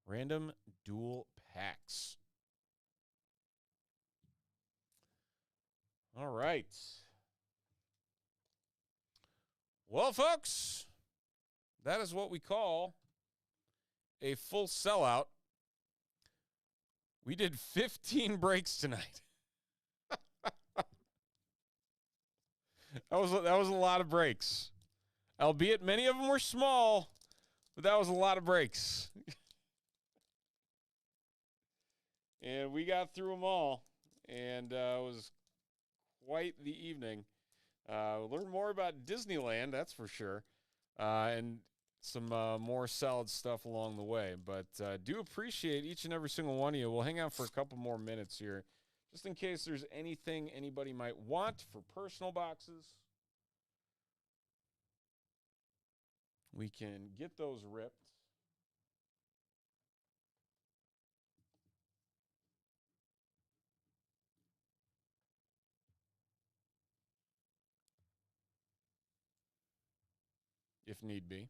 S1: Random dual packs. All right. Well, folks, that is what we call a full sellout. We did 15 breaks tonight. That was a lot of breaks. Albeit many of them were small, but that was a lot of breaks. And we got through them all, and it was quite the evening. Learn more about Disneyland, that's for sure, and some more solid stuff along the way. But do appreciate each and every single one of you. We'll hang out for a couple more minutes here, just in case there's anything anybody might want for personal boxes. We can get those ripped. If need be.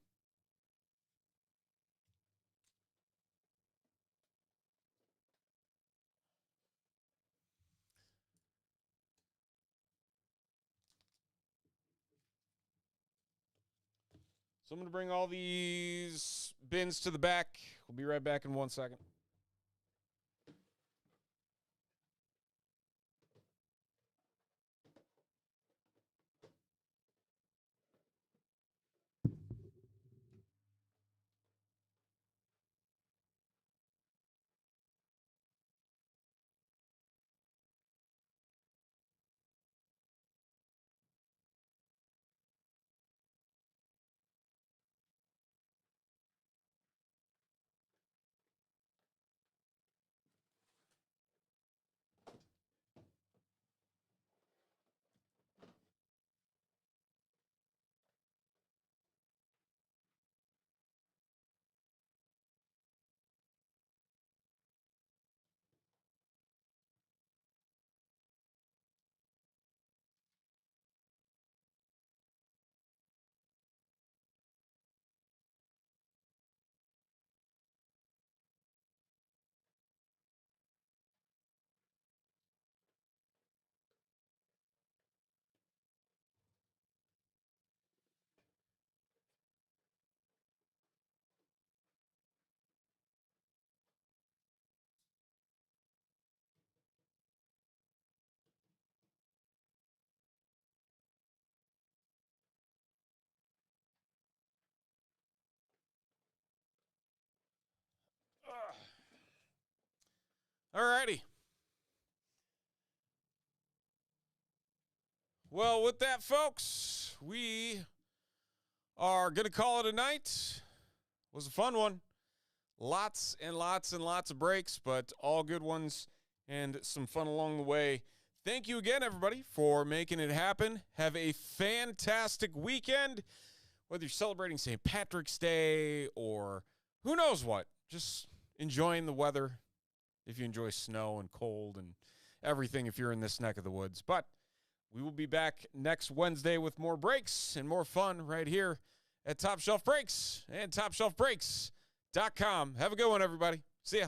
S1: So I'm going to bring all these bins to the back. We'll be right back in 1 second. All righty. Well, with that, folks, we are going to call it a night. It was a fun one. Lots and lots and lots of breaks, but all good ones and some fun along the way. Thank you again, everybody, for making it happen. Have a fantastic weekend, whether you're celebrating St. Patrick's Day or who knows what. Just enjoying the weather if you enjoy snow and cold and everything if you're in this neck of the woods. But we will be back next Wednesday with more breaks and more fun right here at Top Shelf Breaks and TopShelfBreaks.com. Have a good one, everybody. See ya.